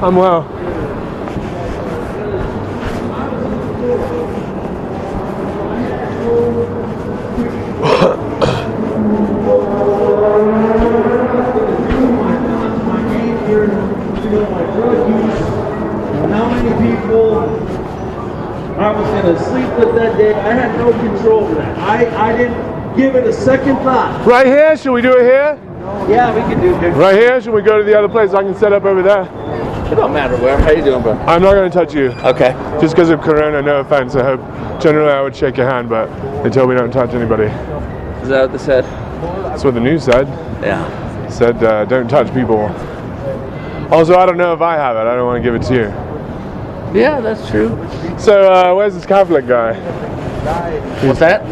I'm well. How many people I was going to sleep with that day? I had no control over that. I didn't give it a second thought. Right here? Should we do it here? Yeah, we can do it. Right here? Should we go to the other place? I can set up over there. It don't matter where. How you doing, bro? I'm not going to touch you. Okay. Just because of Corona, no offense. I hope generally I would shake your hand, but they told me don't touch anybody. Is that what they said? That's what the news said. Yeah. It said don't touch people. Also, I don't know if I have it. I don't want to give it to you. Yeah, that's true. So, where's this Catholic guy? What's that?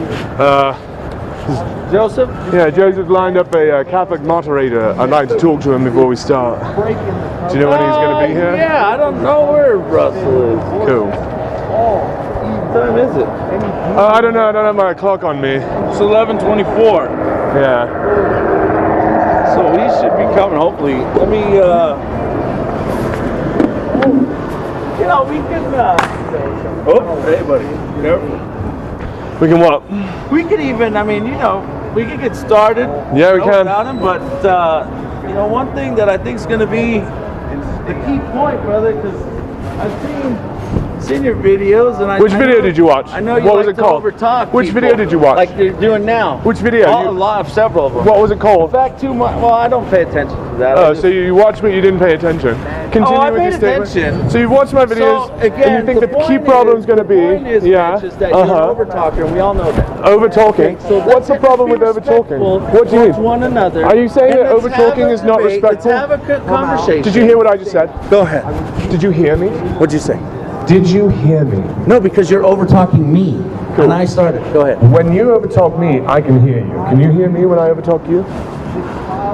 Joseph? Yeah, Joseph lined up a Catholic moderator. I'd like to talk to him before we start. Do you know when he's going to be here? Yeah, I don't know where Russell is. Cool. What time is it? I don't know. I don't have my clock on me. It's 11:24. Yeah. So he should be coming, hopefully. Let me, you know, we can, oh, hey, buddy. Careful. We can what? We could even, I mean, you know, we could get started. Yeah, we can. Without him, but, you know, one thing that I think is going to be the key point, brother, because I've seen your videos, and Which video did you watch? I know you what like was it to called? overtalk Which people, video did you watch? like you're doing now. Which video? A lot of several of them. What was it called? In fact, too much. Well, I don't pay attention to that. Oh, so you watched but you didn't pay attention. Continue I with your paid statement. attention. So you've watched my videos, So, again, and you think the key point problem is is- going to be, the point is, yeah, Mitch, is that you're an overtalker, and we all know that. over talking. So What's the let's problem be with over talking? respectful What do you towards mean? one another. Are you saying And that let's over talking have a is not debate. respectful? Let's have a conversation. Did you hear what I just said? Go ahead. Did you hear me? What'd you say? Did you hear me? No, because you're over talking me. And I started. Go ahead. When you overtalk me, I can hear you. Can you hear me when I overtalk you?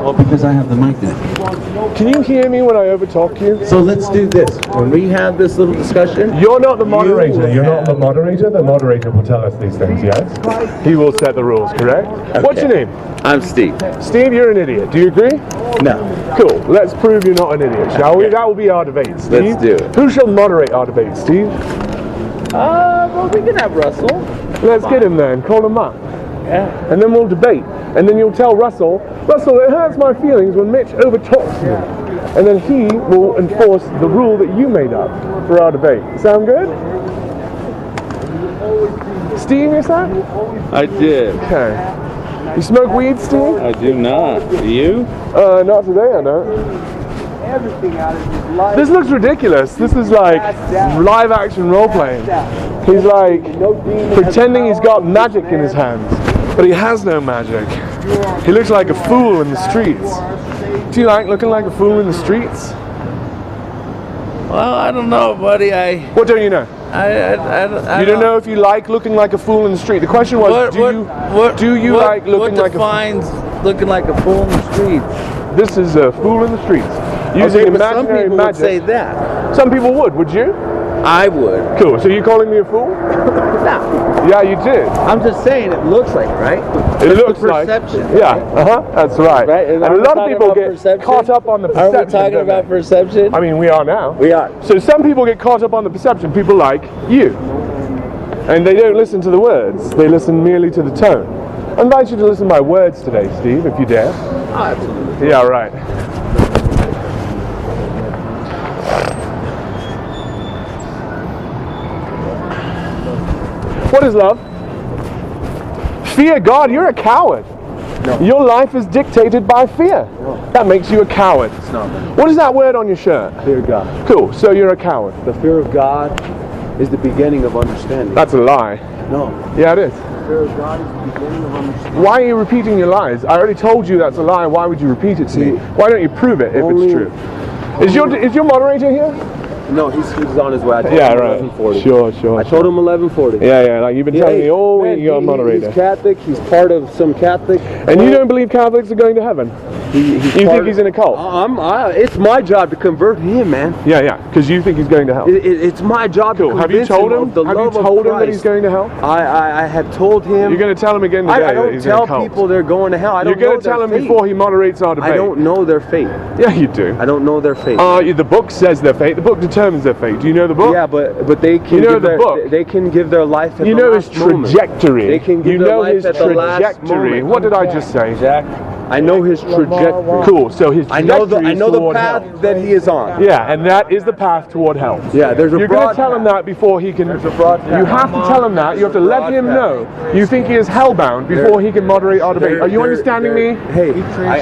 Well, because I have the mic now. Can you hear me when I overtalk you? So let's do this. When we have this little discussion, You're not the moderator. will You're not have- the moderator. The moderator will tell us these things, yes? He will set the rules, correct? What's your name? I'm Steve. Steve, you're an idiot. Do you agree? no. Cool. Let's prove you're not an idiot, shall we? That will be our debate, Steve. Let's do it. Who shall moderate our debate, Steve? Well, we can have Russell. Let's get him then. Call him up. Yeah. And then we'll debate. And then you'll tell Russell, it hurts my feelings when Mitch overtalks me. And then he will enforce the rule that you made up for our debate. Sound good? Steve, you said? I did. Okay. You smoke weed, Steve? I do not. Do you? Not today, I don't. This looks ridiculous. This is like live action role playing. He's like pretending he's got magic in his hands, but he has no magic. He looks like a fool in the streets. Do you like looking like a fool in the streets? Well, I don't know, buddy. What don't you know? I You don't know if you like looking like a fool in the street. The question was, do you like looking like a fool? What defines looking like a fool in the streets? This is a fool in the streets. Using Okay, but some imaginary people magic. would say that. Some people would you? I would. Cool. So you calling me a fool? No. Yeah, you did. I'm just saying it looks like it, right? It It's looks the like. perception. Yeah. That's right. Right? And a Aren't we lot of talking people about get perception? caught up on the perception. Aren't we talking don't about they? perception? I mean, we are now. We are. So some people get caught up on the perception. People like you, and they don't listen to the words. They listen merely to the tone. I invite you to listen to my words today, Steve, if you dare. Oh, absolutely. Yeah, right. What is love? Fear God. You're a coward. No. Your life is dictated by fear. No. That makes you a coward. It's not. What is that word on your shirt? Fear God. Cool. So you're a coward. The fear of God is the beginning of understanding. That's a lie. No. Yeah, it is. The fear of God is the beginning of understanding. Why are you repeating your lies? I already told you that's a lie. Why would you repeat it to me? Why don't you prove it if it's true? Is your moderator here? No, he's on his way. I told Yeah, him right. 11:40. Sure. I told him 11:40. Yeah. Like you've been telling me all week you're a moderator. He's Catholic. He's part of some Catholic. And you don't believe Catholics are going to heaven? You think he's in a cult? It's my job to convert him, man. Yeah, because you think he's going to hell. It's my job to Have you convince told him him? of the Have you love of told him that Christ. he's going to hell? I have told him. You're going to tell him again today I that don't he's in a tell cult. people they're going to hell. I don't You're going know to tell their him fate. before he moderates our debate. I don't know their fate. Yeah, you do. I don't know their fate. The book says their fate. The book determines their fate. Do you know the book? Yeah, but they can give they can give their life at You the know his last moment. trajectory. They can give You their know life his at the last trajectory. moment. What did I just say? I know his trajectory. Cool. So his I trajectory know the toward path hell. that he is on. Yeah, and that is the path toward hell. Yeah, there's a You're going broad to tell him that before he can. There's a broad path. You have to tell him that. You have to let him know. You think he is hellbound before he can moderate our debate. Are you understanding me? Hey,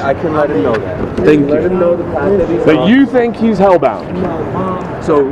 I can let him know that. Thank you. Let him know the path that he's That on. you think he's hellbound. So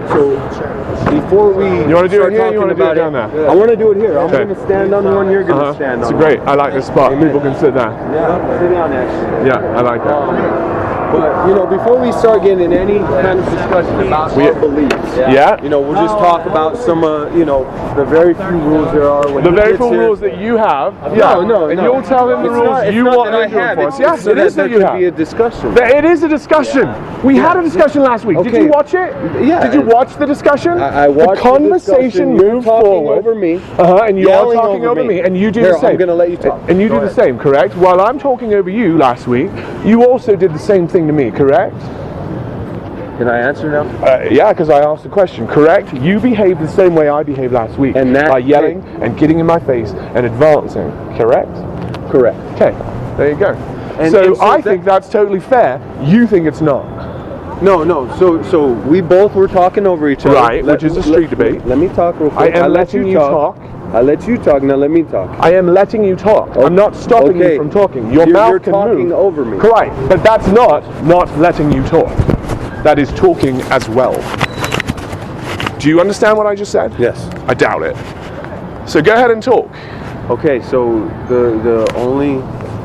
before we You want to do it start here? You want to do it talking down about there? I want to do it here. I'm Okay. going to stand on one. You're going to stand It's on great. I like this spot. People can sit there. one. Yeah, sit down actually. Yeah, I like that. But, before we start getting in any kind of discussion about our beliefs, Yeah. we'll just talk about some, the very few rules there are. When The he very gets few here. rules that you have. No. And you'll tell him the It's rules not- it's you not want that I him to have. enforce. It's Yes, just so it is that you there could be a have. discussion. It is a discussion. We had a discussion last week. Did Okay. you watch it? Yeah. Did you watch the discussion? I watched the conversation You're moved talking forward. over me. And you're Yelling talking over me. And you do Here, the same. I'm going to let you talk. And you Go do the ahead. same, correct? While I'm talking over you last week, you also did the same thing to me, correct? Can I answer now? Yeah, because I asked the question, correct? You behaved the same way I behaved last week. And that- by yelling and getting in my face and advancing, correct? Correct. Okay, there you go. And So so I that- think that's totally fair. You think it's not. No. So we both were talking over each other. Right, which is a street debate. Let me talk real I quick. am letting you talk. I let you talk. Now let me talk. I am letting you talk. I'm not stopping Okay. you from talking. Your mouth You're can talking move. over me. Correct, but that's not letting you talk. That is talking as well. Do you understand what I just said? Yes. I doubt it. So go ahead and talk. Okay. So the only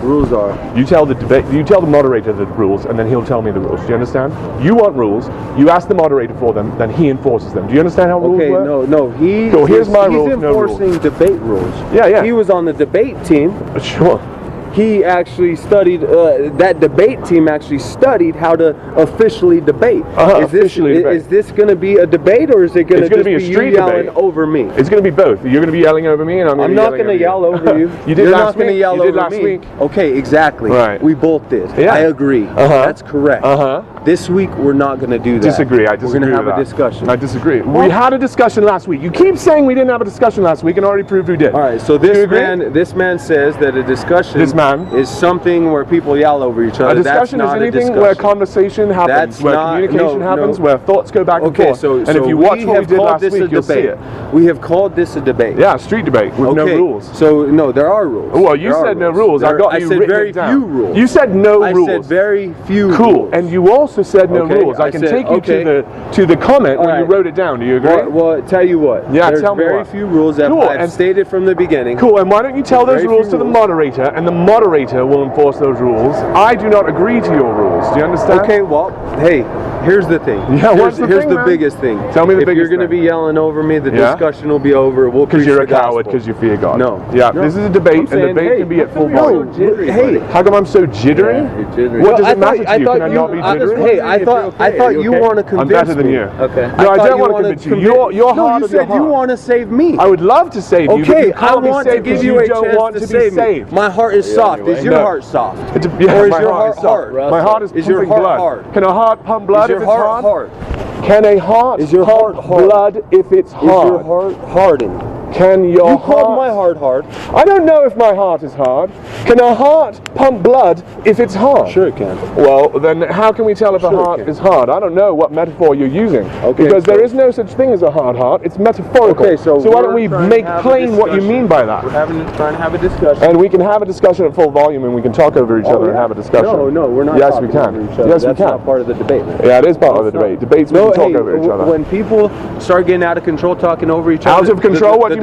rules are. You tell the moderator the rules, and then he'll tell me the rules. Do you understand? You want rules. You ask the moderator for them, then he enforces them. Do you understand how rules Okay. work? No. Cool, here's my he's rules, no rules. enforcing debate rules. Yeah. He was on the debate team. Sure. He actually studied. That debate team actually studied how to officially debate. Officially debate. Is this going to be a debate, or is it going It's to gonna just be a be street you yelling debate. over me? It's going to be both. You're going to be yelling over me, and I'm I'm not going to yell over you. You did You're last not going to week. yell You did over last me. week. Okay, exactly. Right. We both did. Yeah. I agree. That's correct. This week we're not going to do that. Disagree. I disagree. We're going to have with a that. discussion. I disagree. We had a discussion last week. You keep saying we didn't have a discussion last week, and already proved we did. All right. So Do you this agree? man says that a discussion This man. is something where people yell over each other. A discussion That's is not a anything discussion. where conversation happens, That's where not- communication no, happens, no. where thoughts go back and Okay, forth. so and if you watch we what we have did called last this week, a you'll see debate. it. We have called this a debate. Yeah, street debate with no Okay, rules. So no, there are rules. Well, you There are said no rules. rules. I got I you said written very it down. few rules. You said no I rules. said very few. Cool. rules. And you also said no Okay, rules. I I can said- take you okay. to the comment All when you right. wrote it down. Do you agree? Well, tell you what. Yeah, there's tell me very what. few rules that Cool, I've and- stated from the beginning. Cool, and why don't you tell those Very rules few to the rules. moderator, and the moderator will enforce those rules. I do not agree to your rules. Do you understand? Okay, well, hey, here's the thing. Yeah, what's here's the thing, the man? biggest thing. Tell me the if biggest you're going to thing. be yelling over me, the Yeah? discussion will be over. We'll Because preach you're a the coward, gospel. because you fear God. No. Yeah, No. this is a debate, I'm and saying, debate hey, can be at full no, volume. hey. How come I'm so jittery? You're jittery. What does Well, it matter to you? Can I not be jittery? Hey, I thought you want to convince I'm better than me. you. Okay. No, I thought don't want to wanted convince you. You're no, hard you of your said you heart. want to save me. I would love to save you, but Okay, you I can't be want to saved give because you a don't chance want to to be save me. saved. My heart is soft. anyway. Is your No. heart soft? Yeah, Or is my your heart heart is soft. hard? My heart is Is your pumping heart blood. hard? Can a heart pump blood Is your if it's heart hard? Can a heart Is your heart pump hard? blood if it's Is your hard? heart hardened? Can your You heart... called my heart hard. I don't know if my heart is hard. Can a heart pump blood if it's hard? Sure it can. Well, then how can we tell if a Sure it heart can. is hard? I don't know what metaphor you're using. Okay, because so- there is no such thing as a hard heart. It's metaphorical. Okay, so why don't we're we trying to make have a plain what you discussion. mean by that? We're trying to have a discussion. And we can have a discussion at full volume, and we can talk over each other and have a discussion. No, we're not. Yes, we talking can. over each other. Yes, That's we can. not part of the debate, man. Yeah, it is part of the It's not. debate. Debates we No, can talk hey, over each other. When people start getting out of control, talking over each other. Out of control? What do the you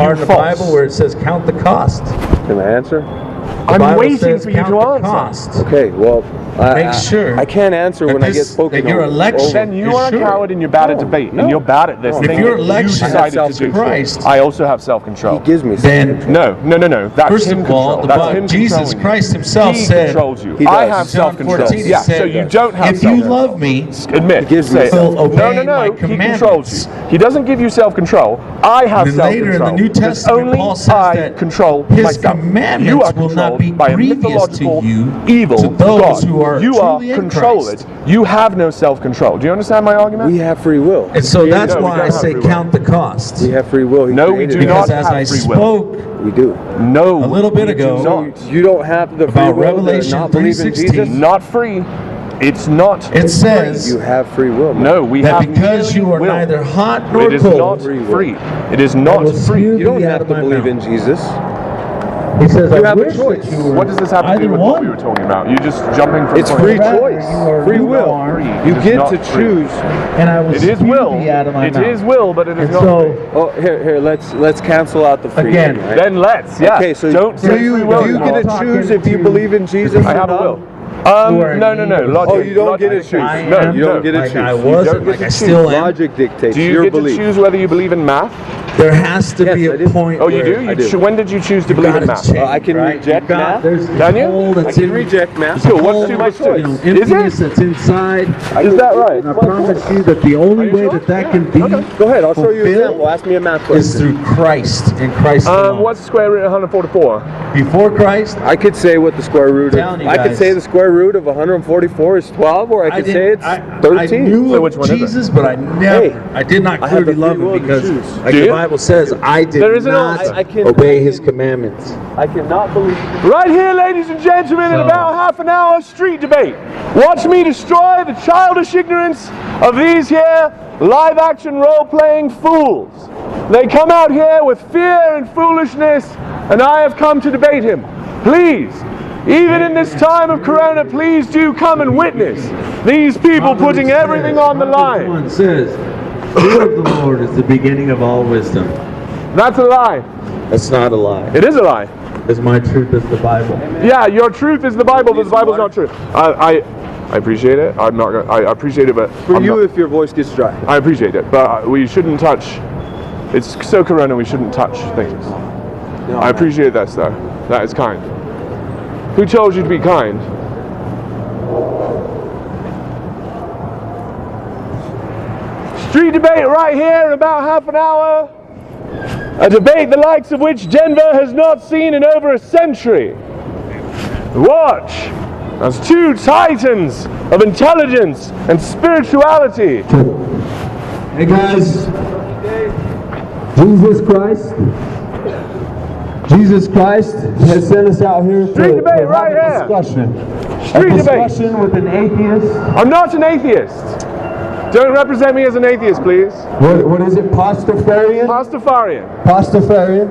part in the false. Bible where it says count the cost. Can I answer? The I'm Bible waiting says for you count to the answer. cost. Okay, well, Make sure I can't answer that when I get this- spoken that your over. election- Then you You're are sure? a coward and you're bad at debate, and you're bad at this No. thing If your that you election decided has to do. Christ, I also have self-control. He gives me then No. That's first him of all, control. the That's Bible, him Jesus controlling you. Christ himself He said, controls you. He I does. have John self-control. 14, he Yeah, said, so you don't have if you self-control. love me, Admit, gives me say it. you'll obey No. my He controls commandments. you. He doesn't give you self-control. I have Then self-control. later in the New Because Testament, only Paul says I that control his myself. commandments You are will not controlled be by a grievous mythological to you, evil to those God. who are You are truly in controlled. Christ. You have no self-control. Do you understand my argument? We have free will. And so that's No, we why don't I have say free will. count the cost. We have free will. He No, we created do us. not Because as have I free will. spoke We do. No. a little bit we do ago, not. You don't have the free About will Revelation to not believe in 3:16. Jesus. Not free. It's not. it says You have free will. man. No, we that have because merely you are will. neither hot nor It is cold, not free. It is I not will free. spew You don't thee out have of to my believe in mouth. Jesus. He says, You I have a wish choice. that you were What does this have to either do with what one. we were talking about? You're just jumping from It's point free to point. choice. You are Free will. lukewarm. You It is get not to free. choose. And I will It is spew will. thee out of my It mouth. is will, but it is And not so, free. Oh, here, let's cancel out the free. Again, right? Then let's, yeah. Okay, so don't do say you free will do you anymore. get to choose if you believe in Jesus? I or have a not? will. who are No. in need of Logic, Oh, you don't get to logic choose. dictates. I No, am You don't get to like choose. I You was, don't get like to I choose. still am. Logic dictates Do you your get belief. to choose whether you believe in math? There has to Yes, be I a do. point Oh, you where do? I do. When did you choose to believe in gotta math? change, I can right? reject You've got- math. There's Can you? hole that's I can in, reject math. Cool, what's hole 2 that's, plus 2? you know, Is it? emptiness that's inside. Is that right? And I promise you that the only you way sure? that that can be Okay. Go ahead, I'll show you an fulfilled example. Ask me a math is question. through Christ and Christ alone. What's the square root of 144? Before Christ, I could say what the square root of. Telling you I could guys. say the square root of 144 is 12, or I could say it's I 13. knew So of which one is it? Jesus, but I never, I did not I have clearly the love free will him to because, choose. like Do the you? Bible says, I did There is an not answer. I can- obey his commandments. I cannot believe. Right here, ladies and gentlemen, in So- about half an hour, street debate. Watch me destroy the childish ignorance of these here live-action role-playing fools. They come out here with fear and foolishness, and I have come to debate him. Please, even in this time of Corona, please do come and witness these people putting everything on the line. One says, fear of the Lord is the beginning of all wisdom. That's a lie. That's not a lie. It is a lie. Because my truth is the Bible. Yeah, your truth is the Bible, but the Bible's not true. I appreciate it. I'm not gonna, I appreciate it, but For I'm you, not- if your voice gets dry. I appreciate it, but we shouldn't touch. It's so Corona, we shouldn't touch things. No, I appreciate that, though. That is kind. Who told you to be kind? Street debate right here in about half an hour. A debate the likes of which Denver has not seen in over a century. Watch as two titans of intelligence and spirituality. Hey guys, Jesus Christ has sent us out here to, Street debate have right a here. discussion. Street a debate. discussion with an atheist. I'm not an atheist. Don't represent me as an atheist, please. What is it? Pastafarian? Pastafarian. Pastafarian.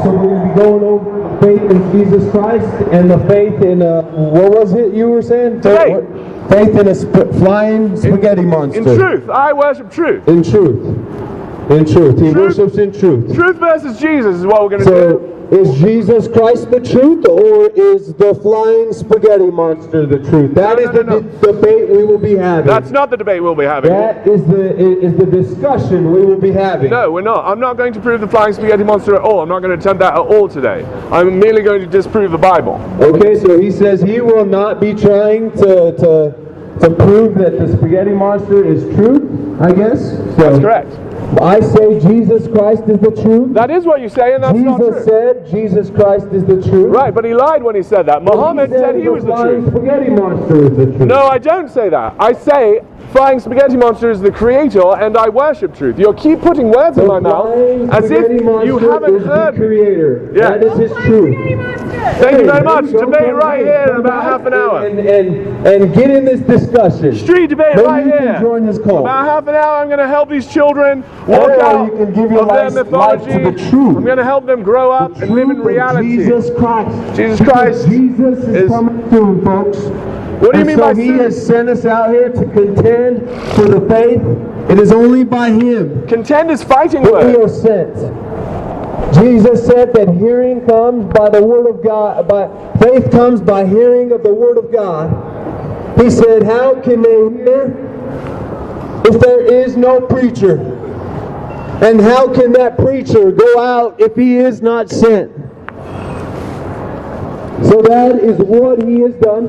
So we're going to be going over faith in Jesus Christ and the faith in, what was it you were saying? Debate. Faith in a flying spaghetti monster. In truth, I worship truth. In truth. In truth. He Truth. worships in truth. Truth versus Jesus is what we're going to do. So, is Jesus Christ the truth, or is the flying spaghetti monster the truth? That is no. the debate we will be having. That's not the debate we'll be having. That is the discussion we will be having. No, we're not. I'm not going to prove the flying spaghetti monster at all. I'm not going to attempt that at all today. I'm merely going to disprove the Bible. Okay, so he says he will not be trying to prove that the spaghetti monster is truth, I guess. So That's correct. I say Jesus Christ is the truth. That is what you say, and that's not Jesus true. said Jesus Christ is the truth. Right, but he lied when he said that. Muhammad said he was the flying truth. spaghetti monster is the truth. No, I don't say that. I say flying spaghetti monster is the creator, and I worship truth. You keep putting words in my mouth as if you haven't heard the me. creator. Yeah. That is his truth. Thank you very much. Debate right here in about half an hour. And get in this discussion. Street debate Maybe right you here. can join this call. About half an hour, I'm going to help these children walk Or out you can give your of their life mythology. to the truth. I'm going to help them grow up and live in Truth of reality. Jesus Christ. Jesus Because Christ Jesus is is- coming soon, folks. What do you And mean so by he soon? has sent us out here to contend for the faith. It is only by him Contend is fighting that we word. are sent. Jesus said that hearing comes by the word of God, faith comes by hearing of the word of God. He said, how can they hear if there is no preacher? And how can that preacher go out if he is not sent? So that is what he has done.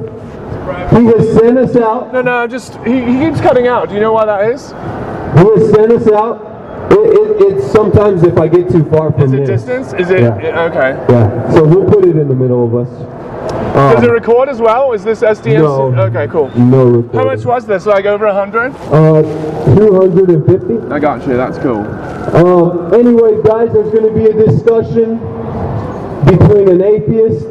He has sent us out. No, just, he keeps cutting out. Do you know why that is? He has sent us out It's sometimes if I get too far from Is it this. distance? Is it? Yeah. Okay. Yeah, so we'll put it in the middle of us. Does it record as well? Is this SDS? No. Okay, cool. No recording. How much was this? Like over 100? 250. I got you. That's cool. Anyway, guys, there's going to be a discussion between an atheist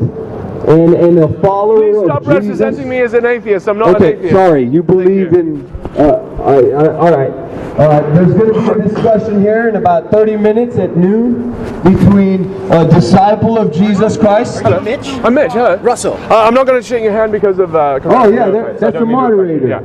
and a follower Please of stop Jesus. representing me as an atheist. I'm not an Okay, atheist. sorry. You believe in. All right. There's going to be a discussion here in about 30 minutes at noon between a disciple of Jesus Christ. Hello. Mitch? I'm Mitch. Hello. Russell. I'm not going to shake your hand because of. Oh yeah, that's the moderator. Yeah.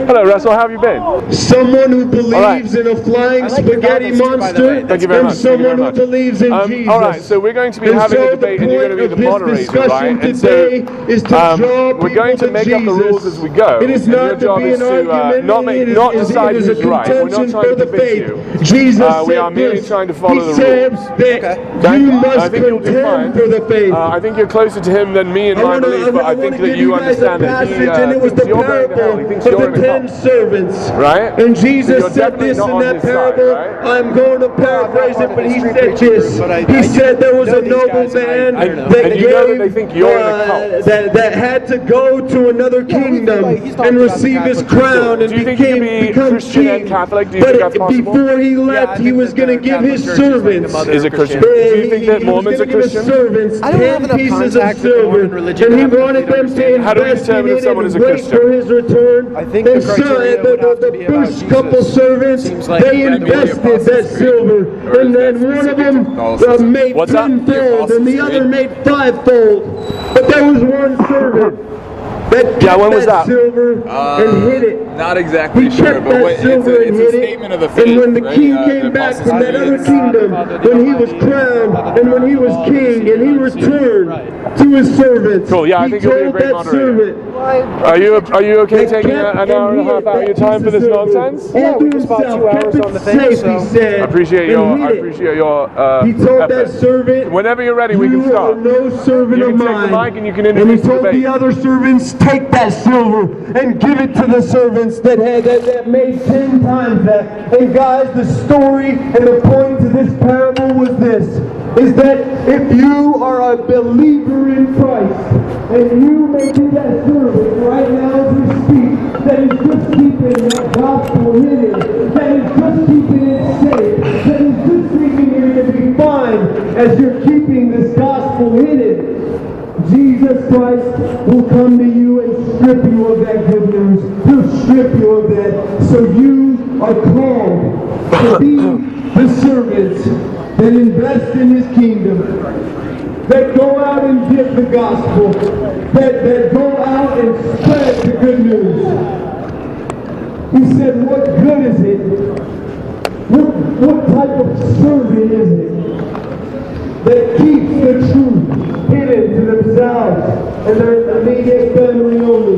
Hello, Russell. How have you been? Someone who believes in a flying spaghetti monster, Thank you very much. and someone who believes in Jesus. All right. So we're going to be And having so a debate, and you're going to be the moderator, right? And so today is to draw we're going to people make up the Jesus. rules as we go. It is and not your to job be is an to argument. not it decide is who's a right. We're not contention trying for to the convince faith. you. Jesus We said are merely this. trying to follow He the said rules. that Okay? you I must think you'll do contend fine. for the faith. I think you're closer to him than me in my belief, but I think that you understand that he and it was the thinks you're going to hell. He parable thinks of you're the in 10 hell. servants. Right? And So Jesus you're said definitely this not in on that his side, parable. right? I'm going to paraphrase it, but he street said preacher this. group, but He said there was know a these noble guys, and man I don't know. that And you know that they think you're in a cult. that had to go to another kingdom he's talking and about receive the his Catholic crown and Do you think you can be become Christian king. and Catholic? Do you think that's But possible? before he left, he was going to give his servants. Is it Christian? Do you think that Mormons are Christian? I don't have enough 10 pieces contact of with the silver, Mormon religion and he to have a wanted complete them to understanding. How do we invest determine in if it someone and is a wait Christian? for his return. I think the And so, criteria would have to be the about first couple Jesus. servants, Seems like they you had to be the invested that Apostles' Creed. silver, and then one of them made What's that? tenfold, and the other made fivefold. But there was one servant that kept when was that? silver and hid it. Not exactly He sure, kept but that it's silver and a hid statement of it. the faith. And when the right? king The came back Apostles' from that Creed. other kingdom, when he was crowned and when he was king and he returned to his servants, Cool, yeah, I he think you'll be a told great that moderator. servant, Are you okay that taking kept an hour and a half hid out of your that time for piece this of silver. nonsense? Yeah, we All to just bought 2 himself, hours kept on the it thing, safe, so- he said, I appreciate and hid it. your He told that effort. servant, Whenever you're ready, we can "You are start. no servant You of can take the mine." mic and you can And he introduce the told debate. the other servants, "Take that silver and give it to the servants that made 10 times that." And guys, the story and the point to this parable was this: is that if you are a believer in Christ, and you may be that servant right now as we speak, that is just keeping that gospel hidden, that is just keeping it safe, that is just thinking you're going to be fine as you're keeping this gospel hidden, Jesus Christ will come to you and strip you of that good news. He'll strip you of that. So you are called to be the servants that invest in his kingdom, that go out and give the gospel, that go out and spread the good news. He said, what good is it? What type of servant is it that keeps the truth hidden to themselves and their immediate family only?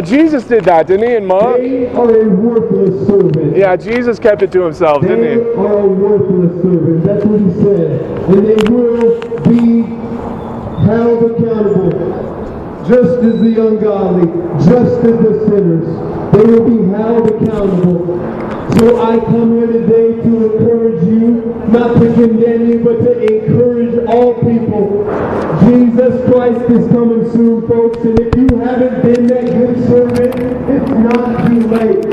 Jesus did that, didn't he, in Mark? They are a worthless servant. Yeah, Jesus kept it to himself, They didn't he? are a worthless servant. That's what he said. And they will be held accountable. Just as the ungodly, just as the sinners, they will be held accountable. So I come here today to encourage you, not to condemn you, but to encourage all people. Jesus Christ is coming soon, folks, and if you haven't been that good servant, it's not too late.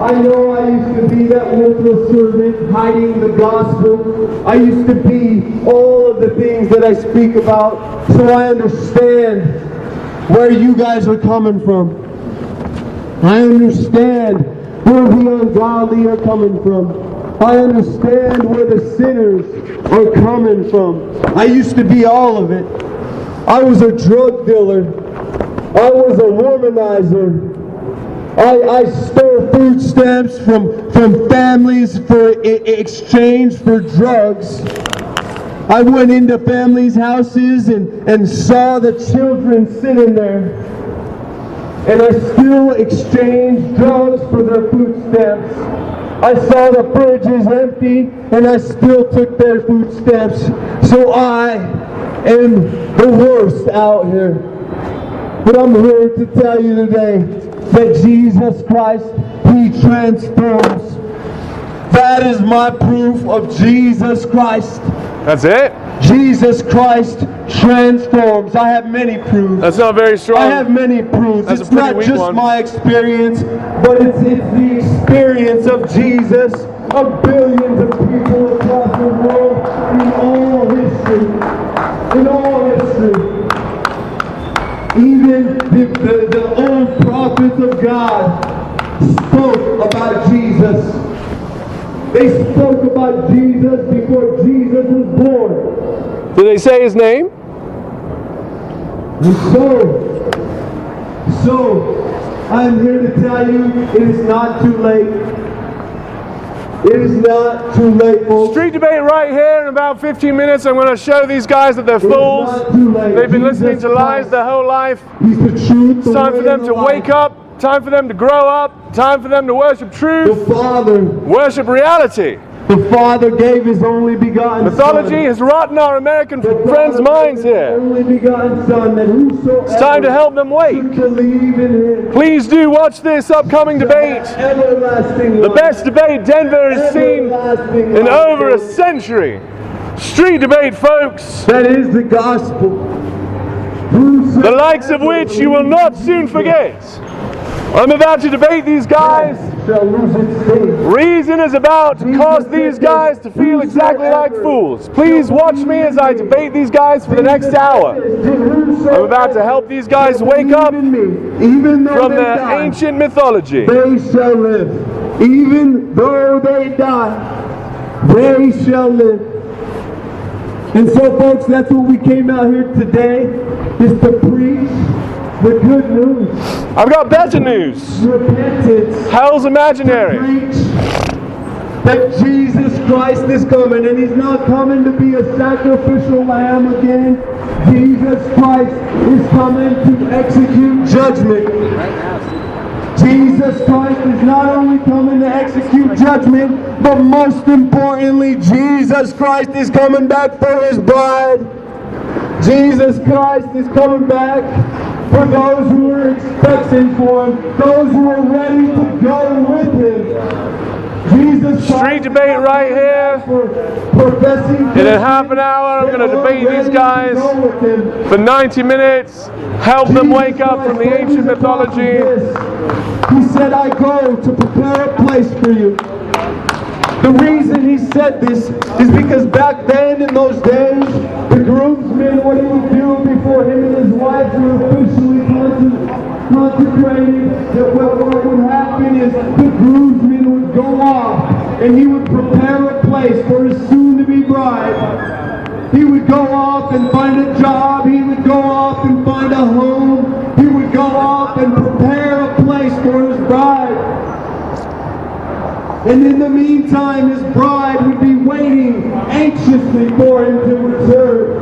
I know I used to be that worthless servant, hiding the gospel. I used to be all of the things that I speak about, so I understand where you guys are coming from. I understand where the ungodly are coming from. I understand where the sinners are coming from. I used to be all of it. I was a drug dealer. I was a womanizer. I stole food stamps from families for exchange for drugs. I went into families' houses and saw the children sitting there. And I still exchanged drugs for their food stamps. I saw the fridges empty and I still took their food stamps. So I am the worst out here. But I'm here to tell you today that Jesus Christ, he transforms. That is my proof of Jesus Christ. That's it? Jesus Christ transforms. I have many proofs. That's not very strong. I have many proofs. That's a It's pretty not weak just one. my experience, but it's the experience of Jesus, of billions of people across the world in all history. In all history. Even the old prophets of God spoke about Jesus. They spoke about Jesus before Jesus was born. Did they say his name? So, I'm here to tell you, it is not too late. It is not too late, folks. Street debate right here in about 15 minutes. I'm going to show these guys that they're fools. not too late. They've been Jesus listening to lies Christ. their whole life. He's the truth. It's time for them to wake up. Time for them to grow up. Time for them to worship The truth. Father, Worship reality. the Father gave His only begotten Mythology Son. has rotten our American friends' minds here. Only begotten Son, that whosoever It's time to help them wake. should believe in Him. Please do watch this upcoming debate. Everlasting The life. best debate Denver has seen Everlasting in life, over a folks. century. Street debate, folks. That is the gospel. The likes of which you will not soon forget. I'm about to debate these guys. Shall lose its sting. Reason is about to cause these guys to feel exactly like fools. Please watch me as I debate these guys for the next hour. I'm about to help these guys wake up Even though from they their die, ancient mythology. they shall live. Even though they die, they shall live. And so, folks, that's what we came out here today, is to preach the good news. I've got better news. Repentance. Hell's imaginary. Preach that Jesus Christ is coming, and He's not coming to be a sacrificial lamb again. Jesus Christ is coming to execute judgment. Jesus Christ is not only coming to execute judgment, but most importantly, Jesus Christ is coming back for His bride. Jesus Christ is coming back for those who are expecting for Him, those who are ready to go with Him. Jesus Christ Street debate right here. for professing In a half an hour, I'm going to debate these guys for 90 minutes. Help them wake up from the ancient mythology. He said, I go to prepare a place for you. The reason he said this is because back then in those days, the groomsmen, what he would do before him and his wife were officially consecrated, that what would happen is the groomsmen would go off and he would prepare a place for his soon-to-be bride. He would go off and find a job. He would go off and find a home. He would go off and prepare a place for his bride. And in the meantime, his bride would be waiting anxiously for him to return.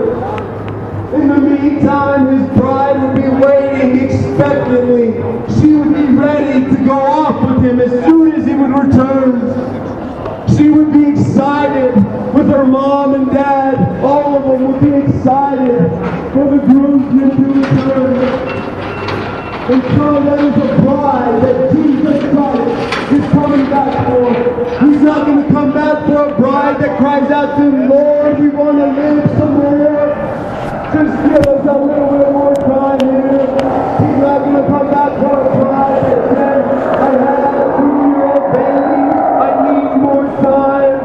In the meantime, his bride would be waiting expectantly. She would be ready to go off with him as soon as he would return. She would be excited with her mom and dad. All of them would be excited for the groomsmen to return. And so there is a bride that Jesus Christ is coming back for. He's not going to come back for a bride that cries out to him, Lord, we want to live some more. Just give us a little bit more time here. He's not going to come back for a bride that says, I had a 2-year-old baby, I need more time.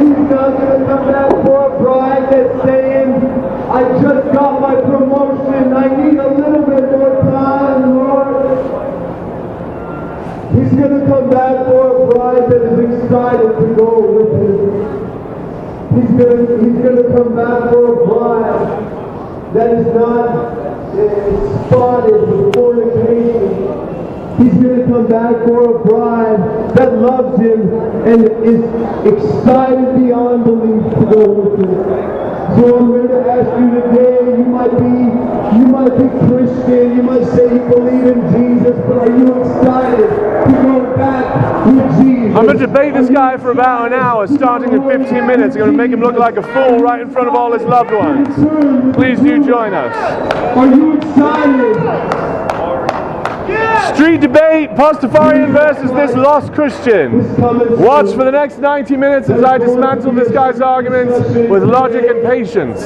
He's not going to come back for a bride that's saying, I just got my promotion, I need a little bit more time, Lord. He's going to come back for a bride that is excited to go with him. He's going to come back for a bride that is not spotted with fornication. He's going to come back for a bride that loves him and is excited beyond belief to go with him. So I'm here to ask you today, you might be Christian, you might say you believe in Jesus, but are you excited to go back with Jesus? I'm going to debate this guy for about an hour, starting in 15 minutes. I'm going to make him look like a fool right in front of all his loved ones. Please do join us. Are you excited? Street debate, Pastafarian versus this lost Christian. Watch for the next 90 minutes as I dismantle this guy's arguments with logic and patience.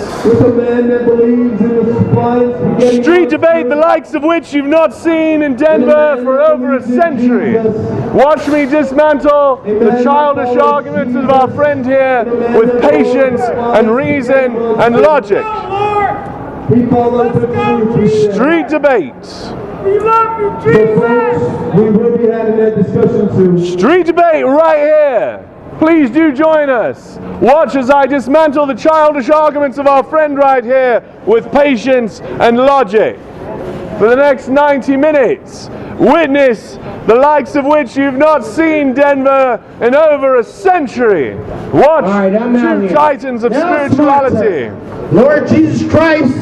Street debate, the likes of which you've not seen in Denver for over a century. Watch me dismantle the childish arguments of our friend here with patience and reason and logic. Street debate. We love you, Jesus! We will be having that discussion soon. Street debate right here. Please do join us. Watch as I dismantle the childish arguments of our friend right here with patience and logic. For the next 90 minutes, witness the likes of which you've not seen Denver in over a century. Watch two titans of spirituality. Lord Jesus Christ,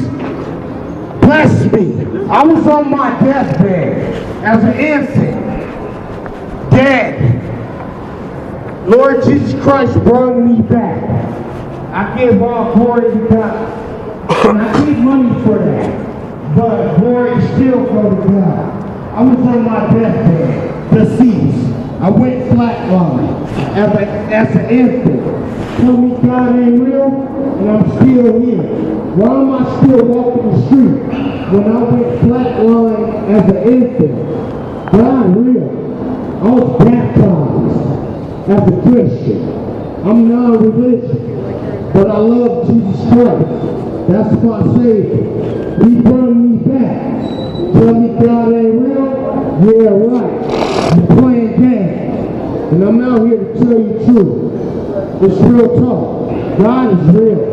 bless me. I was on my deathbed as an infant, dead. Lord Jesus Christ brought me back. I give all glory to God. And I need money for that. But glory still go to God. I was on my deathbed, deceased. I went flatline as an infant. Told me God ain't real, and I'm still here. Why am I still walking the street when I went flatline as an infant? God real. I was baptized as a Christian. I'm non-religious, but I love Jesus Christ. That's my Savior. He brought me back. Tell me God ain't real? Yeah, right. You're playing games. And I'm out here to tell you the truth. It's real talk. God is real.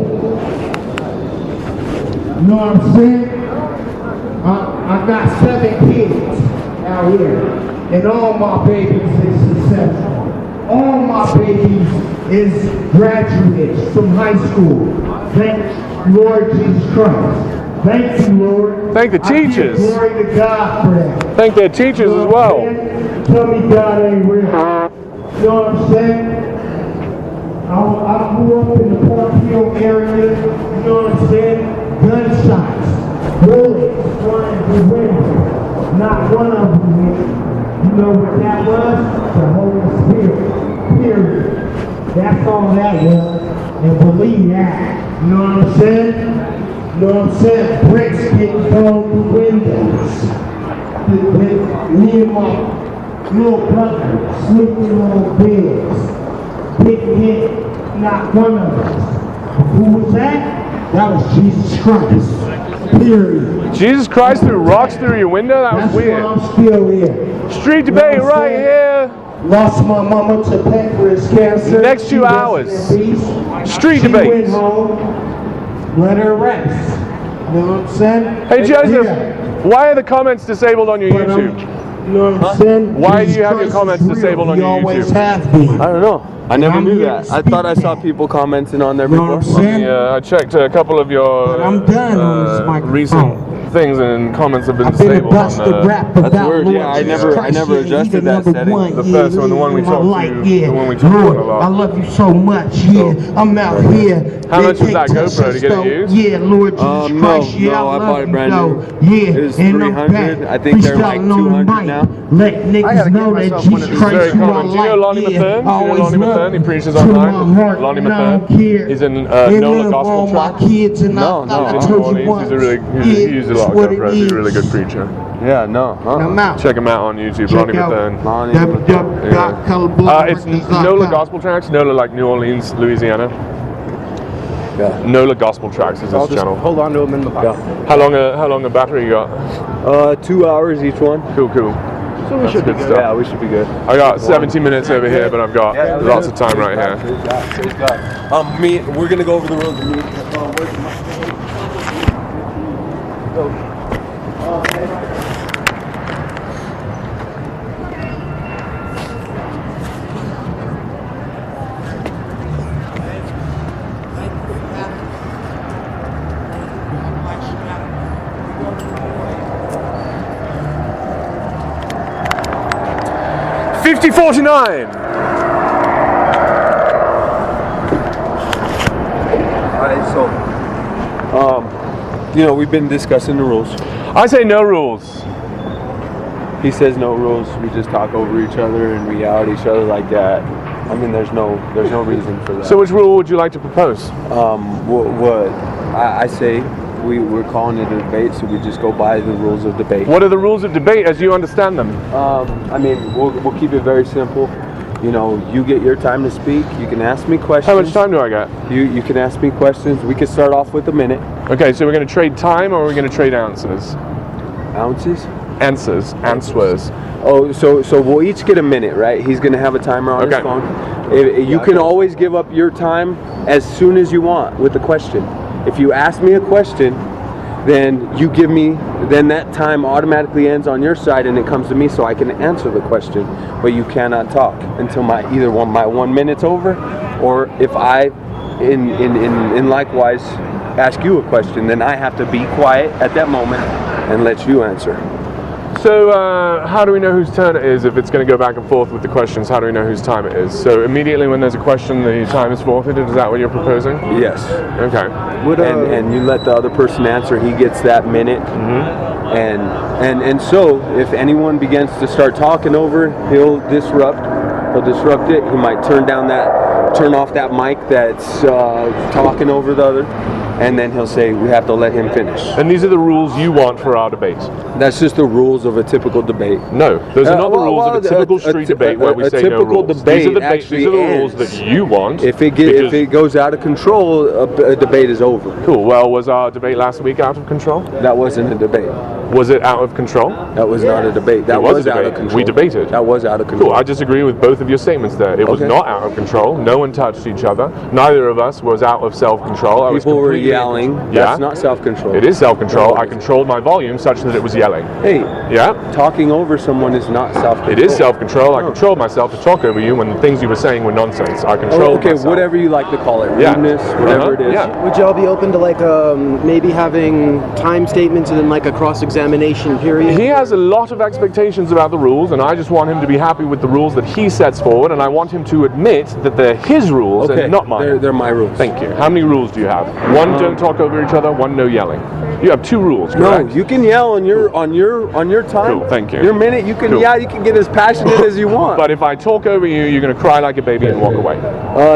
You know what I'm saying? I got 7 kids out here. And all my babies is successful. All my babies is graduates from high school. Thank Lord Jesus Christ. Thank you, Lord. Thank the teachers. I give glory to God for that. Thank their teachers as well. Tell me God ain't real. You know what I'm saying? I grew up in the Park Hill area. You know what I'm saying? Gunshots, bullets flying through the window. Not one of them hit. You know what that was? The Holy Spirit. Period. That's all that was. And believe that. You know what I'm saying? You know what I'm saying? Bricks getting thrown through windows. Me and my little brother sleeping on beds. Big hit, not one of us. Who was that? That was Jesus Christ. Period. Jesus Christ threw rocks through your window? That was weird. That's why I'm still here. Street debate right here. Lost my mama to pancreas cancer. Next 2 hours. Street debate. She went home, let her rest. You know what I'm saying? Hey Joseph, why are the comments disabled on your YouTube? You know what I'm saying? Why do you have your comments disabled on your always YouTube? have been. I don't know. I never knew that. I thought I saw people commenting on there You know before. what I'm saying? Yeah, I checked a couple of your But I'm done on this microphone. recent things and comments have been I've been a disabled busted on rap That's about weird. Lord Yeah, I Jesus never Christ. adjusted that setting. The first one, the one we talked to, the one we talked Lord, about a lot. I love you so much. Yeah, I'm out here. How They much was take that GoPro to get it stuff. used? Yeah, Lord Jesus Christ. Yeah, no, I love bought it you, brand though. new. Yeah, It was and I'm 300. back. I think they're like Freestyling on the 200 mic. now. Let gotta niggas get know that myself one of Jesus these. Christ Very who I common. Do you know like. Lonnie Yeah, Mathern? Do you know always Lonnie love Mathern? He preaches to my online. heart. Lonnie And I Mathern. don't care. He's in And NOLA love Gospel all my Tracts. kids and No, I no. told He's you in Orleans. once. He uses a lot of what it GoPros. He's a really good is. preacher. Yeah, no. I'm out. Check him out on YouTube, Check Lonnie out Mathern. Lonnie It's NOLA Gospel Tracts. NOLA like New Orleans, Louisiana. Yeah. NOLA Gospel Tracks is his channel. Hold on to them in the back. How long a battery you got? 2 hours each one. Cool. So we should be good good. stuff. Yeah, we should be good. I got 17 minutes over here, but I've got lots of time right here. We're gonna go over the road to meet. $50.49. Alright, so we've been discussing the rules. I say no rules. He says no rules. We just talk over each other and we yell at each other like that. I mean, there's no reason for that. So which rule would you like to propose? What I say, we're calling it a debate, so we just go by the rules of debate. What are the rules of debate as you understand them? I mean, we'll keep it very simple. You know, you get your time to speak. You can ask me questions. How much time do I get? You can ask me questions. We can start off with a minute. Okay, so we're going to trade time or we're going to trade answers? Ounces? Answers. Oh, so we'll each get a minute, right? He's going to have a timer on his phone. You can always give up your time as soon as you want with a question. If you ask me a question, then you give me, then that time automatically ends on your side and it comes to me so I can answer the question. But you cannot talk until my 1 minute's over, or if I, in likewise, ask you a question, then I have to be quiet at that moment and let you answer. So how do we know whose turn it is if it's going to go back and forth with the questions? How do we know whose time it is? So immediately when there's a question, the time is forfeited. Is that what you're proposing? Yes. Okay. And you let the other person answer. He gets that minute. And so if anyone begins to start talking over, he'll disrupt it. He might turn off that mic that's talking over the other. And then he'll say, we have to let him finish. And these are the rules you want for our debate? That's just the rules of a typical debate. No, those are not the rules of a typical street debate where we say no rules. These are the rules that you want. If it goes out of control, a debate is over. Cool. Well, was our debate last week out of control? That wasn't a debate. Was it out of control? That was not a debate. That was a out debate. of control. We debated. That was out of control. Cool. I disagree with both of your statements there. It was not out of control. No one touched each other. Neither of us was out of self-control. People were yelling. Yeah. That's not self-control. It is self-control. I controlled my volume such that it was yelling. Hey. Yeah? Talking over someone is not self-control. It is self-control. I controlled myself to talk over you when the things you were saying were nonsense. I controlled myself. Whatever you like to call it. Rudeness, whatever it is. Yeah. Would y'all be open to like maybe having time statements and then like a cross-examination period? He has a lot of expectations about the rules, and I just want him to be happy with the rules that he sets forward, and I want him to admit that they're his rules and not mine. They're my rules. Thank you. How many rules do you have? One, don't talk over each other. One, no yelling. You have 2 rules, correct? No, you can yell on your time. Cool, thank you. Your minute, you can yell. You can get as passionate as you want. But if I talk over you, you're going to cry like a baby and walk away.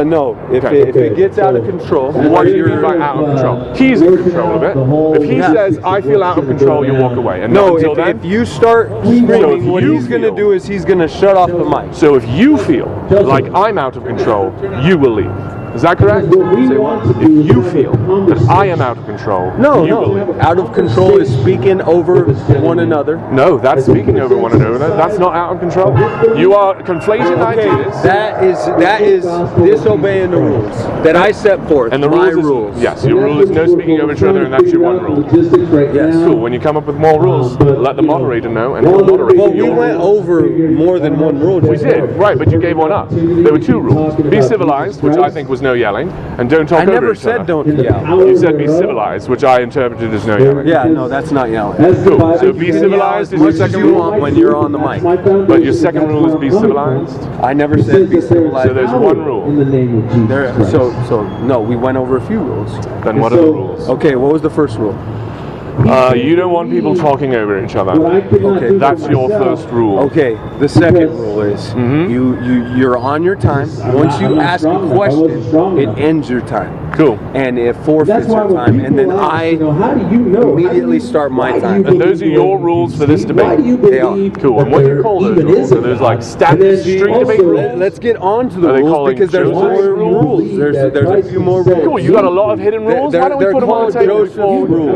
No. If it gets out of control, what do you mean by out of control? He's in control of it. If he says, I feel out of control, you walk away. And no, until then, if you start screaming, what he's going to do is he's going to shut off the mic. So if you feel like I'm out of control, you will leave. Is that correct? If you feel that I am out of control, you will leave. Out of control is speaking over one another. No, that's speaking over one another. That's not out of control. You are conflating ideas. That is disobeying the rules that I set forth. And the rules. Yes, your rule is no speaking over each other, and that's your one rule. Yes. Cool. When you come up with more rules, let the moderator know, and he'll moderate. Well, we went over more than one rule. We did, right? But you gave one up. There were 2 rules: be civilized, which I think was no yelling, and don't talk over each other. I never said don't yell. You said be civilized, which I interpreted as no yelling. Yeah, no, that's not yelling. Cool. So be civilized is your second rule. When you're on the mic. But your second rule is be civilized. I never said be civilized. So there's one rule. So no, we went over a few rules. Then what are the rules? Okay, what was the first rule? You don't want people talking over each other. Okay, that's your first rule. Okay, the second rule is you're on your time. Once you ask a question, it ends your time. Cool. And it forfeits your time, and then I immediately start my time. And those are your rules for this debate? They are. Cool. And what do you call those rules? Are those like standard street debate rules? Let's get on to the rules because there's more rules. There's a few more rules. Cool. You got a lot of hidden rules? Why don't we put them on the table?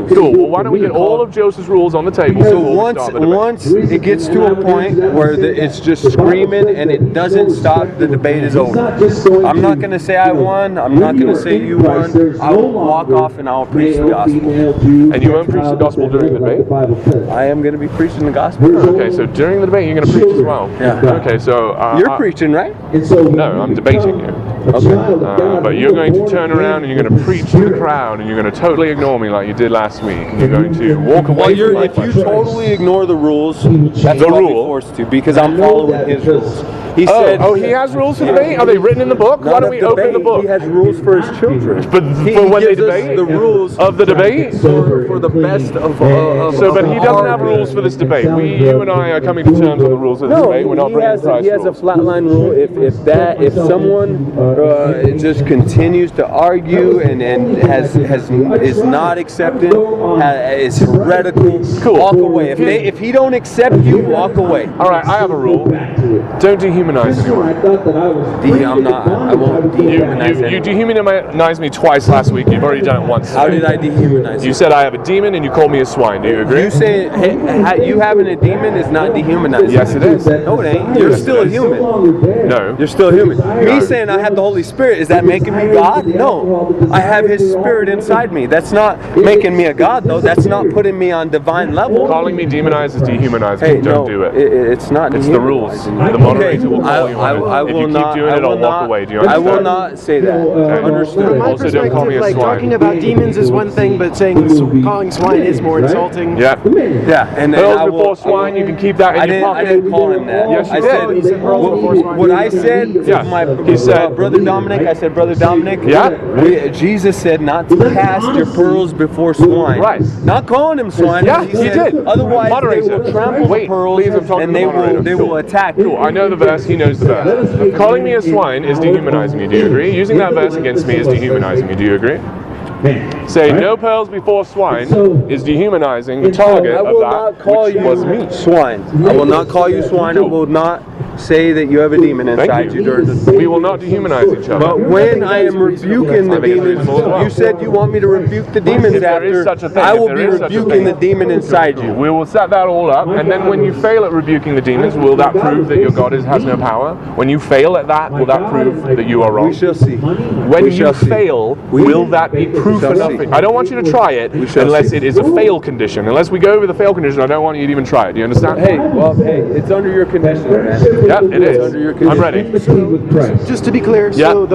Cool. Well, why don't we get all of Joseph's rules on the table? So once it gets to a point where it's just screaming and it doesn't stop, the debate is over. I'm not going to say I won. I'm not going to say you won. I will walk off and I'll preach the gospel. And you won't preach the gospel during the debate? I am going to be preaching the gospel. Okay, so during the debate you're going to preach as well? Yeah. Okay, so... You're preaching, right? No, I'm debating you. But you're going to turn around and you're going to preach to the crowd and you're going to totally ignore me like you did last week. And you're going to walk away from my if you question. totally ignore the rules, that's The what rule? I'll be forced to, because I'm following his rules. He said, he has rules for debate? Are they written in the book? Why not don't of we open the debate, book? he has rules for his children. But for when they gives us debate? the rules Of the debate? for the best of But he doesn't have rules for this debate. You and I are coming to terms on the rules of this debate. We're not bringing Christ he has a rules. flatline rule. If someone just continues to argue and is not accepting, is heretical, walk away. If he don't accept you, walk away. All right, I have a rule. Don't dehumanize anyone. I won't dehumanize You anyone. dehumanized me twice last week. You've already done it once. How did I dehumanize You said I have a demon and you called me a swine. Do you agree? You say you having a demon is not dehumanizing. Yes, it is. No, it ain't. You're still a human. No. You're still human. Me saying I have the Holy Spirit, is that making me God? No. I have His Spirit inside me. That's not making me a God, though. That's not putting me on divine level. Calling me demonized is dehumanizing. Hey, Don't no, do it. It's not. It's the rules. The moderator will call you on it. I If you will keep not. doing it, I'll walk away. Do you I understand? will not say that. Understood. From my Also, don't call me a perspective, like swine. talking about demons is one thing, but calling swine is more insulting. Yeah. Yeah, and then Pearls I will. before swine, you can keep that in your I pocket. didn't call him that. Yes, you I did. said what I said to Yeah. my He said- brother Dominic. I said, Brother Dominic. Yeah. Jesus said not to cast your pearls before swine. Right. Not calling him swine. Yeah, he he said, did. Otherwise, Moderator. they will trample Wait, the pearls please, I'm talking and to the moderator. they will attack Cool. you. I know the verse. He knows the verse. Calling me a swine is dehumanizing you. Do you agree? Using that verse against me is dehumanizing you. Do you agree? Say no pearls before swine is dehumanizing the target I of will that not call which you was me. swine. I will not call you swine. I will not say that you have a demon inside Thank you you. during the. We will not dehumanize each other. But when I am rebuking the I think it's demons, reasonable as well. you said you want me to rebuke the demons If there is after. such a thing, I if will there be is such a rebuking thing. the demon inside you. We will set that all up, and then when you fail at rebuking the demons, will that prove that your God has no power? When you fail at that, will that prove that you are wrong? We shall see. When we you shall see. fail, will that be proof shall enough? see. I don't want you to try it shall unless see. it is a fail condition. Unless we go over the fail condition, I don't want you to even try it. Do you understand? Hey, it's under your condition, man. Yeah, it It's is. under your I'm condition. ready. Just to be clear, Yeah. so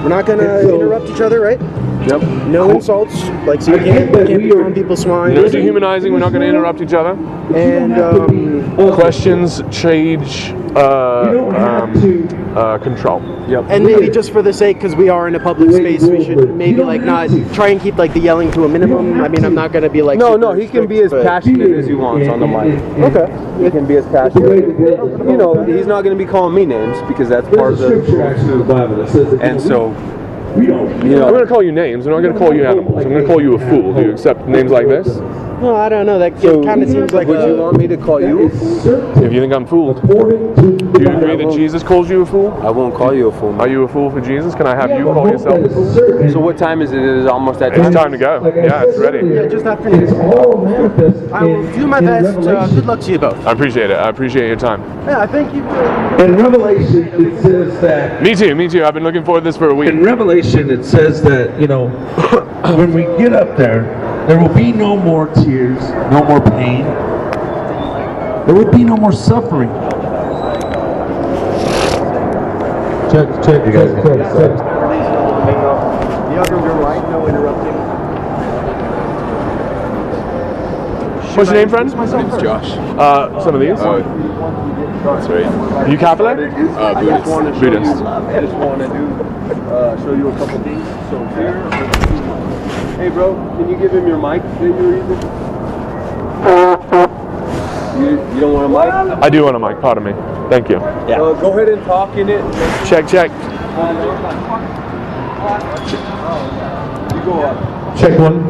we're not gonna interrupt each other, right? Yep. No insults, like so you can't be calling people swine. No dehumanizing. We're not going to interrupt each other. And Questions change control. Yep. and maybe just for the sake, because we are in a public space, we should maybe like not try and keep like the yelling to a minimum. I mean, I'm not gonna be like No, super he can be strict, as but- passionate as he wants on the mic. Okay. He can be as passionate. You know, he's not going to be calling me names because that's part of the rules too. And so, you I'm know, going to call you names. I'm not going to call you animals. I'm going to call you a fool. Do you accept names like this? No, I don't know. That kind of seems like would you want me to call you? If you think I'm fooled, do you agree that Jesus calls you a fool? I won't call you a fool. Are you a fool for Jesus? Can I have you call yourself a fool? So what time is it? It is almost that It's time. time to go. Yeah, it's ready. Yeah, just after this. I will do my best. Good luck to you both. I appreciate it. I appreciate your time. Yeah, I thank you. In Revelation, it says that. Me too. Me too. I've been looking forward to this for a week. In Revelation, it says that, you know, when we get up there will be no more tears, no more pain. There will be no more suffering. Check. The other your right, no interrupting. What's your name, friend? My name's Josh. Some of these. That's right. You Catholic? Buddhist. Buddhist. I just want to show you a couple things. So here, hey bro, can you give him your mic that you're using? You don't want a mic? I do want a mic. Pardon me. Thank you. Yeah. Go ahead and talk in it. Check. You go up. Check 1.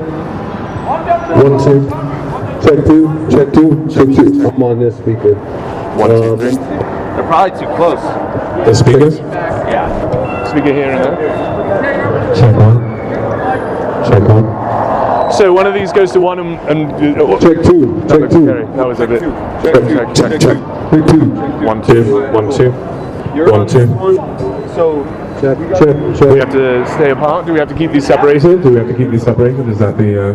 1, 2. Check 2. I'm on this speaker. 1, 2, 3. They're probably too close. The speaker? Yeah. Speaker here and there. Check 1. Check 1. So one of these goes to one and Check 2. Check 2. Scary. That was a bit. Check. Check 2. 1, 2. 1, 2. You're 1, 2. So Check. Do we have to stay apart? Do we have to keep these separated? Do we have to keep these separated? Is that the?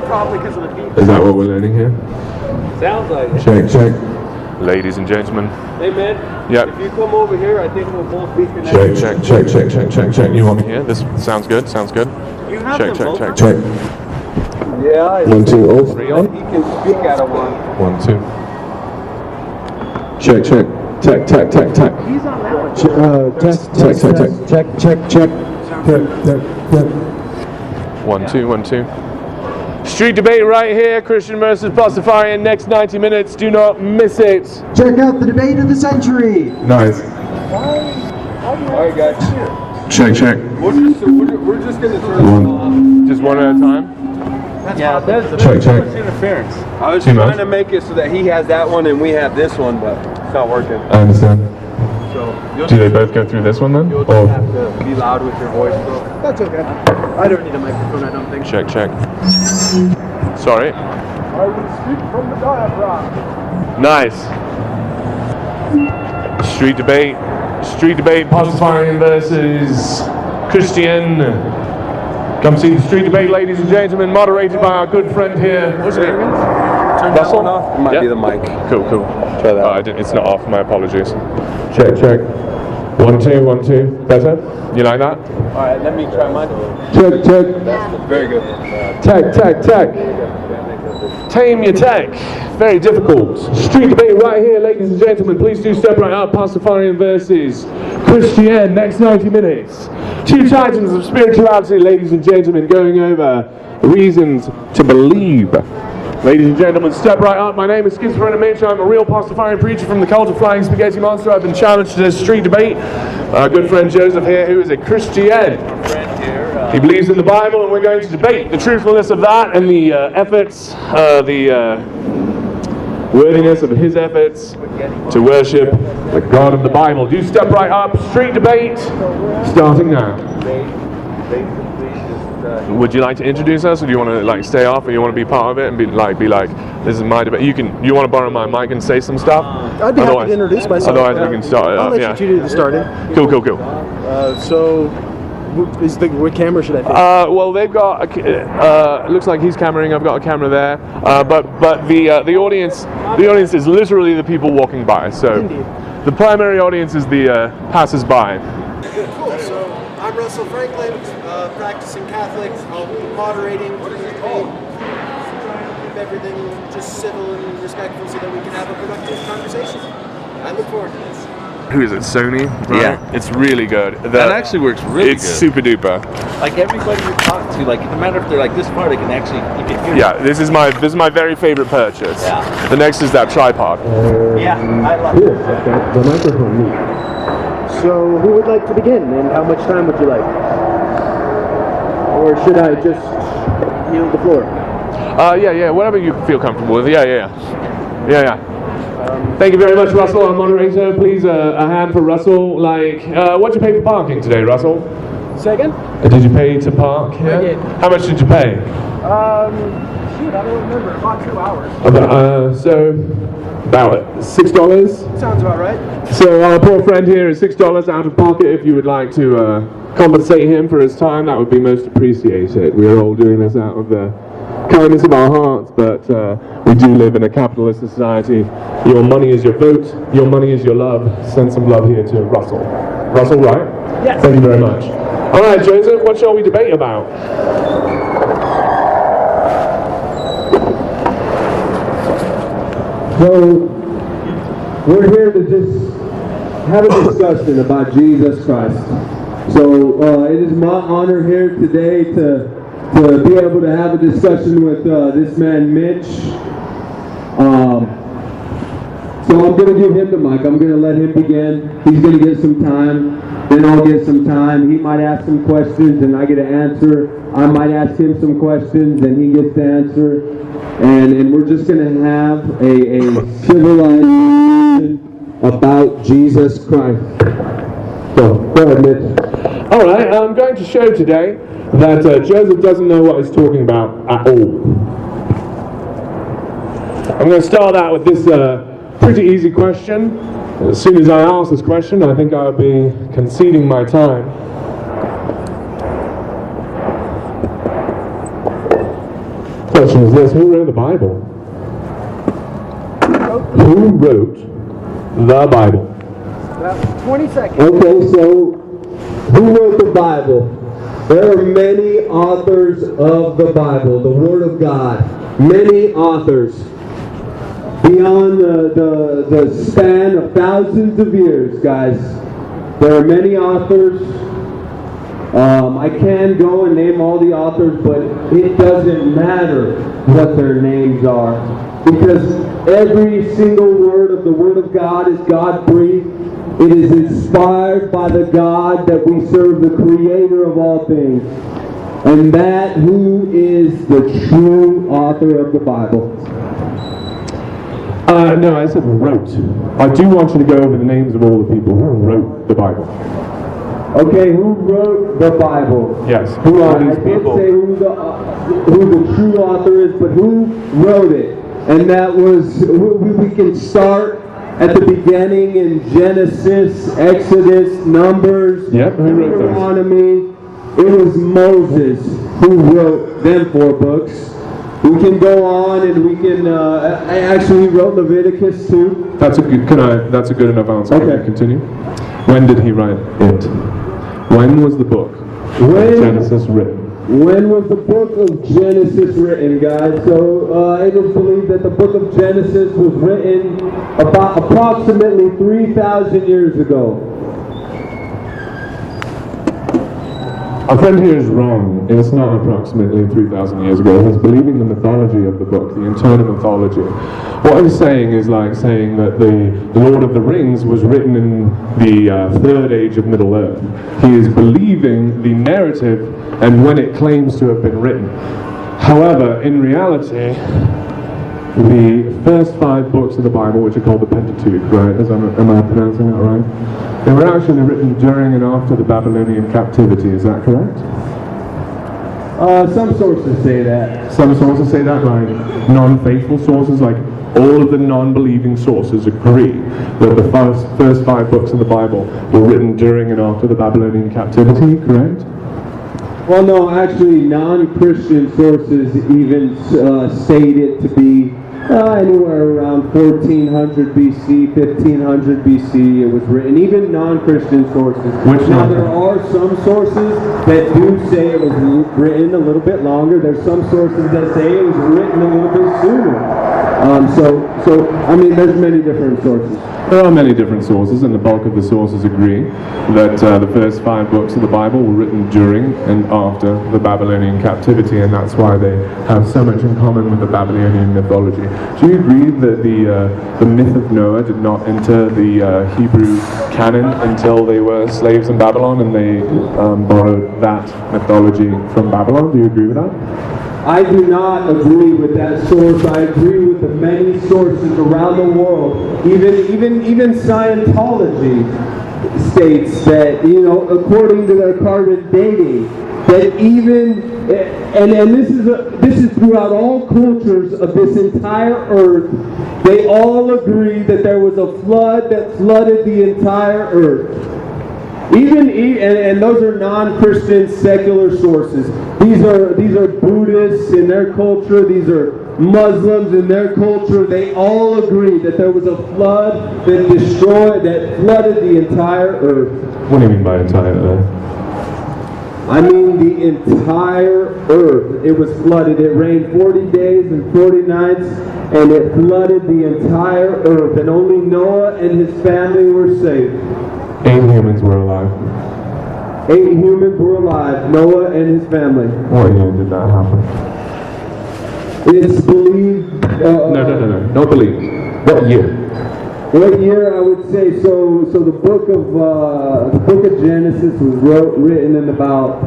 probably because of the beat. Is that what we're learning here? Sounds like it. Check. ladies and gentlemen. Hey man. Yep. If you come over here, I think we'll both be connected. Check. You want me here? This sounds good. You have Check. Yeah. 1, 2, oh. 3 on. He can speak out of one. 1, 2. Check. Tech. He's on that one. Check. 1, 2. Street debate right here, Christian versus Pastafarian, next 90 minutes, do not miss it. Check out the debate of the century. Nice. Alright guys. Check. We're just gonna turn it off. Just one at a time? Yeah, that's Check. interference. I was Too trying much? to make it so that he has that one and we have this one, but it's not working. I understand. So Do they both go through this one then? you'll just have to be loud with your voice, bro. That's okay. I don't need a microphone, I don't think. Check. Sorry. I will speak from the diaphragm. Nice. Street debate, Pastafarian versus Christian. Come see the street debate, ladies and gentlemen, moderated by our good friend here. What's your name again? Turn that one off. It might be the mic. Cool. Try that. It's not off, my apologies. Check. 1, 2. Better? You like that? Alright, let me try mine. Check. Very good. Tech. Tame your tech. Very difficult. Street debate right here, ladies and gentlemen. Please do step right up. Pastafarian versus Christian. Next 90 minutes. Two titans of spirituality, ladies and gentlemen, going over reasons to believe. Ladies and gentlemen, step right up. My name is Schizophrenic Mitch. I'm a real Pastafarian preacher from the cult of Flying Spaghetti Monster. I've been challenged to this street debate. Our good friend Joseph here, who is a Christian. He believes in the Bible, and we're going to debate the truthfulness of that and the worthiness of his efforts to worship the God of the Bible. Do step right up. Street debate starting now. Would you like to introduce us, or do you want to stay off, or you want to be part of it and be like, this is my debate? You want to borrow my mic and say some stuff? I'd be happy to introduce myself. Otherwise, we can start it I'll up. let Yeah. you do the starting. Cool. What camera should I pick? Well, they've got. Looks like he's cameraing. I've got a camera there. But the audience is literally the people walking by. So Indeed. the primary audience is the passers-by. Cool. So I'm Russell Franklin, practicing Catholic. I'll be moderating. Trying to keep everything just civil and respectful so that we can have a productive conversation. I look forward to this. Who is it? Sony? Right? Yeah. It's really good. That actually works really It's good. super duper. Like everybody you talk to, like no matter if they're like this far, they can actually you can hear. Yeah, this is my very favorite purchase. Yeah. The next is that tripod. Yeah, I love it. The microphone. So who would like to begin, and how much time would you like? Or should I just yield the floor? Yeah, whatever you feel comfortable with. Yeah. Thank you very much, Russell, our moderator. Please, a hand for Russell. What'd you pay for parking today, Russell? Say again? Did you pay to park here? I did. How much did you pay? I don't remember. About 2 hours. About $6. Sounds about right. So our poor friend here is $6 out of pocket. If you would like to compensate him for his time, that would be most appreciated. We're all doing this out of the kindness of our hearts, but we do live in a capitalist society. Your money is your vote. Your money is your love. Send some love here to Russell. Russell, right? Yes. Thank you very much. All right, Joseph, what shall we debate about? So, we're here to just have a discussion about Jesus Christ. So, it is my honor here today to be able to have a discussion with this man, Mitch. So I'm going to give him the mic. I'm going to let him begin. He's going to get some time. Then I'll get some time. He might ask some questions and I get to answer. I might ask him some questions and he gets to answer. And we're just going to have a civilized discussion about Jesus Christ. So, go ahead, Mitch. All right, I'm going to show today that Joseph doesn't know what he's talking about at all. I'm going to start out with this pretty easy question. As soon as I ask this question, I think I'll be conceding my time. Question is this: who wrote the Bible? Who wrote the Bible? About 20 seconds. Okay, so who wrote the Bible? There are many authors of the Bible, the Word of God. Many authors. Beyond the span of thousands of years, guys. There are many authors. I can go and name all the authors, but it doesn't matter what their names are. Because every single word of the Word of God is God-breathed. It is inspired by the God that we serve, the Creator of all things. And that who is the true author of the Bible. No, I said wrote. I do want you to go over the names of all the people who wrote the Bible. Okay, who wrote the Bible? Yes, who are these I people? did say who the true author is, but who wrote it? And that was, we can start at the beginning in Genesis, Exodus, Numbers, Yep, who wrote those? Deuteronomy. It was Moses who wrote them 4 books. We can go on and we can, actually he wrote Leviticus too. That's a good enough answer. Can Okay. we continue? When did he write it? When was the book of Genesis written? When was the book of Genesis written, guys? So it is believed that the book of Genesis was written about approximately 3,000 years ago. Our friend here is wrong. It's not approximately 3,000 years ago. He's believing the mythology of the book, the internal mythology. What he's saying is like saying that the Lord of the Rings was written in the third age of Middle Earth. He is believing the narrative and when it claims to have been written. However, in reality, the first 5 books of the Bible, which are called the Pentateuch, right? Am I pronouncing that right? They were actually written during and after the Babylonian captivity. Is that correct? Some sources say that. Some sources say that, like non-faithful sources, like all of the non-believing sources agree that the first 5 books of the Bible were written during and after the Babylonian captivity, correct? Well, no, actually, non-Christian sources even state it to be anywhere around 1400 BC, 1500 BC. It was written, even non-Christian sources. Now, there are some sources that do say it was written a little bit longer. There's some sources that say it was written a little bit sooner. So I mean, there's many different sources. There are many different sources, and the bulk of the sources agree that the first 5 books of the Bible were written during and after the Babylonian captivity, and that's why they have so much in common with the Babylonian mythology. Do you agree that the myth of Noah did not enter the Hebrew canon until they were slaves in Babylon, and they borrowed that mythology from Babylon? Do you agree with that? I do not agree with that source. I agree with the many sources around the world. Even Scientology states that, you know, according to their carbon dating, that even and this is throughout all cultures of this entire earth, they all agree that there was a flood that flooded the entire earth. And those are non-Christian secular sources. These are Buddhists in their culture. These are Muslims in their culture. They all agree that there was a flood that flooded the entire earth. What do you mean by entire earth? I mean the entire earth. It was flooded. It rained 40 days and 40 nights, and it flooded the entire earth. And only Noah and his family were saved. 8 humans were alive. 8 humans were alive, Noah and his family. What year did that happen? It's believed... No. Not believed. What year? What year? I would say, so the book of Genesis was written in about,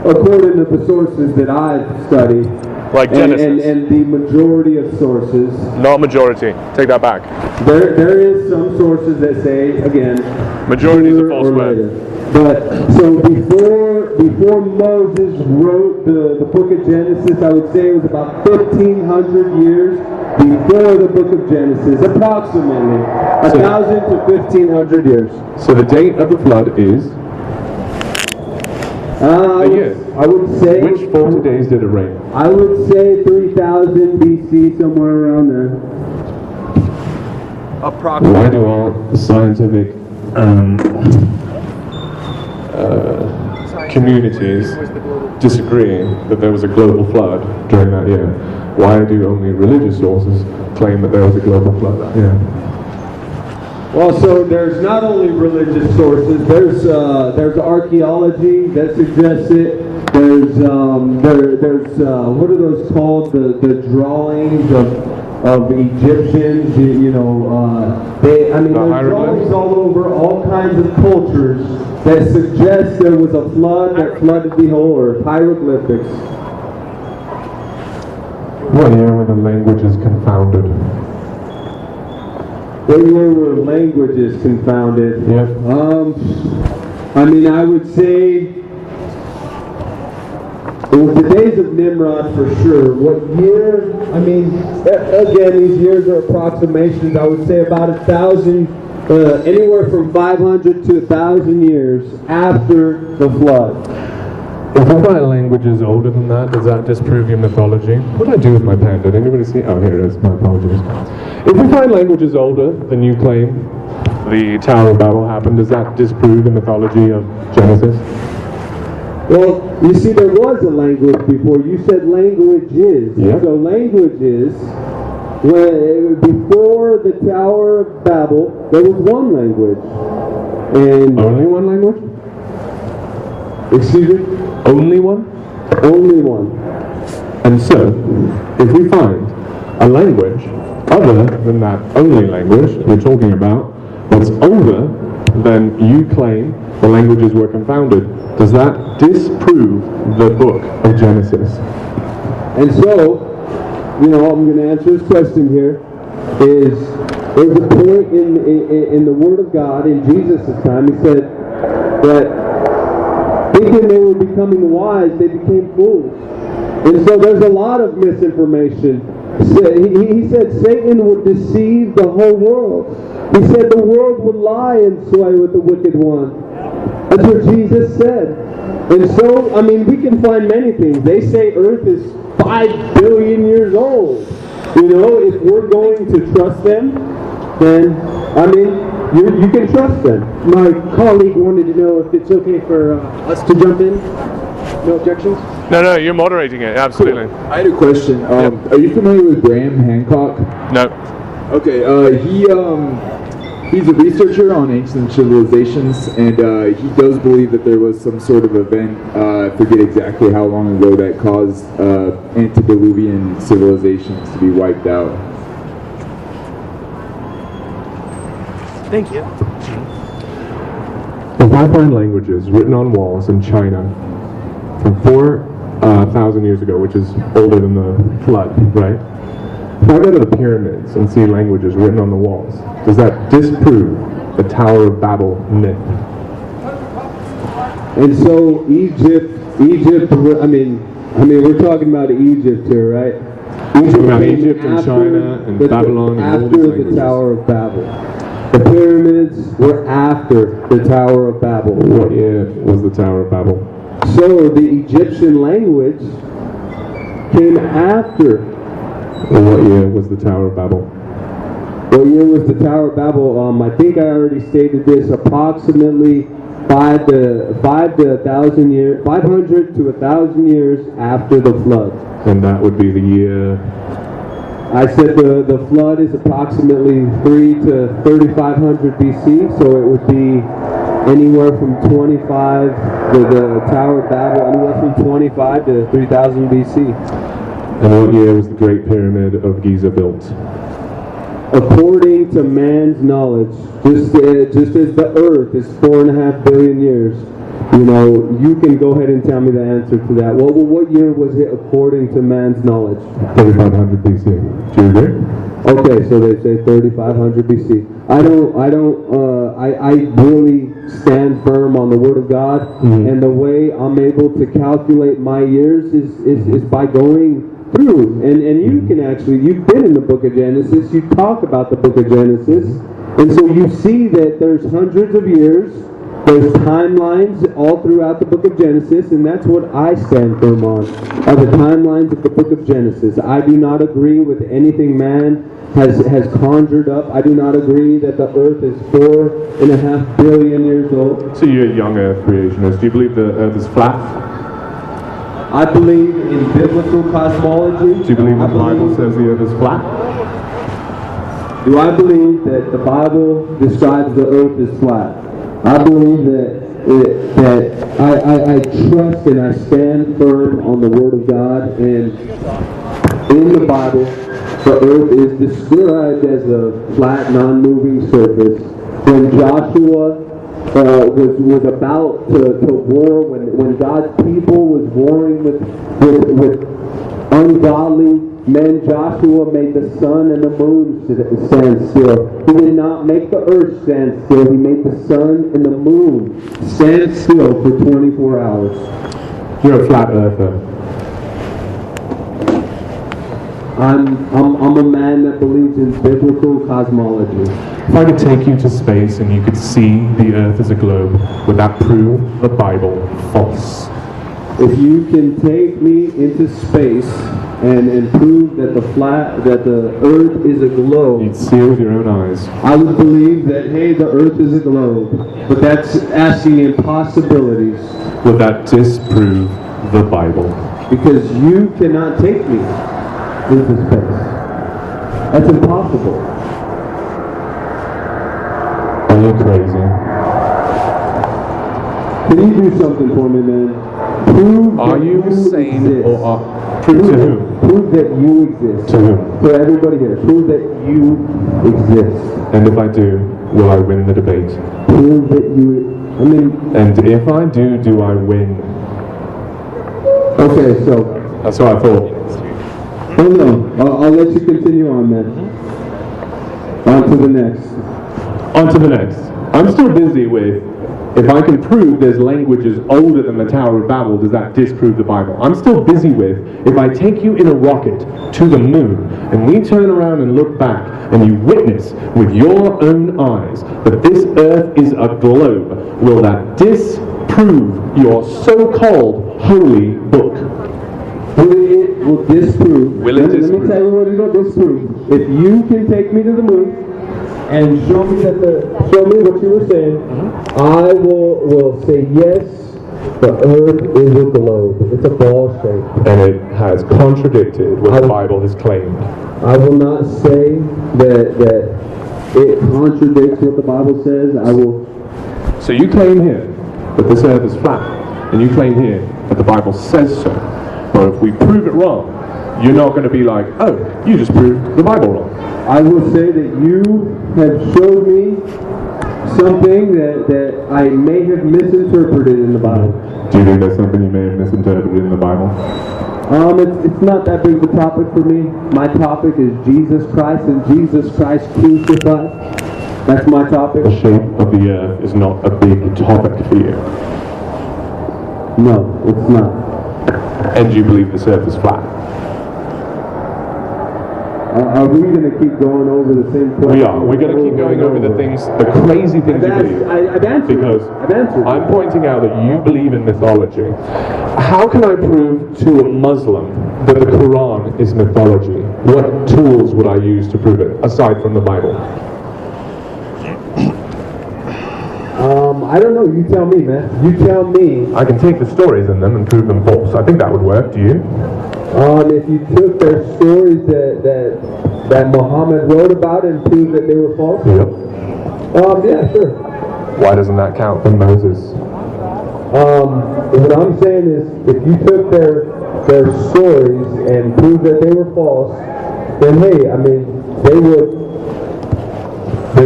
according to the sources that I've studied, Like Genesis. and the majority of sources. Not majority. Take that back. There is some sources that say, again, Majority is a sooner false or word. later. But so before Moses wrote the book of Genesis, I would say it was about 1,500 years before the book of Genesis, approximately 1,000 to 1,500 years. So the date of the flood is? I would say... Which 40 days did it rain? I would say 3,000 BC, somewhere around there. approximately. Why do all scientific communities disagree that there was a global flood during that year? Why do only religious sources claim that there was a global flood that year? Well, so there's not only religious sources. There's archaeology that suggests it. There's what are those called? The drawings of Egyptians. There's drawings all over all kinds of cultures that suggest there was a flood that flooded the whole earth. Hieroglyphics. What year were the languages confounded? What year were languages confounded? Yeah. I would say it was the days of Nimrod for sure. What year? Again, these years are approximations. I would say about 1,000, anywhere from 500 to 1,000 years after the flood. If I find languages older than that, does that disprove your mythology? What did I do with my pen? Did anybody see? Oh, here it is. My apologies. If we find languages older than you claim the Tower of Babel happened, does that disprove the mythology of Genesis? Well, you see, there was a language before. You said languages. Yeah. So languages, before the Tower of Babel, there was one language. And Only one language? excuse me? Only one? Only one. And so, if we find a language other than that only language we're talking about, that's older than you claim the languages were confounded, does that disprove the book of Genesis? And so, I'm going to answer this question here. There's a point in the Word of God in Jesus' time. He said that thinking they were becoming wise, they became fools. And so there's a lot of misinformation. He said Satan would deceive the whole world. He said the world would lie and sway with the wicked one. That's what Jesus said. And so, we can find many things. They say Earth is 5 billion years old. If we're going to trust them, then, you can trust them. My colleague wanted to know if it's okay for us to jump in. No objections? No, you're moderating it, absolutely. I had a question. Are you familiar with Graham Hancock? No. Okay, he's a researcher on ancient civilizations, and he does believe that there was some sort of event, I forget exactly how long ago, that caused antediluvian civilizations to be wiped out. Thank you. If I find languages written on walls in China from 4,000 years ago, which is older than the flood, right? If I go to the pyramids and see languages written on the walls, does that disprove the Tower of Babel myth? And so Egypt, we're talking about Egypt here, right? Egypt and China and Babylon and all these after languages. the Tower of Babel. The pyramids were after the Tower of Babel. What year was the Tower of Babel? So the Egyptian language came after. What year was the Tower of Babel? What year was the Tower of Babel? I think I already stated this. Approximately 500 to 1,000 years after the flood. And that would be the year. I said the flood is approximately 3 to 3,500 BC, so it would be anywhere from 25, the Tower of Babel, anywhere from 25 to 3,000 BC. And what year was the Great Pyramid of Giza built? According to man's knowledge, just as the Earth is 4.5 billion years, you can go ahead and tell me the answer to that. What year was it according to man's knowledge? 3,500 BC. Do you agree? Okay, so they say 3,500 BC. I really stand firm on the Word of God, and the way I'm able to calculate my years is by going through. And you can actually, you've been in the book of Genesis, you talk about the book of Genesis, and so you see that there's hundreds of years There's timelines all throughout the book of Genesis, and that's what I stand firm on, are the timelines of the book of Genesis. I do not agree with anything man has conjured up. I do not agree that the earth is 4.5 billion years old. So you're a young earth creationist. Do you believe the earth is flat? I believe in biblical cosmology. Do you believe the Bible says the earth is flat? Do I believe that the Bible describes the earth as flat? I believe that I trust and I stand firm on the Word of God, and in the Bible, the earth is described as a flat, non-moving surface. When Joshua was about to war, when God's people was warring with ungodly men, Joshua made the sun and the moon stand still. He did not make the earth stand still. He made the sun and the moon stand still for 24 hours. You're a flat earther. I'm a man that believes in biblical cosmology. If I could take you to space and you could see the earth as a globe, would that prove the Bible false? If you can take me into space and prove that the earth is a globe, you'd see it with your own eyes. I would believe that, hey, the earth is a globe, but that's asking impossibilities. Would that disprove the Bible? Because you cannot take me into space. That's impossible. Are you crazy? Can you do something for me, man? Prove Are that you sane exist. or prove to whom? Prove that you exist. To whom? For everybody here. Prove that you exist. And if I do, will I win the debate? Prove that you... And if I do I win? Okay, so... That's what I thought. Oh no, I'll let you continue on, man. On to the next. On to the next. I'm still busy with, if I can prove there's languages older than the Tower of Babel, does that disprove the Bible? I'm still busy with, if I take you in a rocket to the moon, and we turn around and look back, and you witness with your own eyes that this earth is a globe, will that disprove your so-called holy book? It will disprove. Will it disprove? Let me tell you what it will disprove. If you can take me to the moon and show me what you were saying, I will say yes. The earth is a globe. It's a ball shape. And it has contradicted what the Bible has claimed. I will not say that it contradicts what the Bible says. I will. So you claim here that this earth is flat, and you claim here that the Bible says so. Or if we prove it wrong, you're not going to be like, oh, you just proved the Bible wrong. I will say that you have showed me something that I may have misinterpreted in the Bible. Do you think there's something you may have misinterpreted in the Bible? It's not that big of a topic for me. My topic is Jesus Christ and Jesus Christ crucified. That's my topic. The shape of the earth is not a big topic for you. No, it's not. And you believe this earth is flat? Are we going to keep going over the same point? We are. We're going to keep going over the things, the crazy things you believe. I've answered. Because I've answered. I'm pointing out that you believe in mythology. How can I prove to a Muslim that the Quran is mythology? What tools would I use to prove it, aside from the Bible? I don't know. You tell me, man. You tell me. I can take the stories in them and prove them false. I think that would work. Do you? If you took their stories that Muhammad wrote about and proved that they were false? Yep. Yeah, sure. Why doesn't that count for Moses? What I'm saying is, if you took their stories and proved that they were false, then hey, I mean, they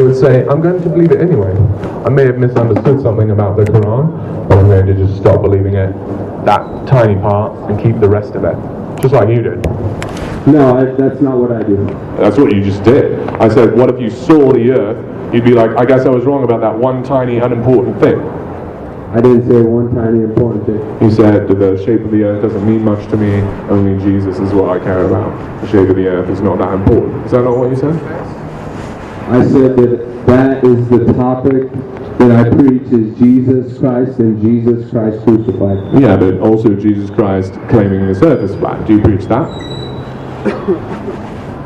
would say, I'm going to believe it anyway. I may have misunderstood something about the Quran, but I'm going to just stop believing it, that tiny part, and keep the rest of it. Just like you did. No, that's not what I do. That's what you just did. I said, what if you saw the earth? You'd be like, I guess I was wrong about that one tiny unimportant thing. I didn't say one tiny important thing. You said that the shape of the earth doesn't mean much to me, only Jesus is what I care about. The shape of the earth is not that important. Is that not what you said? I said that That is the topic that I preach, is Jesus Christ and Jesus Christ crucified. Yeah, but also Jesus Christ claiming this earth is flat. Do you preach that?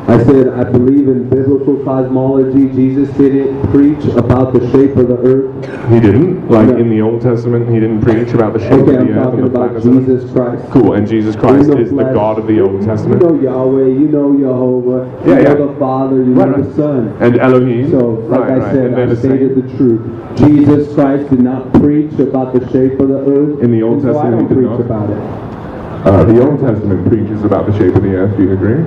I said I believe in biblical cosmology. Jesus didn't preach about the shape of the earth. He didn't? Like No. in the Old Testament, he didn't preach about the shape Okay, of I'm the earth talking and the about flatness of it? Jesus Christ. Cool, and Jesus Christ In the is the flesh. God of the Old You Testament? know Yahweh, you know Jehovah, Yeah, you yeah. know the Father, you Right, know right. the Son. And Elohim? So, like right, I right. said, And they're I the stated same? the truth. Jesus Christ did not preach about the shape of the earth. In the Old and so I Testament, don't he did preach not? about it. The Old Testament preaches about the shape of the earth. Do you agree?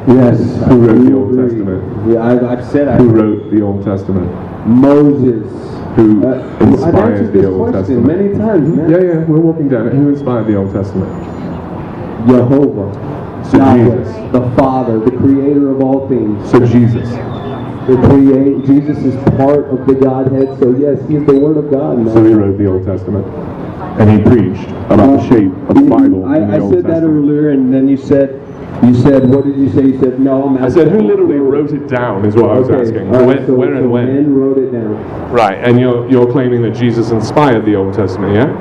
Yes. Who wrote the I Old agree. Testament? Yeah, I've said I Who wrote the Old Testament? Moses. Who I've inspired answered the this Old question Testament? many times, man. Yeah, yeah, we're walking down it. Who inspired the Old Testament? Jehovah. So Yahweh, Jesus. the Father, the creator of all things. So Jesus. Jesus is part of the Godhead, so yes, he is the Word of God. Man. So he wrote the Old Testament. And he preached about the shape of the Bible in the I Old said that Testament. earlier, and then you said, what did you say? You said, no, man. I said, who literally wrote it down is what I was asking. All right, Where and when? Men wrote it down. Right, and you're claiming that Jesus inspired the Old Testament, yeah?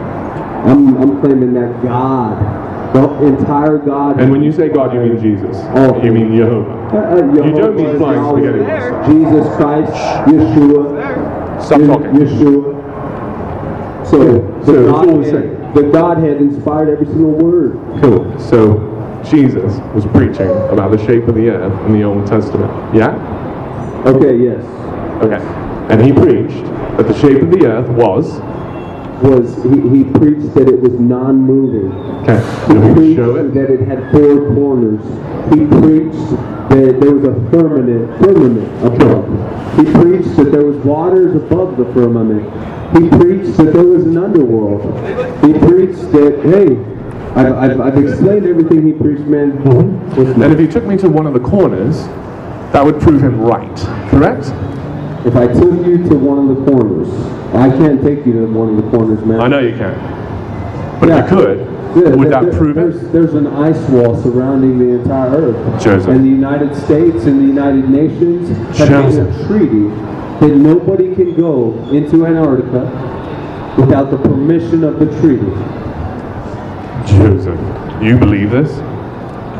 I'm claiming that God, the entire God. And when you say God, you mean Jesus. Oh. You mean Jehovah. You don't mean flying spaghetti monster. Jesus Christ, Yeshua. Stop talking. Yeshua. So it's all the same. The Godhead inspired every single word. Cool. So Jesus was preaching about the shape of the earth in the Old Testament. Yeah? Okay, yes. Okay. And he preached that the shape of the earth was... He preached that it was non-moving. Okay. He Can we preached show it? that it had four corners. He preached that there was a firmament above. He preached that there was waters above the firmament. He preached that there was an underworld. He preached that, hey, I've explained everything he preached, man. Mm-hmm. And if he took me to one of the corners, that would prove him right, correct? If I took you to one of the corners, I can't take you to one of the corners, man. I know you can. But if you could, would that prove it? There's an ice wall surrounding the entire earth. Joseph. And the United States and the United Nations have made a treaty that nobody can go into Antarctica without the permission of the treaty. Joseph, you believe this?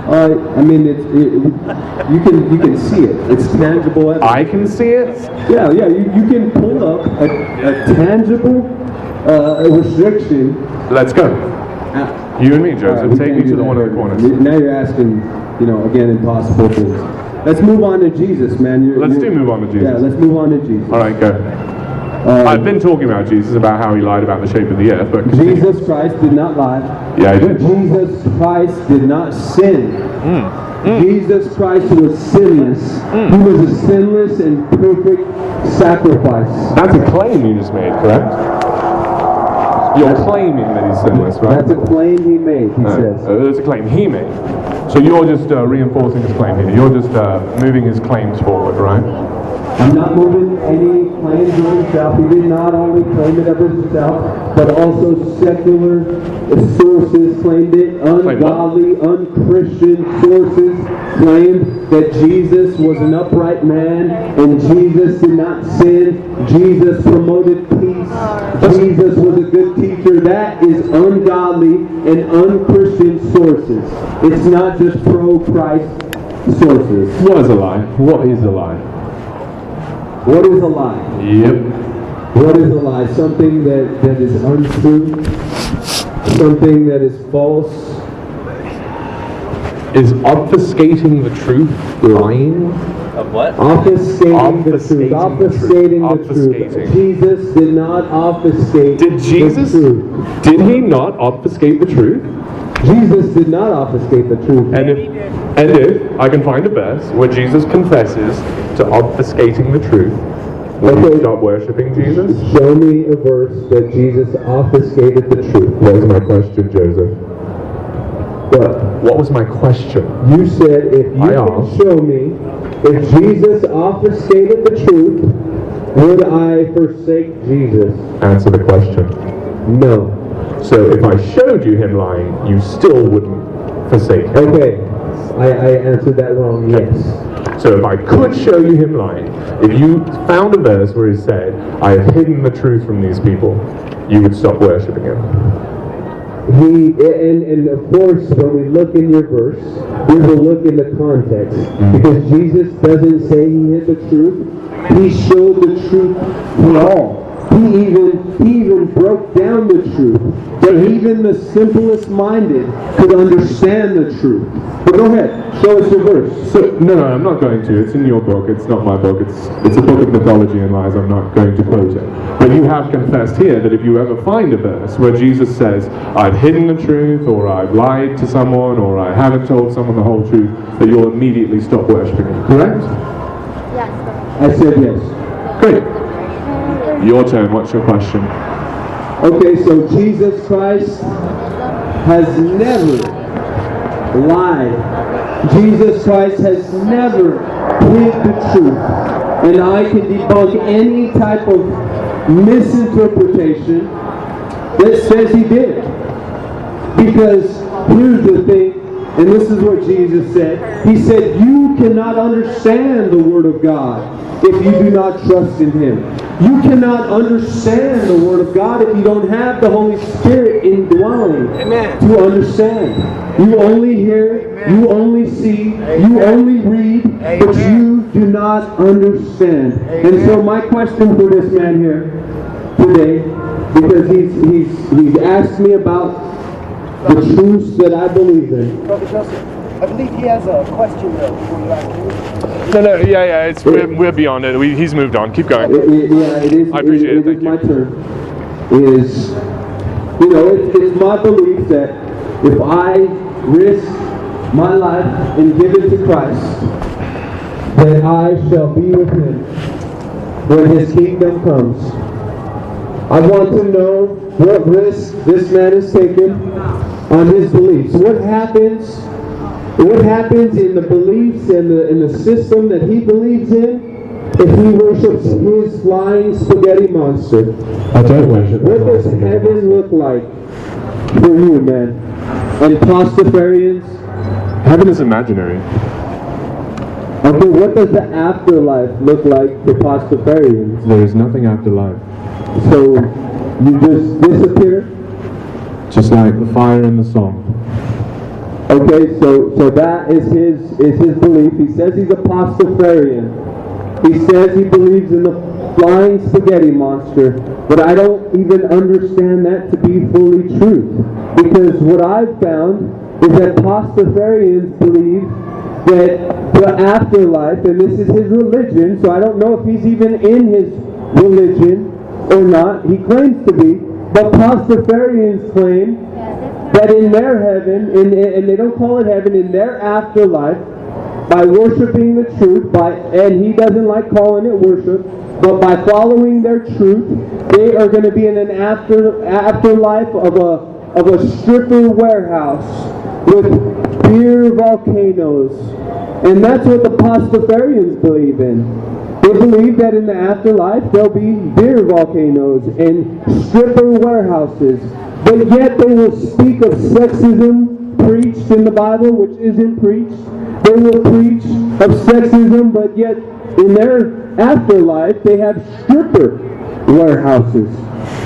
I mean, you can see it. It's tangible evidence. I can see it? Yeah, you can pull up a tangible restriction. Let's go. You and me, Joseph. Right, take me to the one of the corners. Now you're asking, again, impossible things. Let's move on to Jesus, man. Let's move on to Jesus. Yeah, let's move on to Jesus. All right, go. I've been talking about Jesus, about how he lied about the shape of the earth, but continue. Jesus Christ did not lie. Yeah, he did. Jesus Christ did not sin. Jesus Christ was sinless. He was a sinless and perfect sacrifice. That's a claim you just made, correct? You're claiming that he's sinless, right? That's a claim he made, he says. That's a claim he made. So you're just reinforcing his claim here. You're just moving his claims forward, right? I'm not moving any claims of himself. He did not only claim it of himself, but also secular sources claimed it. Ungodly, unchristian sources claimed that Jesus was an upright man and Jesus did not sin. Jesus promoted peace. Jesus was a good teacher. That is ungodly and unchristian sources. It's not just pro-Christ sources. What is a lie? What is a lie? What is a lie? Yep. What is a lie? Something that is untrue, something that is false. Is obfuscating the truth lying? Of what? Obfuscating the truth. Obfuscating the truth. Obfuscating. Jesus did not obfuscate Did Jesus? the truth. Did he not obfuscate the truth? Jesus did not obfuscate the truth. And if I can find a verse where Jesus confesses to obfuscating the truth, will you stop worshipping Jesus? Show me a verse that Jesus obfuscated the truth. That was my question, Joseph. What was my question? You said if you can show me if Jesus obfuscated the truth, would I forsake Jesus? Answer the question. No. So if I showed you him lying, you still wouldn't forsake him. Okay. I answered that wrong, yes. So if I could show you him lying, if you found a verse where he said, I have hidden the truth from these people, you would stop worshipping him. And of course, when we look in your verse, we will look in the context. Because Jesus doesn't say he hid the truth. He showed the truth to all. He even broke down the truth. That even the simplest minded could understand the truth. But go ahead, show us your verse. So, no, I'm not going to. It's in your book. It's not my book. It's a book of mythology and lies. I'm not going to quote it. But you have confessed here that if you ever find a verse where Jesus says, I've hidden the truth, or I've lied to someone, or I haven't told someone the whole truth, that you'll immediately stop worshipping him. Correct? Yes. I said yes. Great. Your turn. What's your question? Okay, so Jesus Christ has never lied. Jesus Christ has never hid the truth. And I can debunk any type of misinterpretation that says he did. Because here's the thing, and this is what Jesus said. He said, you cannot understand the Word of God if you do not trust in Him. You cannot understand the Word of God if you don't have the Holy Spirit indwelling to understand. You only hear, you only see, you only read, but you do not understand. And so my question for this man here today, because he's asked me about the truths that I believe in. Brother Joseph, I believe he has a question though before you ask him. No, yeah, we're beyond it. He's moved on. Keep going. It is. I appreciate it. It is my turn. It's my belief that if I risk my life and give it to Christ, that I shall be with Him when His kingdom comes. I want to know what risk this man has taken on his beliefs. What happens in the beliefs and the system that he believes in if he worships his flying spaghetti monster? I don't worship. What does heaven look like for you, man? And Pastafarians? Heaven is imaginary. Okay, what does the afterlife look like for Pastafarians? There is nothing after life. So you just disappear? Just like the fire in the song. Okay, so that is his belief. He says he's a Pastafarian. He says he believes in the flying spaghetti monster, but I don't even understand that to be fully true. Because what I've found is that Pastafarians believe that the afterlife, and this is his religion, so I don't know if he's even in his religion or not. He claims to be, but Pastafarians claim that in their heaven, and they don't call it heaven, in their afterlife, by worshiping the truth, and he doesn't like calling it worship, but by following their truth, they are going to be in an afterlife of a stripper warehouse with beer volcanoes. And that's what the Pastafarians believe in. They believe that in the afterlife there'll be beer volcanoes and stripper warehouses. But yet they will speak of sexism preached in the Bible, which isn't preached. They will preach of sexism, but yet in their afterlife they have stripper warehouses.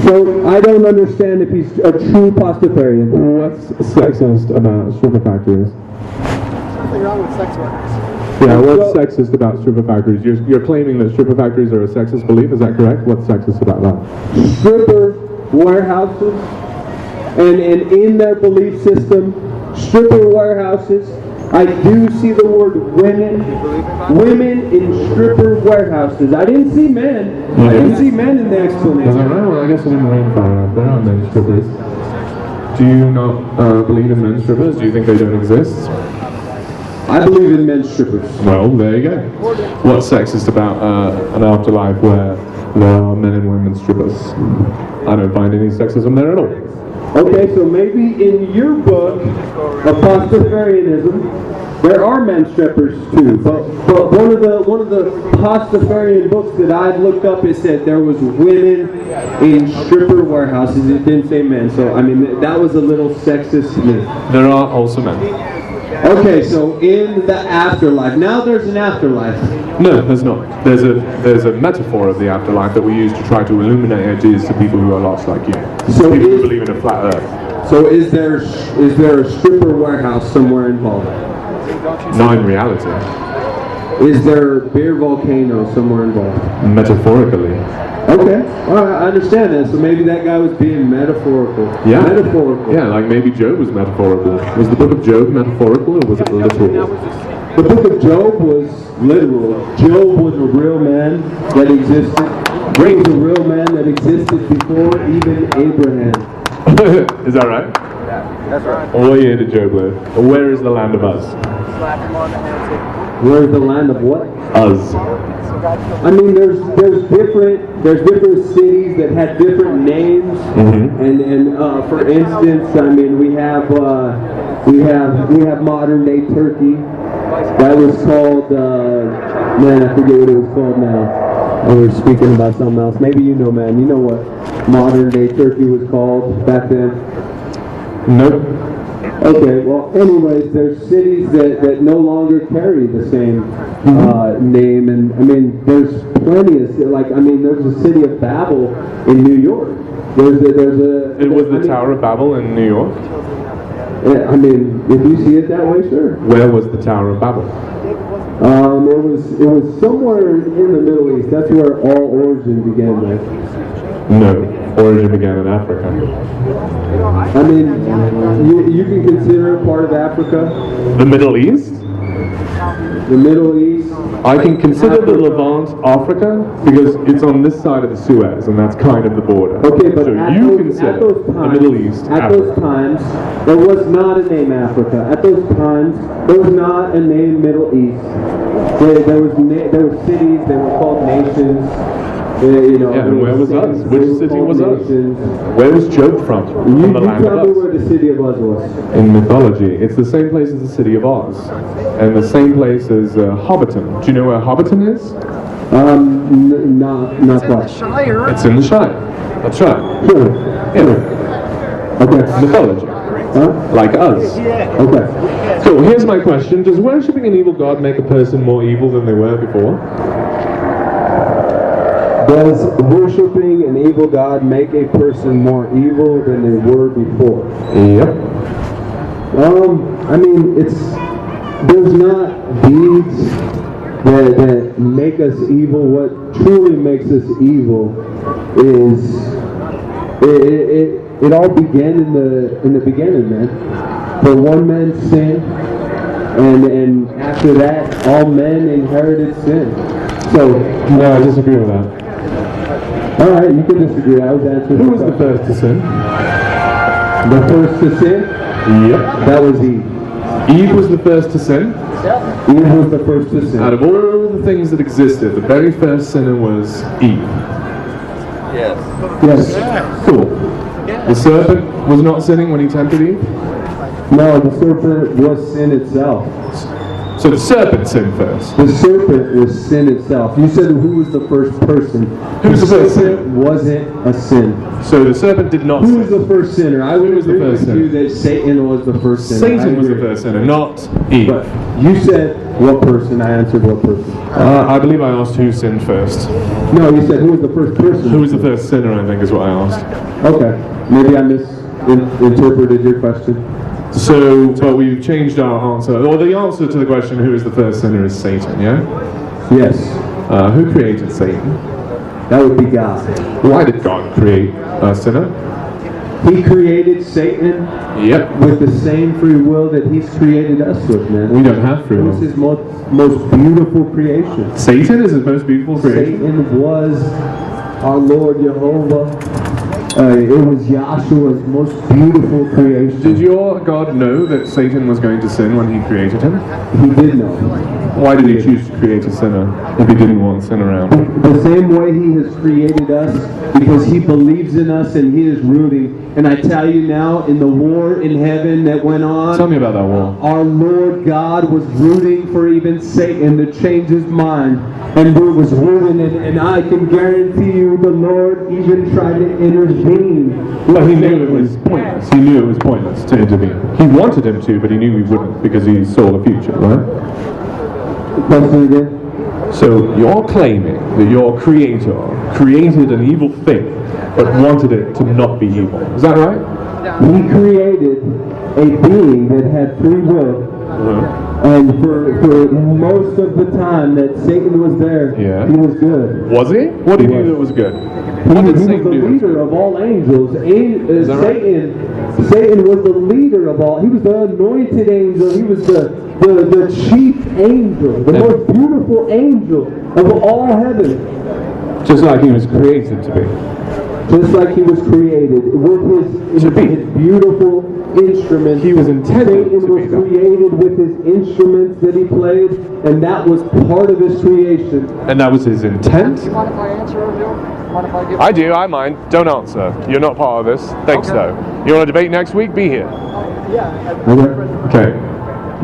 So I don't understand if he's a true Pastafarian. What's sexist about stripper factories? Nothing wrong with sex workers. Yeah, what's sexist about stripper factories? You're claiming that stripper factories are a sexist belief, is that correct? What's sexist about that? Stripper warehouses, and in their belief system, stripper warehouses, I do see the word women in stripper warehouses. I didn't see men. I didn't see men in the explanation. Is that right? Well, I guess it didn't rain far enough. There are men strippers. Do you not believe in men strippers? Do you think they don't exist? I believe in men strippers. Well, there you go. What's sexist about an afterlife where there are men and women strippers? I don't find any sexism there at all. Okay, so maybe in your book of Pastafarianism, there are men strippers too. But one of the Pastafarian books that I've looked up, it said there was women in stripper warehouses. It didn't say men. So I mean that was a little sexist to me. There are also men. Okay, so in the afterlife. Now there's an afterlife. No, there's not. There's a metaphor of the afterlife that we use to try to illuminate ideas to people who are lost like you. So people who believe in a flat earth. So is there a stripper warehouse somewhere involved? Not in reality. Is there a beer volcano somewhere involved? Metaphorically. Okay, all right, I understand that. So maybe that guy was being metaphorical. Yeah. Metaphorical. Yeah, like maybe Job was metaphorical. Was the book of Job metaphorical or was it literal? The book of Job was literal. Job was a real man that existed. He was a real man that existed before even Abraham. Is that right? Yeah, that's right. What year did Job live? Where is the land of Uz? Where's the land of what? Uz. I mean, there's different cities that had different names, and for instance, I mean, we have modern day Turkey. That was called man, I forget what it was called now. Oh, we're speaking about something else. Maybe you know, man. You know what modern day Turkey was called back then? Nope. Okay, well, anyways, there's cities that no longer carry the same name, and I mean, there's plenty of, there's a city of Babel in New York. It was the Tower of Babel in New York? I mean, if you see it that way, sure. Where was the Tower of Babel? It was somewhere in the Middle East. That's where all origin began with. No, origin began in Africa. I mean, you can consider it part of Africa. The Middle East? The Middle East. I can consider the Levant Africa because it's on this side of the Suez and that's kind of the border. Okay, but so at you those consider times, the Middle East at Africa. those times, there was not a name Africa. At those times, there was not a name Middle East. There were cities. They were called nations. And where was Uz? Which city was Uz? Where was Job from? You the land tell of me Uz. where the city of Uz was. In mythology, it's the same place as the city of Oz, and the same place as Hobbiton. Do you know where Hobbiton is? Not quite. It's in the Shire. That's right. Sure. Yeah. Okay. Mythology. Huh? Like us. Okay. So here's my question: does worshipping an evil god make a person more evil than they were before? Does worshiping an evil god make a person more evil than they were before? Yep. I mean, there's not deeds that make us evil. What truly makes us evil is it all began in the beginning, man. For one man sinned, and after that, all men inherited sin. So no, I disagree with that. All right, you can disagree. I was answering. Who was the first to sin? The first to sin? Yep. That was Eve. Eve was the first to sin? Eve was the first to sin. Out of all the things that existed, the very first sinner was Eve. Yes. Cool. The serpent was not sinning when he tempted Eve? No, the serpent was sin itself. So the serpent sinned first. The serpent was sin itself. You said who was the first person? Who was the first serpent wasn't a sin. So the serpent did not Who sin. was the first sinner? I would was the agree first with you that Satan was the first sinner. Satan was the first sinner, not Eve. But you said what person? I answered what person. I believe I asked who sinned first. No, you said who was the first person? Who was the first sinner, I think is what I asked. Okay. Maybe I misinterpreted your question. So, but we've changed our answer. Well, the answer to the question who is the first sinner is Satan, yeah? Yes. Who created Satan? That would be God. Why did God create a sinner? He created Satan Yep. with the same free will that he's created us with, man. We don't have free It was will. his most beautiful creation. Satan is his most beautiful creation. Satan was our Lord Jehovah. It was Yahshua's most beautiful creation. Did your God know that Satan was going to sin when he created him? He did know. Why did he choose to create a sinner if he didn't want sin around? The same way he has created us, because he believes in us and he is rooting. And I tell you now, in the war in heaven that went on, Tell me about that war. our Lord God was rooting for even Satan to change his mind. And it was rooting, and I can guarantee you the Lord even tried to intervene. But he knew it was pointless. He knew it was pointless to intervene. He wanted him to, but he knew he wouldn't because he saw the future, right? Question again? So you're claiming that your creator created an evil thing, but wanted it to not be evil. Is that right? He created a being that had free will. And for most of the time that Satan was there, he was good. Was he? What did he do that was good? He was the leader of all angels. Satan was the leader of all. He was the anointed angel. He was the chief angel, the most beautiful angel of all heaven. Just like he was created to be. Just like he was created with his beautiful instruments. He was intended Satan to was be that. created with his instruments that he played, and that was part of his creation. And that was his intent? Mind if I answer, Bill? Mind if I give? I do, I mind. Don't answer. You're not part of this. Thanks, though. You want to debate next week? Be here. Okay.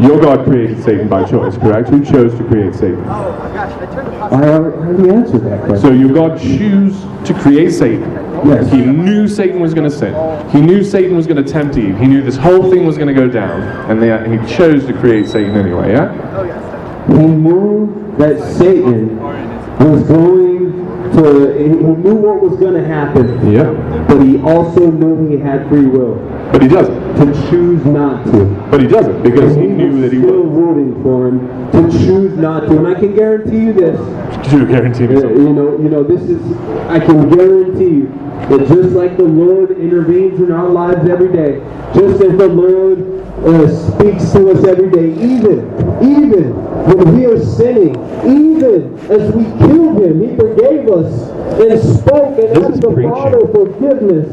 Your God created Satan by choice, correct? Who chose to create Satan? Oh my gosh, I turned the I already answered that question. So your God chose to create Satan. Yes. He knew Satan was going to sin. He knew Satan was going to tempt Eve. He knew this whole thing was going to go down. And he chose to create Satan anyway, yeah? He knew that Satan was going to, he knew what was going to happen. Yeah. But he also knew he had free will. But he doesn't. To choose not to. But he doesn't, because he knew that he still would. rooting for him to choose not to. And I can guarantee you this. You guarantee me something. You know, this is, I can guarantee you that just like the Lord intervenes in our lives every day, just as the Lord speaks to us every day, even when we are sinning, even as we killed him, he forgave us and spoke and asked the Father forgiveness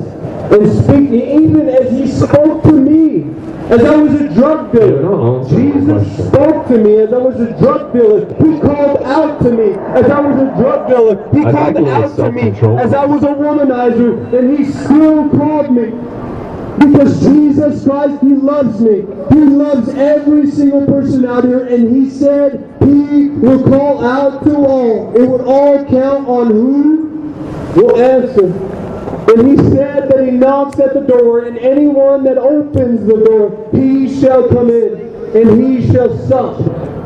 and speaking, even as he spoke to me as I was a drug dealer. Jesus spoke to me as I was a drug dealer. He called out to me as I was a drug dealer. He called out to me as I was a womanizer, and he still called me. Because Jesus Christ, he loves me. He loves every single person out here, and he said he will call out to all. It would all count on who will answer. And he said that he knocks at the door, and anyone that opens the door, he shall come in, and he shall sup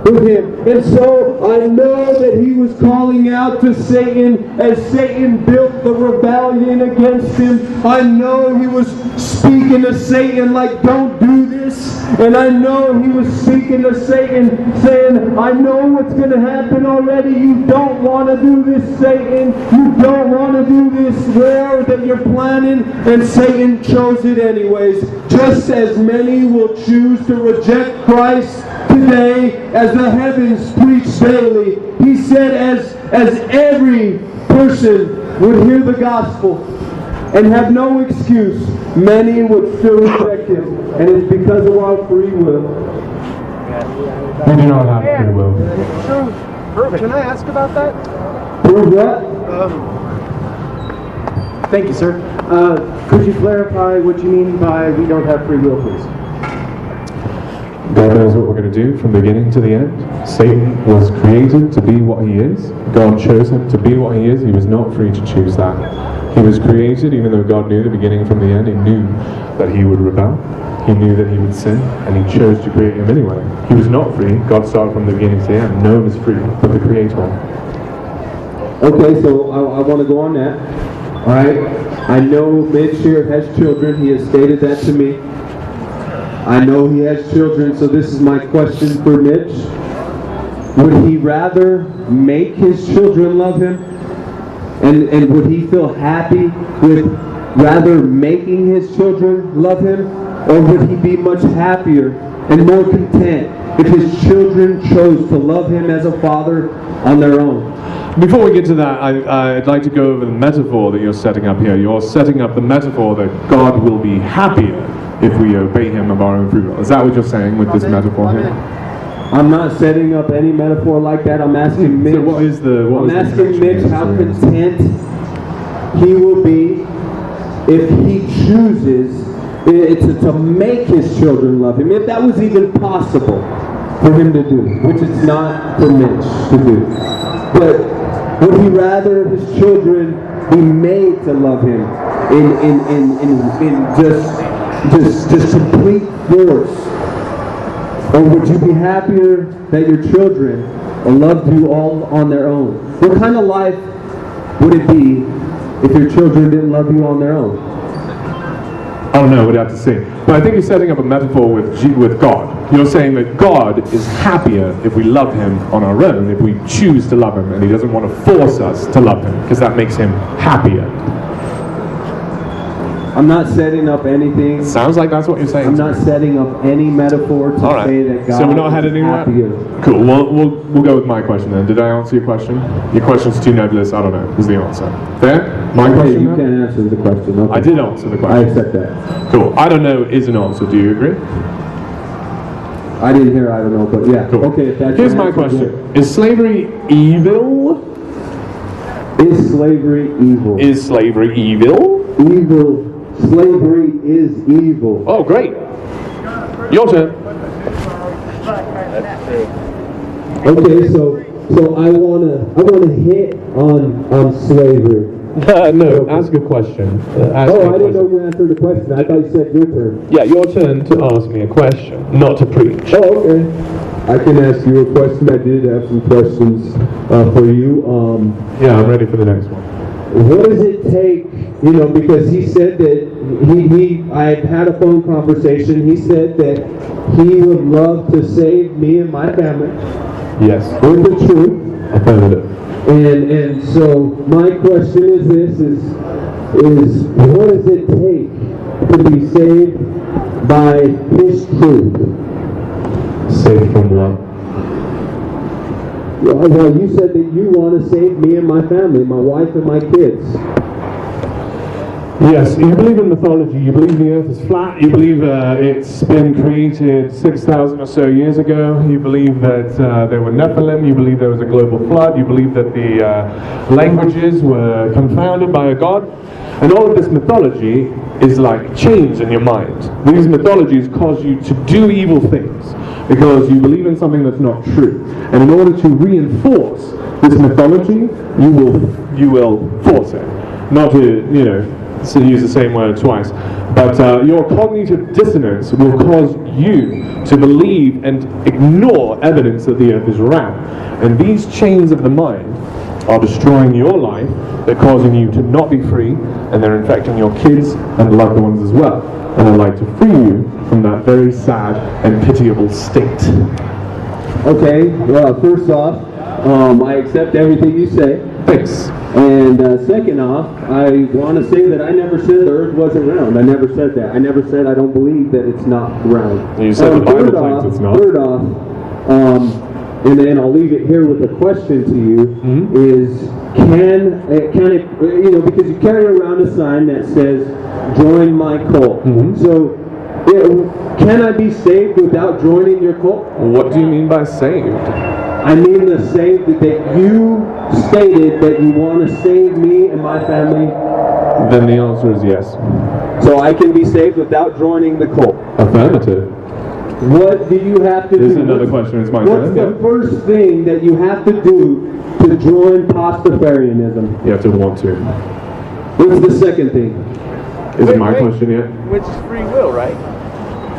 with him. And so I know that he was calling out to Satan as Satan built the rebellion against him. I know he was speaking to Satan like, don't do this. And I know he was speaking to Satan saying, I know what's going to happen already. You don't want to do this, Satan. You don't want to do this war that you're planning. And Satan chose it anyways. Just as many will choose to reject Christ today as the heavens preach daily. He said as every person would hear the gospel and have no excuse, many would still reject him. And it's because of our free will. We do not have free will. Can I ask about that? Prove what? Thank you, sir. Could you clarify what you mean by we don't have free will, please? God knows what we're going to do from the beginning to the end. Satan was created to be what he is. God chose him to be what he is. He was not free to choose that. He was created, even though God knew the beginning from the end. He knew that he would rebel. He knew that he would sin, and he chose to create him anyway. He was not free. God started from the beginning to the end. No one is free but the Creator. Okay, so I want to go on that. All right. I know Mitch here has children. He has stated that to me. I know he has children, so this is my question for Mitch. Would he rather make his children love him? And would he feel happy with rather making his children love him? Or would he be much happier and more content if his children chose to love him as a father on their own? Before we get to that, I'd like to go over the metaphor that you're setting up here. You're setting up the metaphor that God will be happier if we obey him of our own free will. Is that what you're saying with this metaphor here? I'm not setting up any metaphor like that. I'm asking Mitch. So what is the? I'm asking Mitch how content he will be if he chooses to make his children love him. If that was even possible for him to do, which it's not for Mitch to do. But would he rather his children be made to love him in just complete force? Or would you be happier that your children loved you all on their own? What kind of life would it be if your children didn't love you on their own? I don't know, we'd have to see. But I think you're setting up a metaphor with God. You're saying that God is happier if we love him on our own, if we choose to love him, and he doesn't want to force us to love him, because that makes him happier. I'm not setting up anything. Sounds like that's what you're saying. I'm not setting up any metaphor to say that God so we're not headed is anywhere? happier. Cool, we'll go with my question then. Did I answer your question? Your question's too nebulous, I don't know, is the answer. Fair? My question You then? can't answer the question. Okay. I did answer the I question. accept that. Cool, I don't know is an answer, do you agree? I didn't hear I don't know, but yeah. Cool. Okay, if that's Here's your my answer, question. good. Is slavery evil? Is slavery evil? Is slavery evil? Evil. Slavery is evil. Oh, great. Your turn. Okay, so I wanna hit on slavery. No, ask a question. I didn't know you answered the question. I thought you said your turn. Yeah, your turn to ask me a question, not to preach. Oh, okay. I can ask you a question. I did have some questions for you. Yeah, I'm ready for the next one. What does it take, because he said that I had a phone conversation, he said that he would love to save me and my family. Yes. With the truth. Affirmative. And so my question is this, is what does it take to be saved by his truth? Saved from what? Well, you said that you want to save me and my family, my wife and my kids. Yes, you believe in mythology, you believe the earth is flat, you believe it's been created 6,000 or so years ago, you believe that there were Nephilim, you believe there was a global flood, you believe that the languages were confounded by a god, and all of this mythology is like chains in your mind. These mythologies cause you to do evil things because you believe in something that's not true. And in order to reinforce this mythology, you will force it. Not to use the same word twice, but your cognitive dissonance will cause you to believe and ignore evidence that the earth is round. And these chains of the mind are destroying your life, they're causing you to not be free, and they're infecting your kids and loved ones as well. And I'd like to free you from that very sad and pitiable state. Okay, well, first off, I accept everything you say. Thanks. And second off, I want to say that I never said the earth wasn't round. I never said that. I never said I don't believe that it's not round. You said the Bible claims it's not. Third off, and then I'll leave it here with a question to you, is can it, because you carry around a sign that says, join my cult. So, can I be saved without joining your cult? What do you mean by saved? I mean the saved that you stated that you want to save me and my family. Then the answer is yes. So I can be saved without joining the cult. Affirmative. What do you have to do? This is another question. It's my turn. What's the first thing that you have to do to join Pastafarianism? You have to want to. What's the second thing? Is it my question yet? Which is free will, right?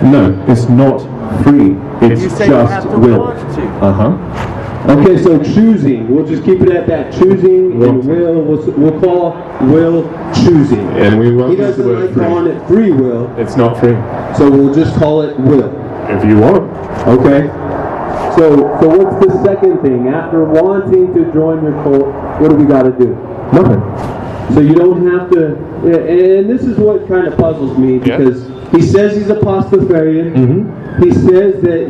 No, it's not free. It's You say just you have to will. want to. Okay, so choosing. We'll just keep it at that. Choosing and will. We'll call will choosing. And we won't He use the doesn't word like free. calling it free will, It's not free. so we'll just call it will. If you want. Okay. So what's the second thing? After wanting to join your cult, what do we got to do? Nothing. So you don't have to, and this is what kind of puzzles me, because he says he's a Pastafarian. He says that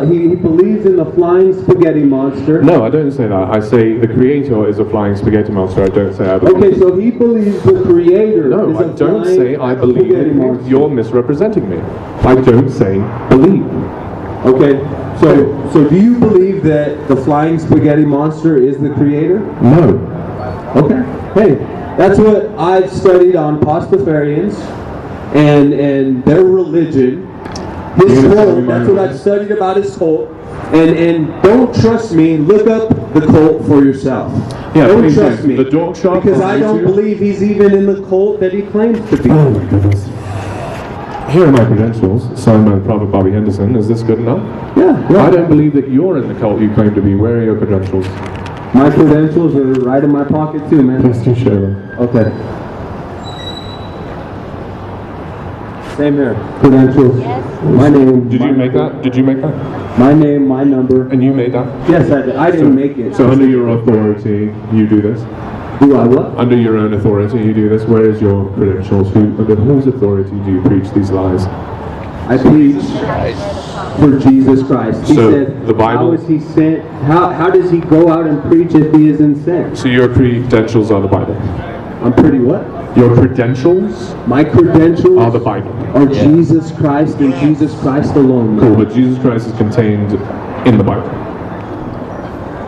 he believes in the flying spaghetti monster. No, I don't say that. I say the creator is a flying spaghetti monster. I don't say I believe. Okay, so he believes the creator No, is I a don't flying say I believe spaghetti it. monster. You're misrepresenting me. I don't say believe. Okay, So do you believe that the flying spaghetti monster is the creator? No. Okay. Hey, that's what I've studied on Pastafarians and their religion. His cult, that's what I've studied about his cult. And don't trust me, look up the cult for yourself. Yeah, don't trust me. The dog shop because I don't believe he's even in the cult that he claims to be. Oh my goodness. Here are my credentials, signed by Prophet Bobby Henderson. Is this good enough? Yeah. I don't believe that you're in the cult you claim to be. Where are your credentials? My credentials are right in my pocket too, man. Please do share them. Okay. Same here. Credentials. Yes. My name. Did you make that? Did you make that? My name, my number. And you made that? Yes, I did. I didn't make it. So under your authority, you do this? Do I what? Under your own authority, you do this? Where is your credentials? Under whose authority do you preach these lies? I preach for Jesus Christ. He So, said, the Bible- how is he sent? How does he go out and preach if he isn't sent? So your credentials are the Bible? I'm pretty what? Your credentials My credentials are the Bible. are Jesus Christ and Jesus Christ alone. Cool, but Jesus Christ is contained in the Bible.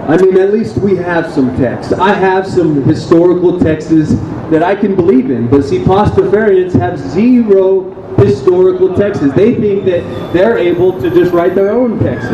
I mean, at least we have some texts. I have some historical texts that I can believe in. But see, Pastafarians have zero historical texts. They think that they're able to just write their own texts.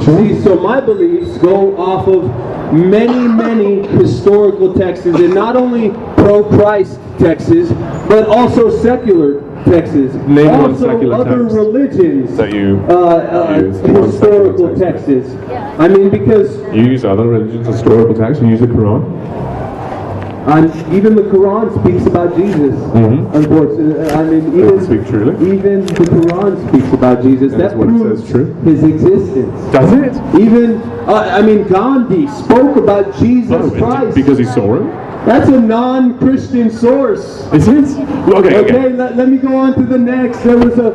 See, so my beliefs go off of many historical texts, and not only pro-Christ texts, but also secular texts. Name one also secular other text religions that you use. historical texts. I mean, because You use other religions' historical texts. You use the Quran. even the Quran speaks about Jesus. Unfortunately, I mean, Does it speak truly? even the Quran speaks about Jesus. That's That what it proves says true. his existence. Does it? Even, I mean, Gandhi spoke about Jesus Christ. Because he saw him? That's a non-Christian source. Is it? Okay. Okay, let me go on to the next. There were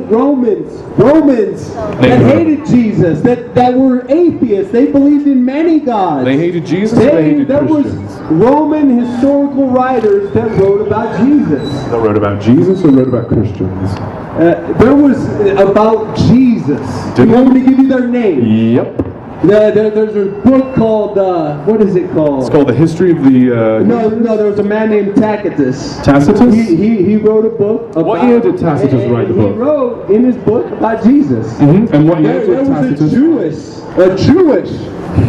Romans that Name one. hated Jesus, that were atheists. They believed in many gods. They hated Jesus or they hated There was Christians? Roman historical writers that wrote about Jesus. That wrote about Jesus or wrote about Christians? There was about Jesus. Did you want me to give you their name? Yep. There's a book called, what is it called? It's called The History of the... No, there was a man named Tacitus. Tacitus? He wrote a book about... What year did Tacitus write the book? He wrote in his book about Jesus. And what year There did was Tacitus...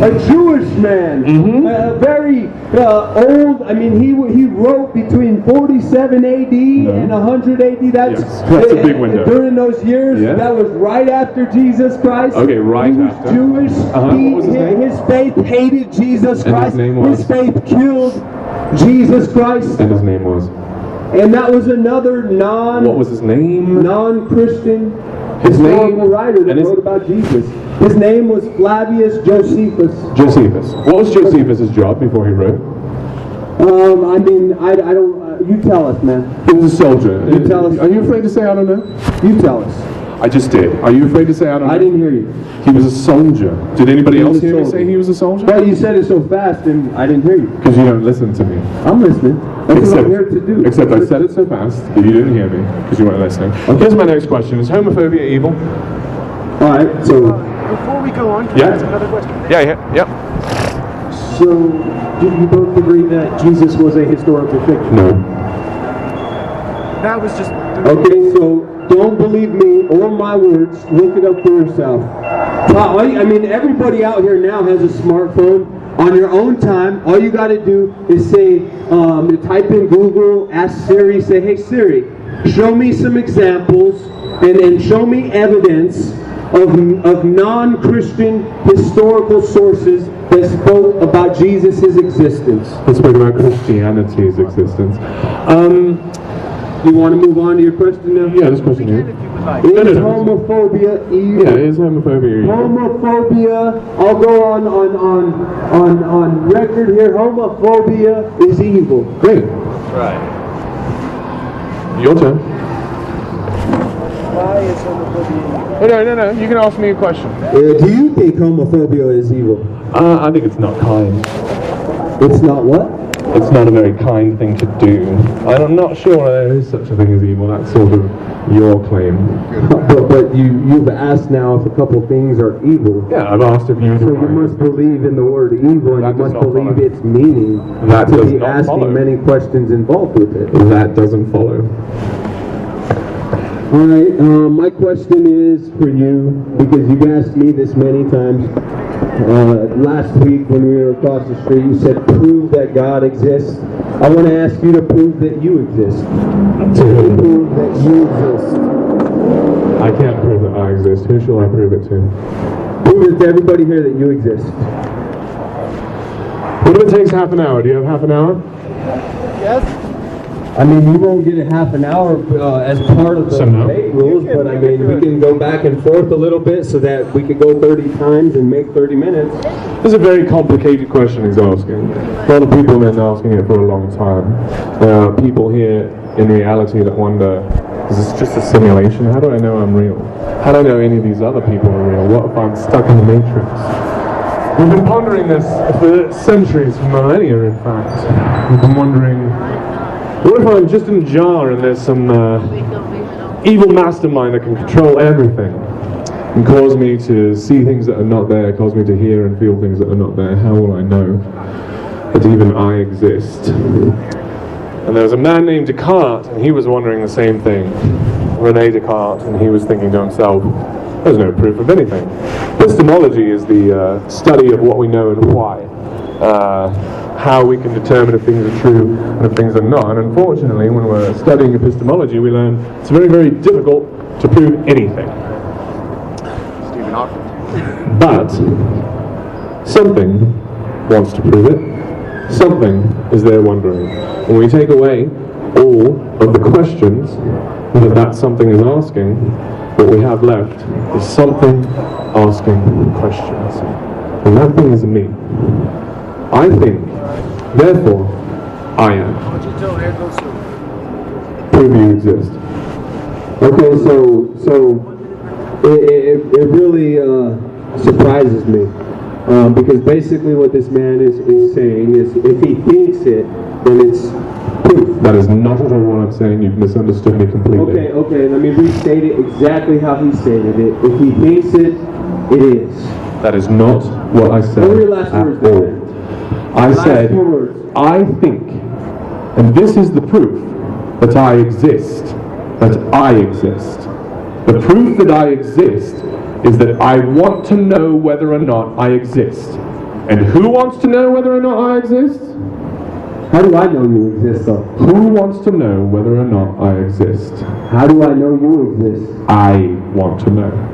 a Jewish man, very old. I mean, he wrote between 47 AD and 100 AD. That's a big window. During those years, that was right after Jesus Christ. Okay, right he was after. Jewish. What was his name? His faith hated Jesus And Christ. his name was? His faith killed Jesus Christ. And his name was... And that was another What was his name? non-Christian His historical name? writer that And his- wrote about Jesus. His name was Flavius Josephus. Josephus. What was Josephus' job before he wrote? I mean, I don't. You tell us, man. He was a soldier. You tell us. Are you afraid to say I don't know? You tell us. I just did. Are you afraid to say I don't know? I didn't hear you. He was a soldier. Did anybody He else was a hear me soldier. say he was a soldier? Well, you said it so fast, and I didn't hear you. Because you don't listen to me. I'm listening. That's what I'm here to do. Except I said it so fast that you didn't hear me because you weren't listening. Here's my next question. Is homophobia evil? All right. So, Before we go on, can I ask another question? Yeah. So, do you both agree that Jesus was a historical fiction? No. That was just... okay, so don't believe me or my words. Look it up for yourself. I mean, everybody out here now has a smartphone. On your own time, all you got to do is say, type in Google, ask Siri, say, hey Siri, show me some examples and show me evidence of non-Christian historical sources that spoke about Jesus' existence. Let's speak about Christianity's existence. You want to move on to your question now? Yeah, this question here. Is homophobia evil? Yeah, is homophobia evil? Homophobia, I'll go on record here, homophobia is evil. Great. Right. Your turn. Why is homophobia evil? No. You can ask me a question. Do you think homophobia is evil? I think it's not kind. It's not what? It's not a very kind thing to do. I'm not sure there is such a thing as evil. That sort of your claim. But you've asked now if a couple things are evil. Yeah, I've asked if you. So you must believe in the word evil, and That you does must not believe follow. its meaning That to does be not asking follow. many questions involved with it. That doesn't follow. All right, my question is for you, because you've asked me this many times. Last week when we were across the street, you said, prove that God exists. I want to ask you to prove that you exist. Prove that you exist. I can't prove that I exist. Who shall I prove it to? Prove it to everybody here that you exist. What if it takes half an hour? Do you have half an hour? Yes? I mean, you won't get a half an hour as part of the So no. debate rules, but I mean, we can go back and forth a little bit so that we could go 30 times and make 30 minutes. This is a very complicated question he's asking. A lot of people have been asking it for a long time. There are people here in reality that wonder, is this just a simulation? How do I know I'm real? How do I know any of these other people are real? What if I'm stuck in the Matrix? We've been pondering this for centuries, for millennia in fact. We've been wondering, what if I'm just in a jar and there's some evil mastermind that can control everything and cause me to see things that are not there, cause me to hear and feel things that are not there? How will I know that even I exist? And there was a man named Descartes, and he was wondering the same thing. René Descartes, and he was thinking to himself, there's no proof of anything. Epistemology is the study of what we know and why. How we can determine if things are true and if things are not. And unfortunately, when we're studying epistemology, we learn it's very, very difficult to prove anything. Stephen Hawking. But something wants to prove it. Something is there wondering. When we take away all of the questions that something is asking, what we have left is something asking questions. And that thing is me. I think, therefore, I am. Prove you exist. Okay, so it really surprises me. Because basically what this man is saying is if he thinks it, then it's proof. That is not at all what I'm saying. You've misunderstood me completely. Okay, let me restate it exactly how he stated it. If he thinks it, it is. That is not what I said What were your last words, at all. man? I said, four words. I think, and this is the proof that I exist, that I exist. The proof that I exist is that I want to know whether or not I exist. And who wants to know whether or not I exist? How do I know you exist, though? Who wants to know whether or not I exist? How do I know you exist? I want to know.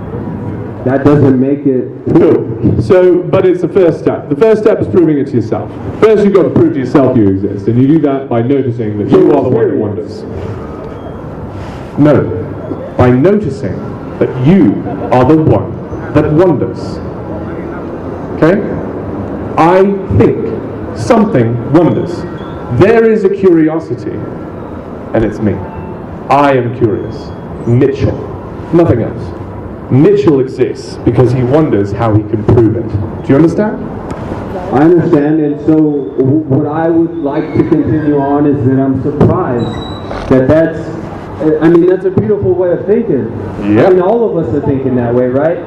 That doesn't make it Cool. So, but it's the first step. The first step is proving it to yourself. First, you've got to prove to yourself you exist, and you do that by noticing that you are the one that wonders. No, by noticing that you are the one that wonders. Okay? I think something wonders. There is a curiosity, and it's me. I am curious. Mitchell. Nothing else. Mitchell exists because he wonders how he can prove it. Do you understand? I understand, and so what I would like to continue on is that I'm surprised that that's a beautiful way of thinking. Yep. I mean, all of us are thinking that way, right?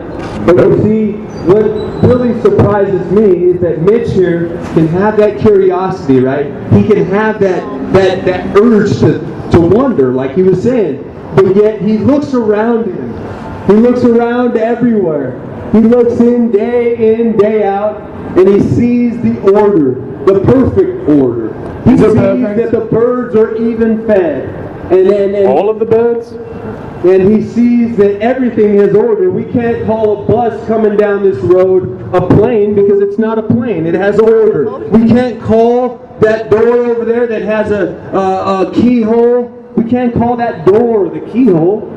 But you see, what really surprises me is that Mitch here can have that curiosity, right? He can have that urge to wonder, like he was saying, but yet he looks around him. He looks around everywhere. He looks in, day out, and he sees the order, the perfect order. He sees that the birds are even fed. And all of the birds? And he sees that everything has order. We can't call a bus coming down this road a plane because it's not a plane. It has order. We can't call that door over there that has a keyhole. We can't call that door the keyhole.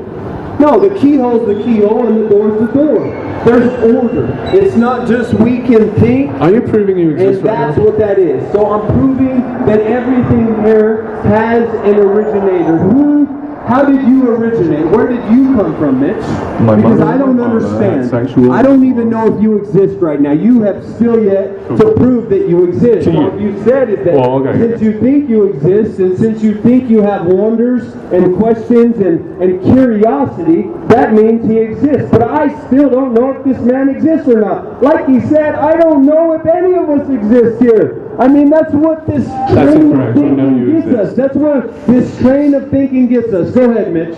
No, the keyhole's the keyhole and the door's the door. There's order. It's not just we can think. Are you proving you exist And right that's now? what that is. So I'm proving that everything here has an originator. Who how did you originate? Where did you come from, Mitch? My Because mother I don't and father understand. had sexual- I don't even know if you exist right now. You have still yet to prove that you exist. To you. What you said is that Well, okay. since you think you exist, and since you think you have wonders and questions and curiosity, that means he exists. But I still don't know if this man exists or not. Like he said, I don't know if any of us exist here. I mean, that's what this train of incorrect. You know thinking you gets exist. us. That's what this train of thinking gets us. Go ahead, Mitch.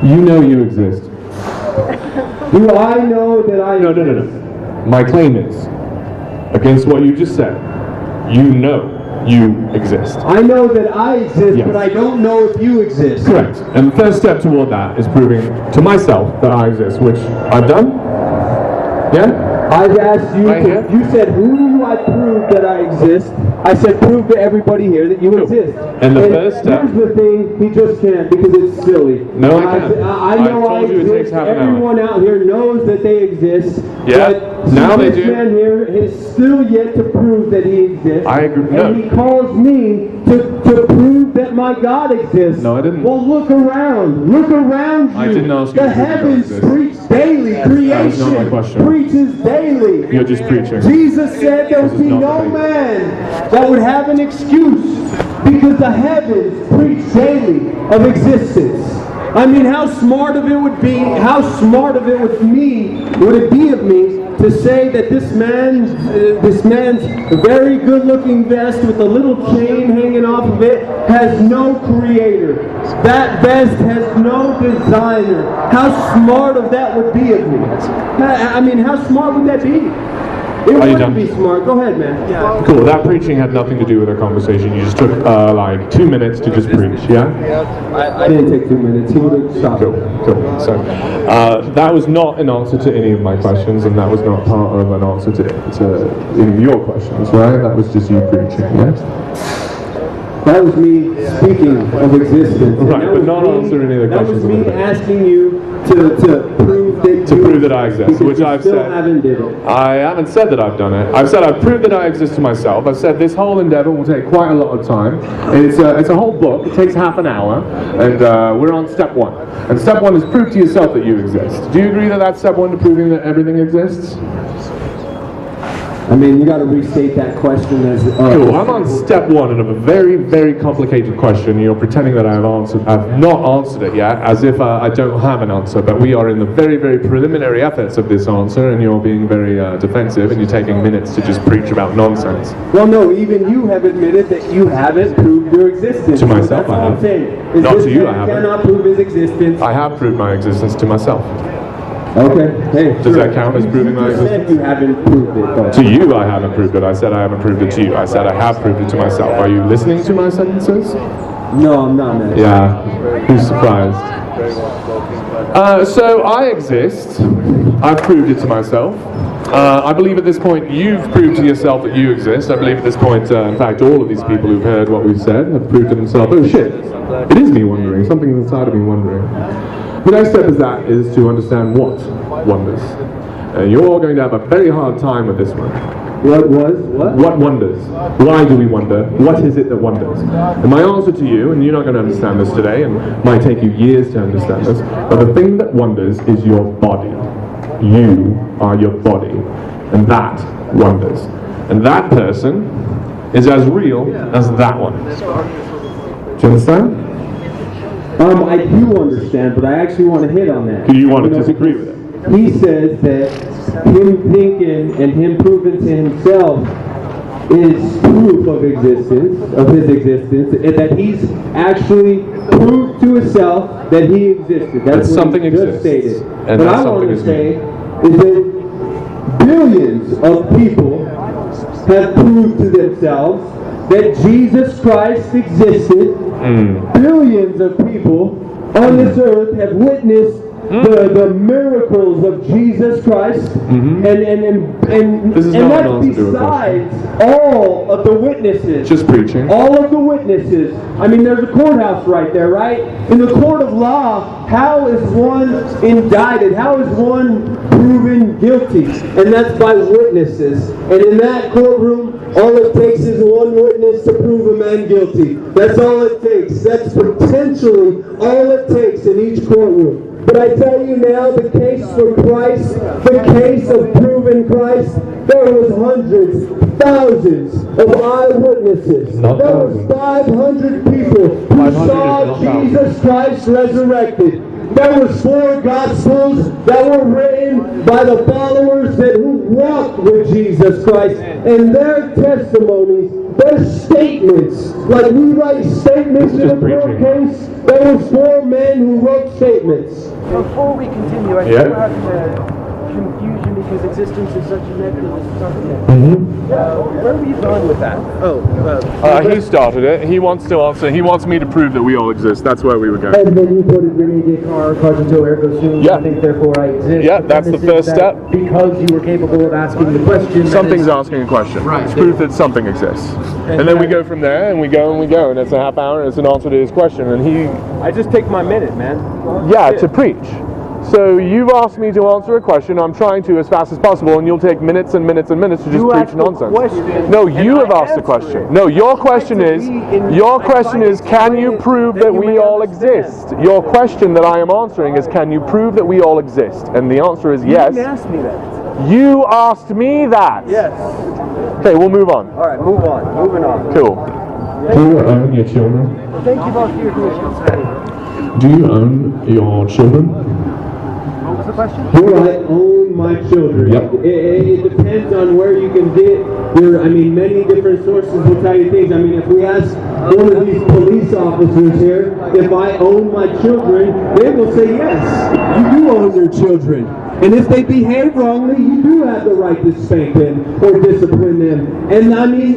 You know you exist. Do I know that I No. My claim is, against what you just said, you know you exist. I know that I exist, Yes. but I don't know if you exist. Correct. And the first step toward that is proving to myself that I exist, which I've done. Yeah? I've asked you, Right here? you said, who do I prove that I exist? I said, prove to everybody here that you exist. And the first step- Here's the thing, he just can't because it's silly. No, I can't. I know I've told you it exist. takes half an hour. Everyone out here knows that they exist. Yeah, But now they this do. man here is still yet to prove that he exists. I agree. And No. he calls me to prove that my God exists. No, I didn't. Well, look around. Look around you. I didn't ask you The to prove God heavens exists. preach daily. That was not my Creation question. preaches daily. You're just preaching. Jesus said there would This be is not no the thing. man that would have an excuse because the heavens preach daily of existence. I mean, how smart of it would be, how smart of it would it be of me to say that this man's very good-looking vest with a little chain hanging off of it has no creator. That vest has no designer. How smart of that would be of me? I mean, how smart would that be? It Are you would done? be smart. Go ahead, man. Yeah. Cool. That preaching had nothing to do with our conversation. You just took like 2 minutes to just preach, yeah? I didn't take 2 minutes. He would have stopped. Cool. So, that was not an answer to any of my questions, and that was not part of an answer to any of your questions, right? That was just you preaching, yeah? That was me speaking of existence. And Right, that but was not me- answering any of the That was questions me a little bit. asking you to prove that To you prove that I exist, because which you I've still said. haven't did it. I haven't said that I've done it. I've said I've proved that I exist to myself. I've said this whole endeavor will take quite a lot of time. It's a whole book. It takes half an hour, and we're on step 1. And step 1 is prove to yourself that you exist. Do you agree that that's step 1 to proving that everything exists? I mean, you got to restate that question as. Cool. I'm on step 1 of a very, very complicated question. You're pretending that I've not answered it yet, as if I don't have an answer. But we are in the very, very preliminary efforts of this answer, and you're being very defensive, and you're taking minutes to just preach about nonsense. Well, no, even you have admitted that you haven't proved your existence. To myself, That's I all have. I'm saying. Is Not this to you, man I haven't. cannot prove his existence. I have proved my existence to myself. Okay. Hey. Does that count as proving my You just existence? said you haven't proved it, though. To you, I haven't proved it. I said I haven't proved it to you. I said I have proved it to myself. Are you listening to my sentences? No, I'm not, man. Yeah. Who's surprised? So I exist. I've proved it to myself. I believe at this point you've proved to yourself that you exist. I believe at this point, in fact, all of these people who've heard what we've said have proved to themselves, oh shit, it is me wondering. Something inside of me wondering. The next step is to understand what wonders. You're all going to have a very hard time with this one. What? What wonders? Why do we wonder? What is it that wonders? And my answer to you, and you're not going to understand this today, and it might take you years to understand this, but the thing that wonders is your body. You are your body. And that wonders. And that person is as real as that one. Do you understand? I do understand, but I actually want to hit on that. Do you want to disagree with it? He says that him thinking and him proving to himself is proof of existence, of his existence, and that he's actually proved to himself that he existed. That's what something he just exists. stated. And what that I something want to is say me. is that billions of people have proved to themselves that Jesus Christ existed. Billions of people on this earth have witnessed the miracles of Jesus Christ, and This is not that's an answer to a besides all of the witnesses. Just preaching. All of the witnesses. I mean, there's a courthouse right there, right? In the court of law, how is one indicted? How is one proven guilty? And that's by witnesses. And in that courtroom, All it takes is one witness to prove a man guilty. That's all it takes. That's potentially all it takes in each courtroom. But I tell you now, the case for Christ, the case of proving Christ, there was hundreds, thousands of eyewitnesses. There was 500 people who saw Jesus Christ resurrected. There were 4 Gospels that were written by the followers who walked with Jesus Christ. And their testimonies, their statements, like we write statements in a court case, there were 4 men who wrote statements. Before we continue, I still have confusion because existence is such a nebulous subject. Where were you going with that? He started it. He wants to answer. He wants me to prove that we all exist. That's where we were going. And then you quoted Rene Descartes, Cogito ergo sum, I think therefore I exist. Yeah, that's the first step. Because you were capable of asking the question. Something's asking a question. Right. It's proof that something exists. And then we go from there, and we go, and it's a half hour, and it's an answer to his question. And I just take my minute, man. Yeah, to preach. So you've asked me to answer a question. I'm trying to as fast as possible, and you'll take minutes and minutes and minutes to just preach nonsense. No, you have asked the question. No, your question is, can you prove that we all exist? Your question that I am answering is, can you prove that we all exist? And the answer is yes. You didn't ask me that. You asked me that. Yes. Okay, we'll move on. All right, move on. Moving on. Cool. Do you own your children? Thank you both for your permission. Do you own your children? What was the question? Do I own my children? Yep. It depends on where you can get your, many different sources will tell you things. If we ask one of these police officers here if I own my children, they will say yes, you do own your children. And if they behave wrongly, you do have the right to spank them or discipline them. And these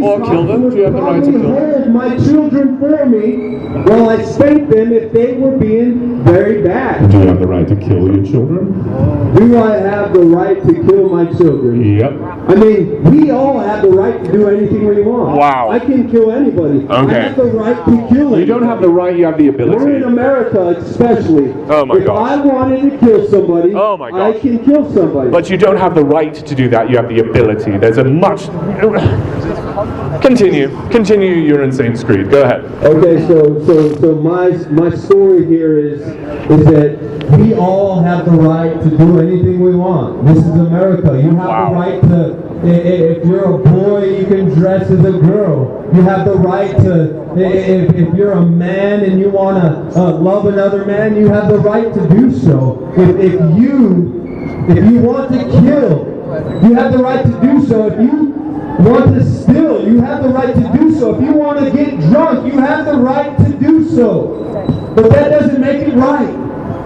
or kill them. Do you have the right to kill them? Hold my children for me while I spank them if they were being very bad. Do you have the right to kill your children? Do I have the right to kill my children? Yep. We all have the right to do anything we want. Wow. I can kill anybody. Okay. I have the right to kill anybody. You don't have the right, you have the ability. We're in America especially. Oh my If gosh. I wanted to kill somebody, Oh my gosh. I can kill somebody. But you don't have the right to do that, you have the ability. There's a much... Continue your insane screed. Go ahead. Okay, so my story here is that we all have the right to do anything we want. This is America. You have the right to, if you're a boy, you can dress as a girl. You have the right to, if you're a man and you want to love another man, you have the right to do so. If you want to kill, you have the right to do so. If you want to steal, you have the right to do so. If you want to get drunk, you have the right to do so. But that doesn't make it right.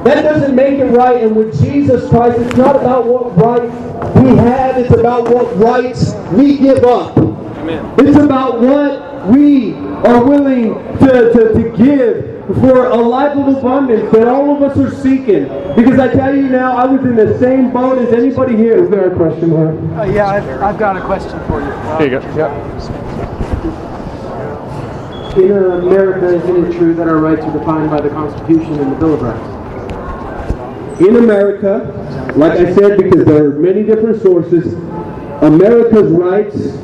That doesn't make it right. And with Jesus Christ, it's not about what rights we have, it's about what rights we give up. Amen. It's about what we are willing to give for a life of abundance that all of us are seeking. Because I tell you now, I was in the same boat as anybody here. Is there a question here? Yeah, I've got a question for you. Here you go. Yeah. In America, isn't it true that our rights are defined by the Constitution and the Bill of Rights? In America, like I said, because there are many different sources, America's rights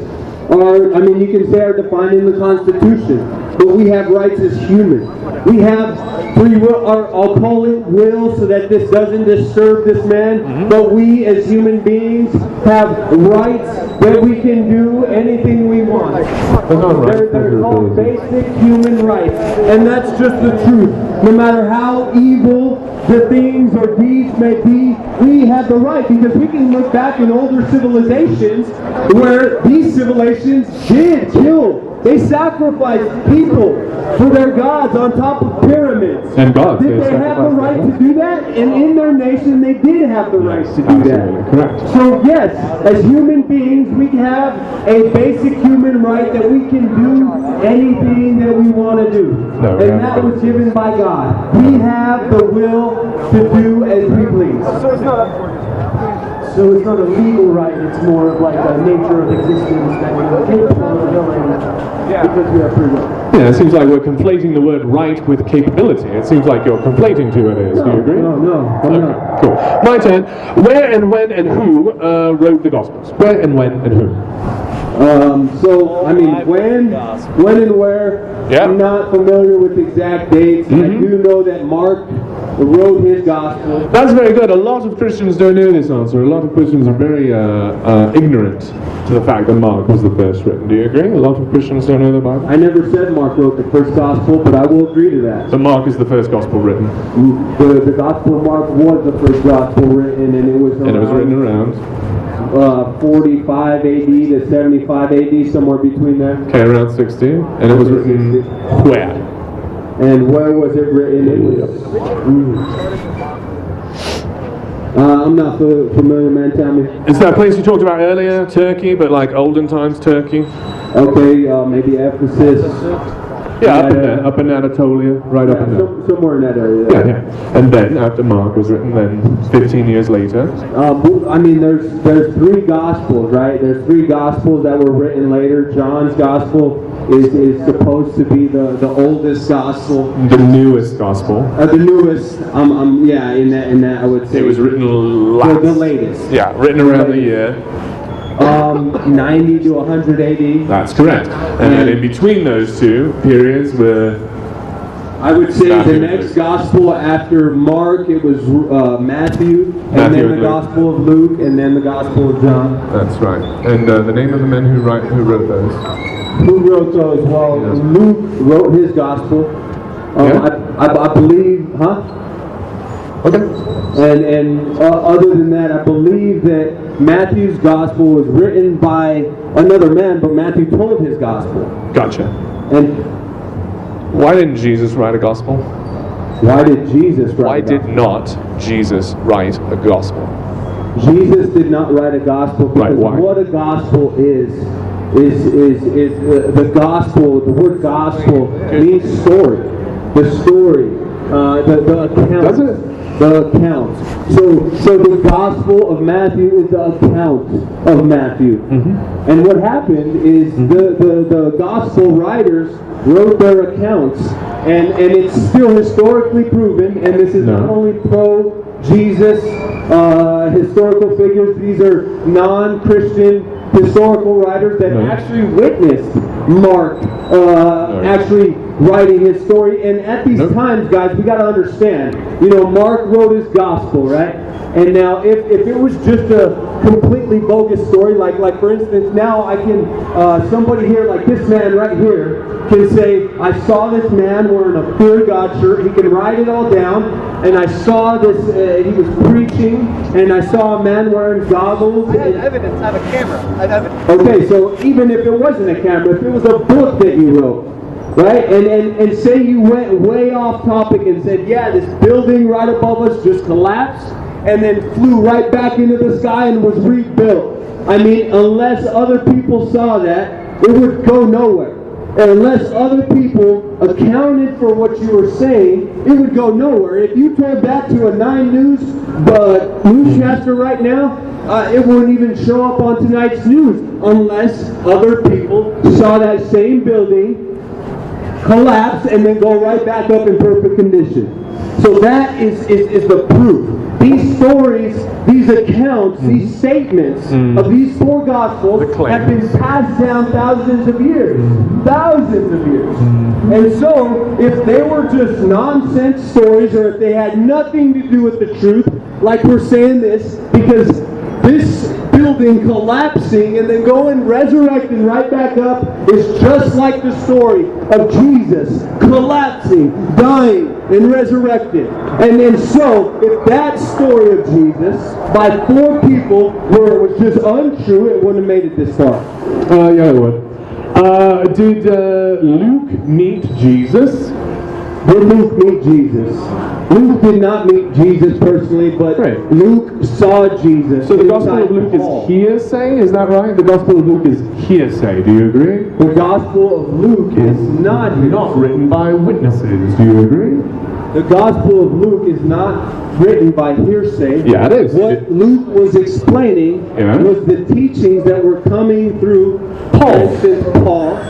are, you can say are defined in the Constitution, but we have rights as humans. We have free will, or I'll call it will, so that this doesn't disturb this man, but we as human beings have rights that we can do anything we want. They're called basic human rights, and that's just the truth. No matter how evil the things or deeds may be, we have the right, because we can look back in older civilizations where these civilizations did kill. They sacrificed people for their gods on top of pyramids. And gods. Did they have the right to do that? And in their nation, they did have the right to do that. Correct. So yes, as human beings, we have a basic human right that we can do anything that we want to do. And that was given by God. We have the will to do as we please. So it's not a legal right, it's more of like a nature of existence that we're capable of doing because we have free will. Yeah, it seems like we're conflating the word right with capability. It seems like you're conflating two ideas. Do you agree? No, I'm not. Cool. My turn. Where and when and who wrote the Gospels? Where and when and who? So, I mean, when and where, Yeah. I'm not familiar with exact dates. I do know that Mark wrote his gospel. That's very good. A lot of Christians don't know this answer. A lot of Christians are very ignorant to the fact that Mark was the first written. Do you agree? A lot of Christians don't know the Bible. I never said Mark wrote the first gospel, but I will agree to that. So Mark is the first gospel written. The Gospel of Mark was the first gospel written, and it was written around 45 AD to 75 AD, somewhere between there. Okay, around 60. And it was written where? And where was it written? It was. I'm not familiar, man. Tell me. It's that place you talked about earlier, Turkey, but like olden times Turkey. Okay, maybe Ephesus. Yeah, up in Anatolia, right up in there. Somewhere in that area. Yeah. And then, after Mark was written, then 15 years later. I mean, there's three gospels, right? There's three gospels that were written later. John's gospel is supposed to be the oldest gospel. The newest gospel. The newest. Yeah, in that I would say. It was written last. The latest. Yeah, written around the year. 90 to 100 AD. That's correct. And then in between those two periods were... I would say the next gospel after Mark, it was Matthew, and then the Gospel of Luke, and then the Gospel of John. That's right. And the name of the men who wrote those? Who wrote those? Well, Luke wrote his gospel. I believe, Okay. And other than that, I believe that Matthew's gospel was written by another man, but Matthew told his gospel. Gotcha. And why didn't Jesus write a gospel? Why did Jesus write Why did not Jesus write a gospel? Jesus did not write a gospel because what a gospel is the gospel. The word gospel means story. The story. The account. Does it? The account. So the Gospel of Matthew is the account of Matthew. And what happened is the Gospel writers wrote their accounts, and it's still historically proven, and this is not only pro-Jesus historical figures, these are non-Christian historical writers that actually witnessed Mark actually writing his story. And at these times, guys, we got to understand, Mark wrote his gospel, right? And now if it was just a completely bogus story, like for instance, now I can, somebody here, like this man right here, can say, I saw this man wearing a Fear God shirt. He can write it all down. And I saw this, he was preaching, and I saw a man wearing goggles. I have evidence. I have a camera. I have evidence. Okay, so even if it wasn't a camera, if it was a book that you wrote, right? And say you went way off topic and said, yeah, this building right above us just collapsed and then flew right back into the sky and was rebuilt. I mean, unless other people saw that, it would go nowhere. And unless other people accounted for what you were saying, it would go nowhere. If you told that to a 9 News newscaster right now, it wouldn't even show up on tonight's news unless other people saw that same building collapse and then go right back up in perfect condition. So that is the proof. These stories, these accounts, these statements of these 4 Gospels have been passed down thousands of years. Thousands of years. And so, if they were just nonsense stories, or if they had nothing to do with the truth, like we're saying this, because this building collapsing and then going resurrecting right back up is just like the story of Jesus collapsing, dying, and resurrected. And so, if that story of Jesus by 4 people where it was just untrue, it wouldn't have made it this far. Yeah, it would. Did Luke meet Jesus? Did Luke meet Jesus? Luke did not meet Jesus personally, but Luke saw Jesus. So the Gospel of Luke is hearsay, is that right? The Gospel of Luke is hearsay, do you agree? The Gospel of Luke is not written by witnesses, do you agree? The Gospel of Luke is not written by hearsay. Yeah, it is. What Luke was explaining was the teachings that were coming through Paul.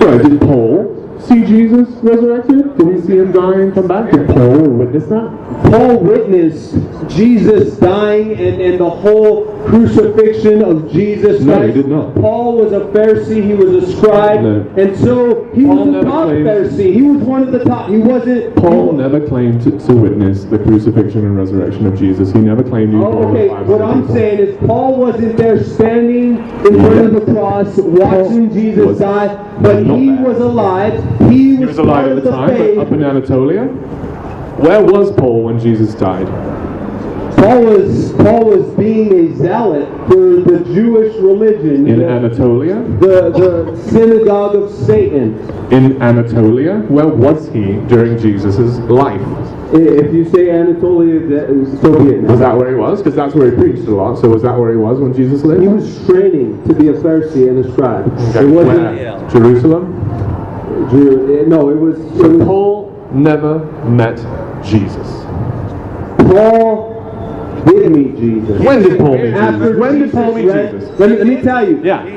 Right, did Paul see Jesus resurrected? Did he see him die and come back? Did Paul witness that? Paul witnessed Jesus dying and the whole crucifixion of Jesus Christ. No, he did not. Paul was a Pharisee, he was a scribe, No. and so he Paul was a never top claimed- Pharisee. He was one of the top. He wasn't... Paul never claimed to witness the crucifixion and resurrection of Jesus. He never claimed he was one of okay, the 500 what I'm people. saying is Paul wasn't there standing in front of the cross watching Jesus was die, but not he there. was alive. He He was alive part at of the time, faith. but up in Anatolia. Where was Paul when Jesus died? Paul was being a zealot for the Jewish religion, In Anatolia? the synagogue of Satan. In Anatolia? Where was he during Jesus' life? If you say Anatolia, so be it. Was that where he was? Because that's where he preached a lot. So was that where he was when Jesus lived? He was training to be a Pharisee and a scribe. Okay. It wasn't. Where? Jerusalem? No, it was. So Paul never met Jesus. Paul did meet Jesus. When did Paul meet After Jesus? When did Paul meet read- Jesus? Let me tell you. Yeah.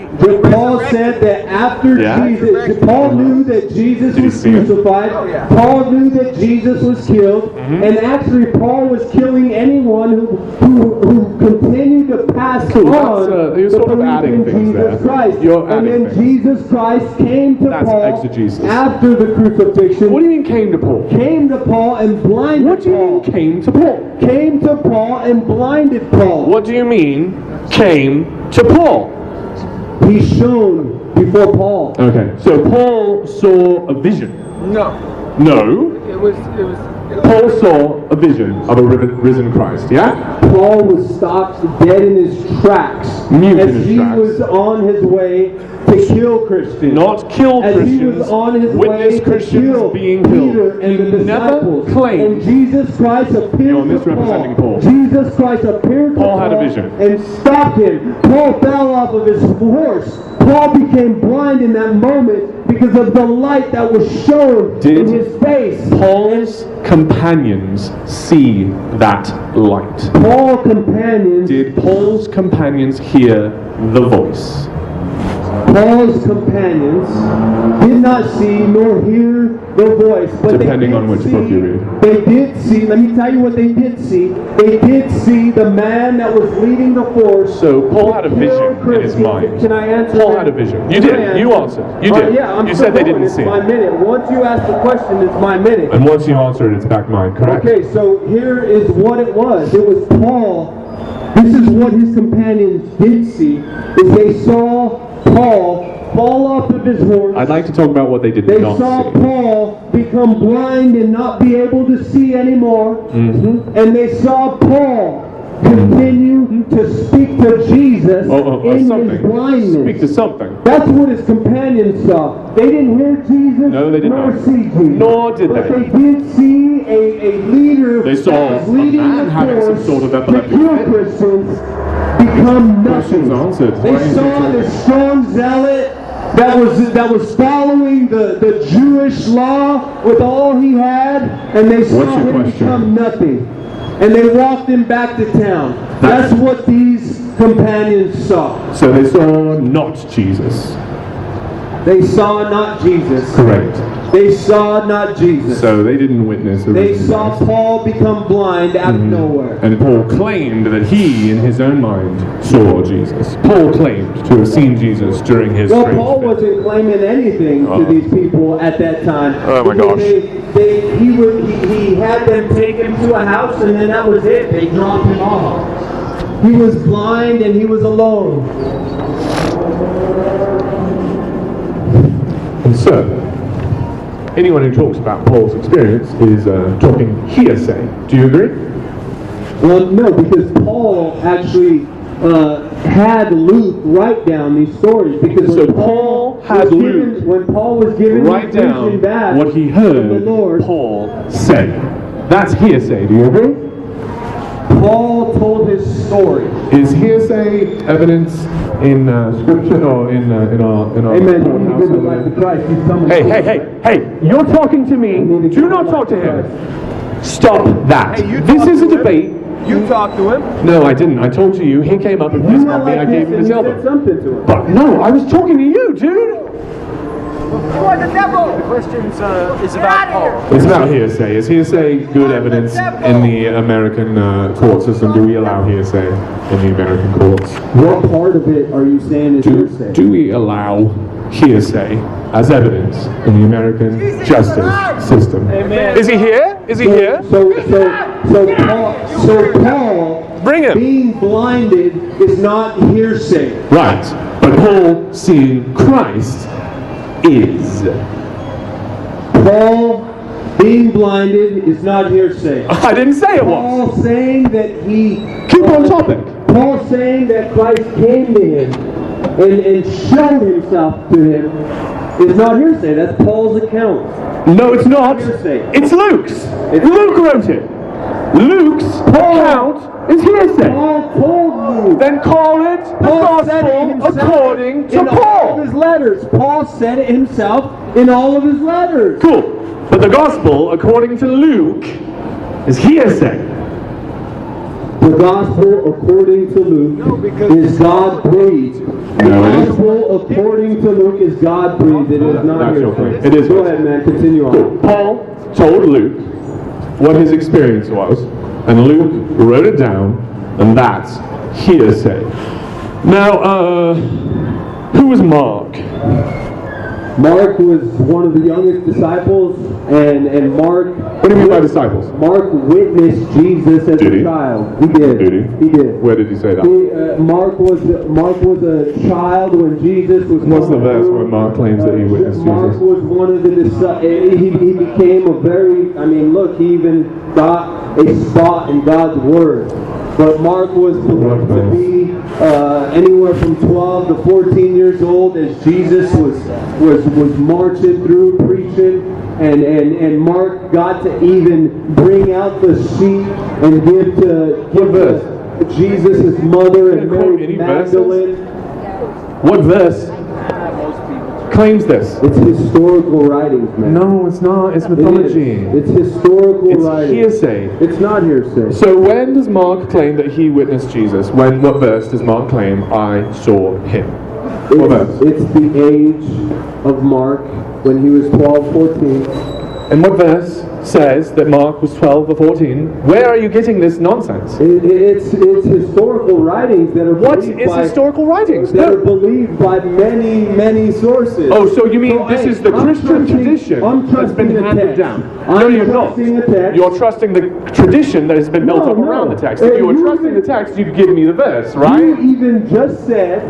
Paul said that after Yeah. Jesus, Paul knew that Jesus Did he was see him? crucified. Paul knew that Jesus was killed, and actually Paul was killing anyone who continued to pass Cool, on that's, you're the sort of belief adding in things Jesus there. Christ. You're And adding then things. Jesus Christ came to That's Paul exegesis. after the crucifixion. What do you mean came to Paul? Came to Paul and blinded What do you Paul. mean came to Paul? Came to Paul and blinded Paul. What do you mean came to Paul? He shone before Paul. Okay, so Paul saw a vision. No. No, It was Paul saw a vision of a risen Christ, yeah? Paul was stopped dead in his tracks Mute in as his he tracks. was on his way to kill Christians. Not kill as Christians, he was on his way witness to Christians kill being Peter killed. and the He never disciples. claimed. And Jesus Christ appeared You're to misrepresenting Paul. Jesus Christ appeared Paul to had a Paul vision. and stopped him. Paul fell off of his horse. Paul became blind in that moment because of the light that was shown in his face. Paul's companions see that light? Paul's companions. Did Paul's companions hear the voice? Paul's companions did not see nor hear the voice, but Depending they on did which see, book you read. They did see, let me tell you what they did see. They did see the man that was leading the force. So Paul had a to vision kill in his Christians. mind. Can I answer Paul that? had a vision. You Can I did. answer? You answered. You did. Yeah, I'm You still said they going. didn't It's see my it. minute. Once you ask the question, it's my minute. And once you answer it, it's back mine, correct? Okay, so here is what it was. It was Paul. This is what his companions did see. Is they saw Paul fall off of his horse. I'd like to talk about what they did They not saw see. Paul become blind and not be able to see anymore. Mm-hmm. And they saw Paul continue to speak to Jesus in his something. blindness. Speak to something. That's what his companions saw. They didn't hear Jesus, No, they did nor not. see Jesus. Nor did but they. they did see a leader They saw that was a leading man the having some force sort of to epileptic kill fit. Christians become Questions nothing. answered. They Why is saw it so- this strong zealot that was following the Jewish law with all he had, and they saw What's your him question? become nothing. And they walked him back to town. That's what these companions saw. So they saw not Jesus. They saw not Jesus. Correct. They saw not Jesus. So they didn't witness the They risen saw Christ. Paul become blind out of nowhere. And Paul claimed that he, in his own mind, saw Jesus. Paul claimed to have seen Jesus during his Well, strange Paul fit. wasn't claiming anything to these people at that time. Oh, my Because gosh. He had them take him to a house, and then that was it. They dropped him off. He was blind and he was alone. And so, anyone who talks about Paul's experience is talking hearsay. Do you agree? Well, no, because Paul actually had Luke write down these stories. Because So when Paul had was Luke given, when Paul was given Write his vision down back what he from heard the Lord, Paul say. That's hearsay. Do you agree? Paul told his story. Is hearsay evidence in Scripture or in our Amen. courthouse You give over the life there? to Christ. You come and Hey, you're talking to me. Do not talk to him. Stop that. This is a debate. You talked to him. No, I didn't. I talked to you. He came up and You fist went bumped me. like I gave this him and his you said elbow. something to him. But no, I was talking to you, dude. The question is about Paul. It's about hearsay. Is hearsay good evidence in the American court system? Do we allow hearsay in the American courts? What part of it are you saying is hearsay? Do we allow hearsay as evidence in the American justice system? Amen. Is he here? Is he here? So Paul, bring him. Being blinded is not hearsay. Right. But Paul seeing Christ is. Paul being blinded is not hearsay. I didn't say it was. Paul saying that he... Keep on topic. Paul saying that Christ came to him and showed himself to him is not hearsay. That's Paul's account. No, it's not. Hearsay. It's Luke's. Luke wrote it. Luke's account is hearsay. Paul told Luke. Then call it the gospel according to in Paul. all of his letters. Paul said it himself in all of his letters. Cool. But the gospel according to Luke is hearsay. The gospel according to Luke is God breathed. The gospel according to Luke is God breathed. It is not hearsay. It is. Go ahead, man. Continue on. Paul told Luke what his experience was, and Luke wrote it down, and that's hearsay. Now, who was Mark? Mark was one of the youngest disciples, and Mark... What do you mean by disciples? Mark witnessed Jesus as a child. He did. Did he? He did. Where did he say that? Mark was a child when Jesus was... What's the verse where Mark claims that he witnessed Jesus? Mark was one of the disciples. He became a very... I mean, look, he even got a spot in God's Word. But Mark was believed to be anywhere from 12 to 14 years old as Jesus was marching through preaching, and Mark got to even bring out the sheep and give to Jesus' mother and Mary Magdalene. What verse claims this? It's historical writings, man. No, it's not. It's mythology. It's historical writings. It's hearsay. It's not hearsay. So when does Mark claim that he witnessed Jesus? What verse does Mark claim, I saw him? What verse? It's the age of Mark when he was 12, 14. And what verse says that Mark was 12 or 14? Where are you getting this nonsense? It's historical writings that are historical writings? That are believed by many sources. Oh, so you mean this is the Christian tradition that's been handed down? No, you're not. You're trusting the tradition that has been built up around the text. If you were trusting the text, you'd give me the verse, right? You even just said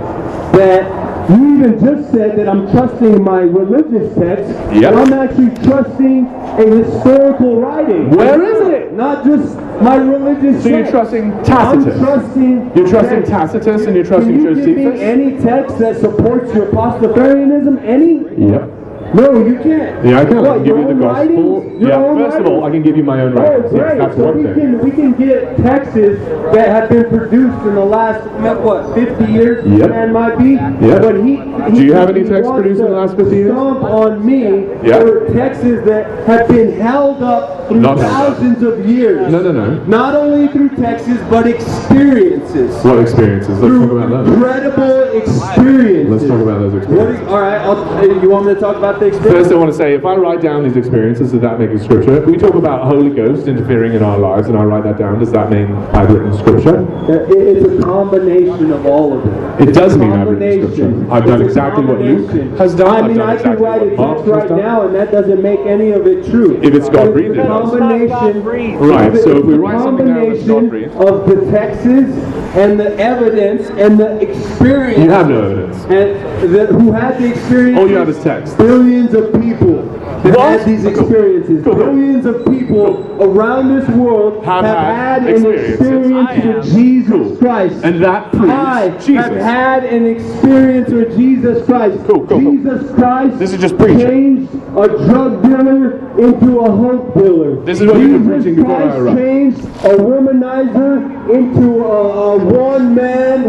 that I'm trusting my religious text. Yep. I'm actually trusting a historical writing. Where is it? Not just my religious text. So you're trusting Tacitus? You're trusting Tacitus and you're trusting Josephus? Can you give me any text that supports your Pastafarianism? Any? Yep. No, you can't. Yeah, I can. What, I can give you the gospel. First of all, I can give you my own writings. Oh, great. Yes, that's so one thing. we can get texts that have been produced in the last, 50 years? Yep. Man might be. Yep. But do you have any texts produced in the last 50 years? Stomp on me for texts that have been held up through thousands of years. No. Not only through texts, but experiences. What experiences? Let's talk about those. Incredible experiences. Let's talk about those experiences. All right, you want me to talk about the experience? First, I want to say, if I write down these experiences, does that make it scripture? If we talk about Holy Ghost interfering in our lives and I write that down, does that mean I've written scripture? It's a combination of all of it. It does mean I've written scripture. I've done exactly what Luke has done. I mean, I can write a text right now and that doesn't make any of it true. If it's God breathed, it does. Right, so if we write something down that's God breathed. Of the texts and the evidence and the experience. You have no evidence. And who had the experience? All you have is text. Billions of people that had these experiences. Cool. Billions of people around this world have had an experience with Jesus Christ. And that proves Jesus. Have had an experience with Jesus Christ. Jesus Christ this is just preaching. Changed a drug dealer into a hope dealer. This is what you've been preaching before I arrived. Changed a womanizer into a one man,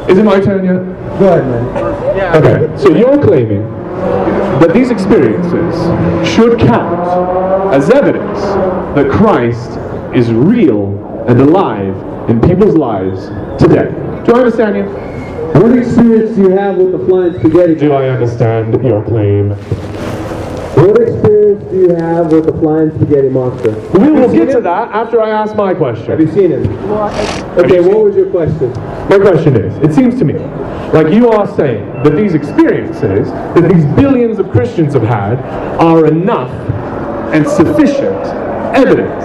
Is it my turn yet? Go ahead, man. Yeah. Okay, so you're claiming that these experiences should count as evidence that Christ is real and alive in people's lives today. Do I understand you? What experience do you have with the flying spaghetti? Do I understand your claim? What experience do you have with the flying spaghetti monster? We will get to that after I ask my question. Have you seen him? Okay, what was your question? My question is, it seems to me like you are saying that these experiences that these billions of Christians have had are enough and sufficient evidence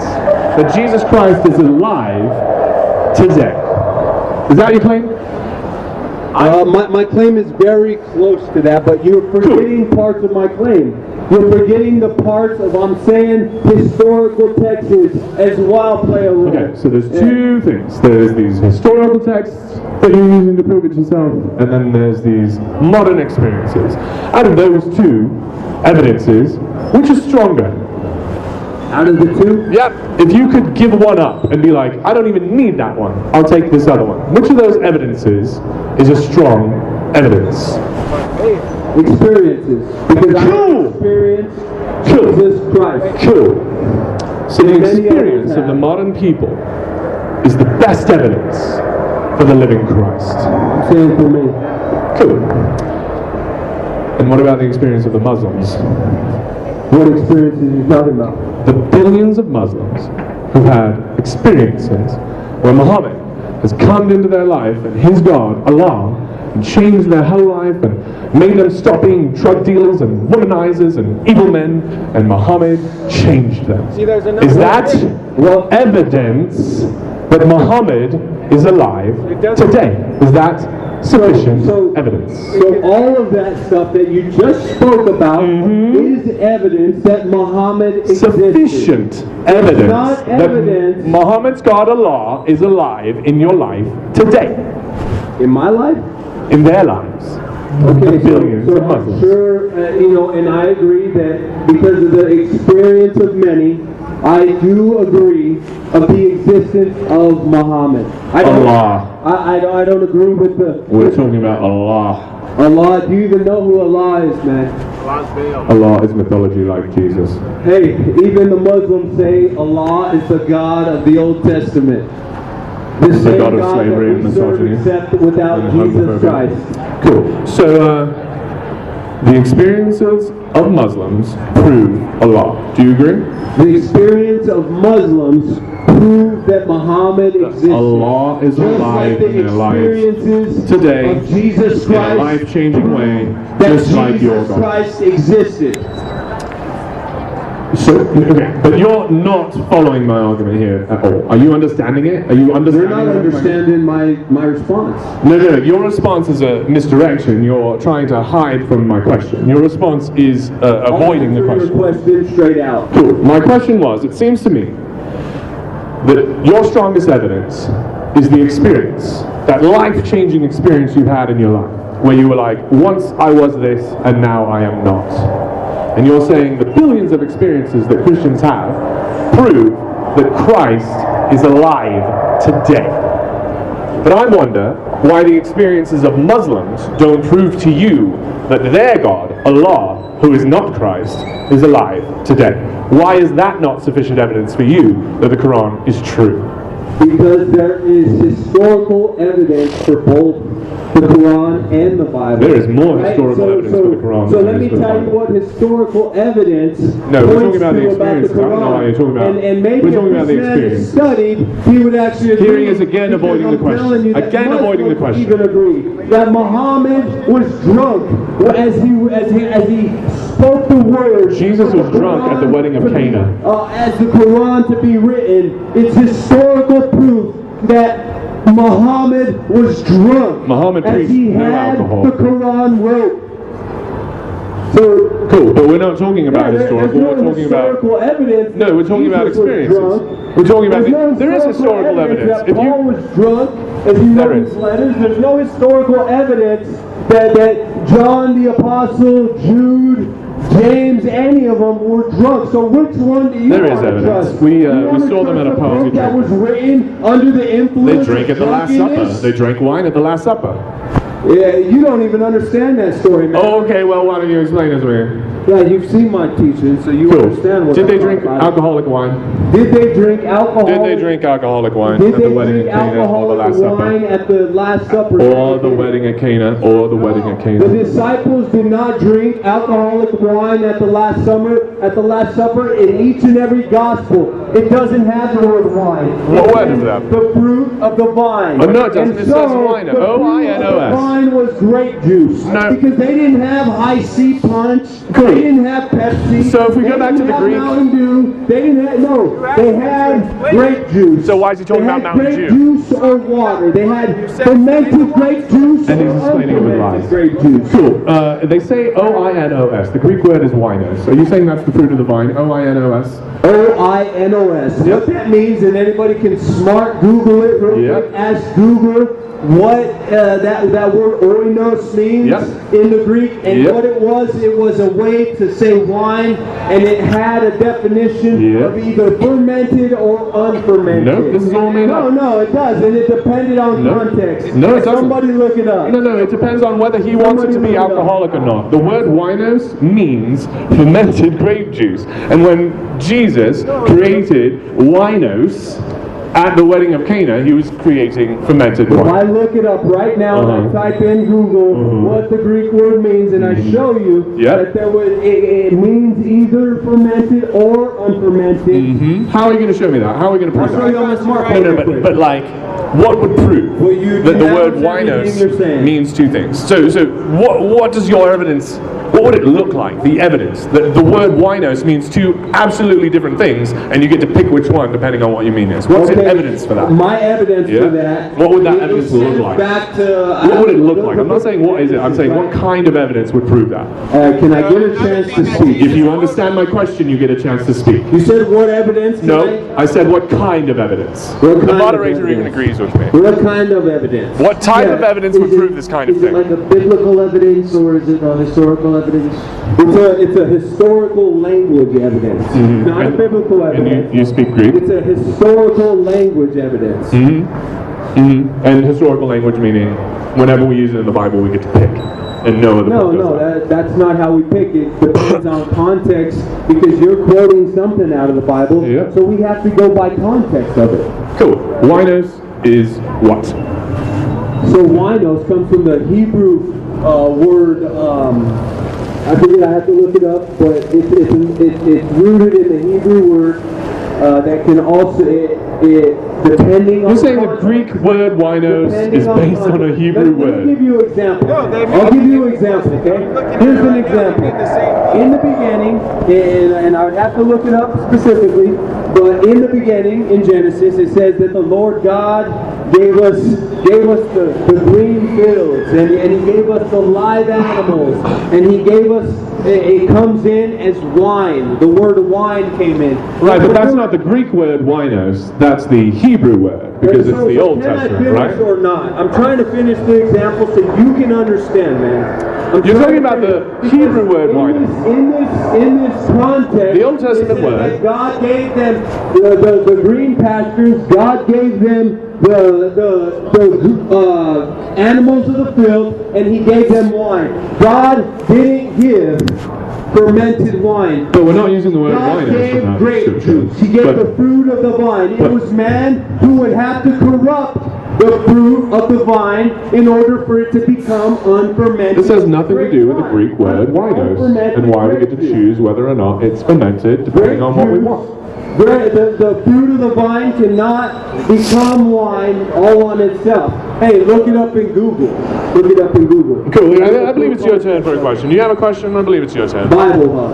that Jesus Christ is alive today. Is that your claim? My claim is very close to that, but you're forgetting parts of my claim. You're forgetting the parts of, I'm saying, historical texts as well play a role. Okay, so there's two things. There's these historical texts that you're using to prove it yourself, and then there's these modern experiences. Out of those two evidences, which is stronger? Out of the two? Yep. If you could give one up and be like, I don't even need that one, I'll take this other one. Which of those evidences is a strong evidence? Experiences. Because I experienced Jesus Christ. Cool. So the experience of the modern people is the best evidence for the living Christ. I'm saying for me. Cool. And what about the experience of the Muslims? What experiences are you talking about? The billions of Muslims who've had experiences where Muhammad has come into their life and his God, Allah, and changed their whole life and made them stop being drug dealers and womanizers and evil men, and Muhammad changed them. Is that evidence that Muhammad is alive today? Is that sufficient evidence? So all of that stuff that you just spoke about is evidence that Muhammad existed. Sufficient evidence, not evidence that Muhammad's God Allah is alive in your life today. In my life? In their lives. Okay, billions so of I'm Muslims. sure, and I agree that because of the experience of many, I do agree of the existence of Muhammad. Allah. I don't agree with the... We're talking about Allah. Allah, do you even know who Allah is, man? Allah is mythology like Jesus. Hey, even the Muslims say Allah is the God of the Old Testament. The same God of God slavery that and we serve misogyny except without and Jesus homophobia. Christ. Cool. So, the experiences of Muslims prove Allah. Do you agree? The experience of Muslims prove that Muhammad existed. Allah is alive in their lives today of Jesus in a Christ, life-changing way, that just like your Jesus God. Christ existed. So, okay, but you're not following my argument here at all. Are you understanding it? Are you understanding? You're not understanding my response. No, your response is a misdirection. You're trying to hide from my question. Your response is avoiding the question. Your question straight out. Cool. My question was, it seems to me that your strongest evidence is the experience, that life-changing experience you've had in your life, where you were like, once I was this and now I am not. And you're saying the billions of experiences that Christians have prove that Christ is alive today. But I wonder why the experiences of Muslims don't prove to you that their God, Allah, who is not Christ, is alive today. Why is that not sufficient evidence for you that the Quran is true? Because there is historical evidence for both the Quran and the Bible. There is more historical evidence for the Quran So than let there me is for the tell you Bible. what historical evidence No, we're talking points about the to experiences. I don't know why you're talking about. And maybe We're talking if about this the man is experiences. studied, he would actually agree. Hearing is again because avoiding the I'm telling question. you that Again avoiding the Muslims question. even agree that Muhammad was drunk as he spoke the words. Jesus was drunk at the wedding of Cana. As the Quran to be written, it's historical proof that Muhammad was drunk Muhammad as preached he no had alcohol. the Quran wrote. So Cool, but we're not talking about historical. there's no We're talking about. historical evidence. No, we're talking about Jesus was experiences. drunk. We're talking about. There's no There is historical evidence. that If Paul you, was drunk as he There wrote is. his letters. There's no historical evidence that John the Apostle, Jude, James, any of them were drunk. So which one do you There want is to evidence. trust? We You want to saw them trust at a the party book that drink. was written under the influence they drank at of the Last Supper. drunkenness? They drank wine at the Last Supper. Yeah, you don't even understand that story, man. Oh, okay, well, why don't you explain it to me? Yeah, you've seen my teaching, so you understand what Did they I'm drink talking about. alcoholic wine? Did they drink alcohol? Did they drink alcoholic wine Did at the they wedding drink at Cana or the alcoholic Last wine Supper? at the Last Supper? Or the wedding at Cana, or the wedding at The Cana. disciples did not drink alcoholic wine at the Last Supper in each and every gospel. It doesn't have the word wine. What word is that? The fruit of the vine. Oh, no, it doesn't. And It so, says wine. the fruit O-I-N-O-S. of the vine was grape juice. No. Because they didn't have high C punch. Cool. They didn't have Pepsi. So if we go they back to didn't the have Greek- Mountain Dew. They didn't have, no. They had grape juice. So why is he talking They about had Mountain grape Dew? juice or water. They had fermented grape juice And he's or explaining it with lies. unfermented grape juice. Cool. They say O-I-N-O-S. The Greek word is winos. Are you saying that's the fruit of the vine? O-I-N-O-S? O-I-N-O-S. What that means, and anybody can smart Google it real Yep. quick. Ask Google what that word oinos means Yep. in the Greek, and Yep. what it was a way to say wine, and it had a definition Yep. of either fermented or unfermented. Nope, this is all made up. No, it does, and it depended on Nope. context. No, it doesn't. Somebody look it up. No, it depends on whether he wants it to be Somebody look it up. alcoholic or not. The word winos means fermented grape juice. And when Jesus created winos at the wedding of Cana, he was creating fermented If I wine. look it up right now and I type in Google what the Greek word means, and I show you Yep. that it means either fermented or unfermented. How are you going to show me that? How are we going to I'll prove show you that? on my smartphone. No, real quick. but like, what would prove Well, you that the word denounce everything you're saying. winos means two things? So what does your evidence, what would it look like, the evidence, that the word winos means two absolutely different things, and you get to pick which one depending on what you mean is? What's the Okay, evidence for that? My evidence Yeah. for that. What would that it evidence sends look like? Back to, What would it look like? I'm not saying what is it, I'm saying what kind of evidence would prove that? Can I get a chance to speak? If you understand my question, you get a chance to speak. You said what evidence? Can No, I said what kind of evidence? What The kind of moderator even evidence? agrees with me. What kind of evidence? What type of evidence would Is it- prove this kind of Is it thing? like a biblical evidence or is it a historical evidence? It's a historical language evidence, not a biblical And evidence. you speak Greek? It's a historical language evidence. And historical language meaning whenever we use it in the Bible, we get to pick. And no other book does that. That's not how we pick it. Depends on context because you're quoting something out of the Bible, Yeah. so we have to go by context of it. Cool. Winos is what? So winos comes from the Hebrew word. I forget. I have to look it up, but it's rooted in the Hebrew word that can also depending on. You're saying the context- Greek word winos depending is based on a context. Hebrew Let me word. give you an example. I'll give you an example. Okay. Here's an example. In the beginning, and I would have to look it up specifically, but in the beginning, in Genesis, it says that the Lord God gave us the green fields, and He gave us the live animals, and He gave us. It comes in as wine. The word wine came in. Right, but that's not the Greek word winos. That's the Hebrew word because it's the Old Can I Testament, finish right? or not? I'm trying to finish the example so you can understand, man. You're talking about the Hebrew word winos. In this context, The Old Testament it says word. that God gave them the green pastures. God gave them the animals of the field, and He gave them wine. God didn't give fermented wine. But we're not using the word God winos gave in that grape scripture. juice. He gave But- the fruit of the vine. It but- was man who would have to corrupt the fruit of the vine in order for it to become unfermented. This has nothing to do with the grape Greek word wine. winos Unfermented and why we get to grape juice. choose whether or not it's fermented depending on what we want. The fruit of the vine cannot become wine all on itself. Hey, look it up in Google. Look it up in Google. Cool. I believe it's your turn for a question. Do you have a question? I believe it's your turn. Bible Hub.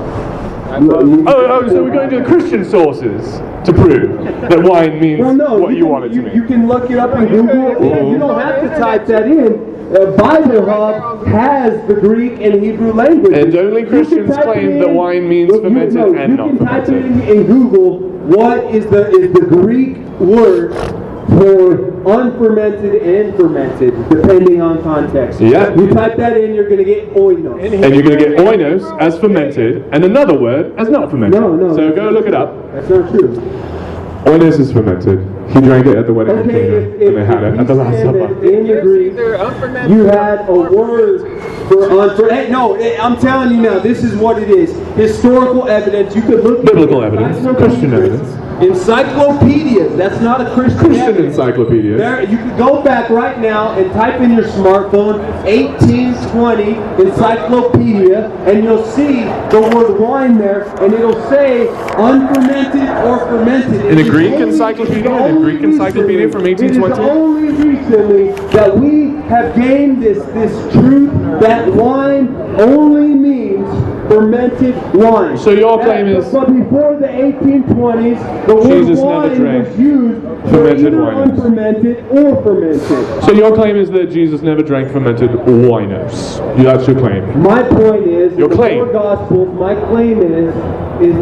So we're going to the Christian sources to prove that wine means Well, no, what you want it to You mean. can look it up in Google. You don't have to type that in. Bible Hub has the Greek and Hebrew language. And only Christians claim that wine means fermented and not You can type it fermented. in Google. What is the Greek word for unfermented and fermented, depending on context? Yeah. You type that in, you're going to get oinos. And you're going to get oinos as fermented and another word as not fermented. No. So go look it up. That's not true. Oinos is fermented. He drank it at the wedding of Okay, Cana, and they had it at the Last said Supper. that in the Greek, you had a word for hey, no, I'm telling you now, this is what it is. Historical evidence. You could look Biblical at evidence, Christian evidence. Encyclopedias. That's not a Christian evidence. Encyclopedia. There, you could go back right now and type in your smartphone 1820 encyclopedia, and you'll see the word wine there, and it'll say unfermented or fermented. In a Greek encyclopedia? In a Greek encyclopedia from 1820? It is only recently that we have gained this truth that wine only means fermented wine. So your claim is... But before the 1820s, the word Jesus never wine drank was used for fermented either wines. unfermented or fermented. So your claim is that Jesus never drank fermented winos. That's your claim. My point is, Your in the claim. four Gospels, my claim is